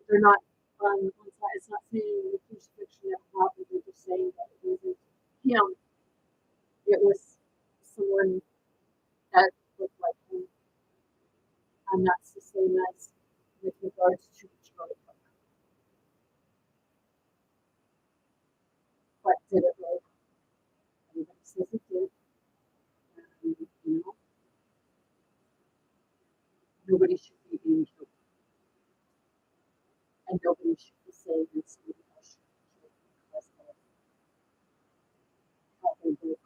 they're not on one side. It's not saying the crucifixion that happened. They're just saying that it wasn't him. It was someone that looked like him. And that's the same as with regards to Charlie Kirk. But did it really? Everybody says it did. And, nobody should be being killed. And nobody should be saying that somebody else should be killed because of how they look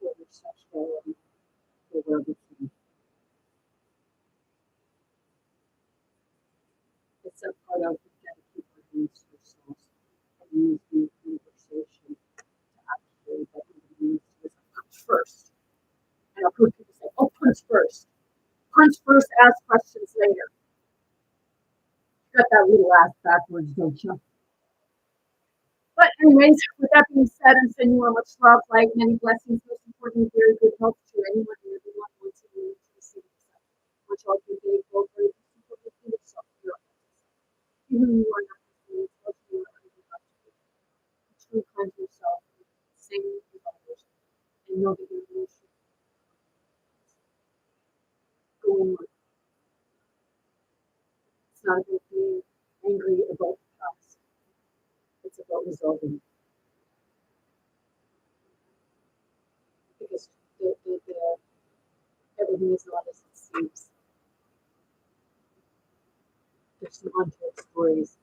or their sexuality or whatever. It's a part of we got to keep our hands to ourselves and use the conversation to actually that we use with a punch first. And I've heard people say, oh, punch first. Punch first, ask questions later. You got that little ass backwards, don't you? But anyways, with that being said, I'm sending you all much love, light, many blessings, most importantly, very good health to anyone and everyone wants to be to receive yourself. Much all good day, go very important to yourself, your even you are not the same, you are unproductive. True kind to yourself, same with others, and know that your emotions go on. It's not about being angry about the past. It's about resolving it. Because everything is not as it seems. There's some untold stories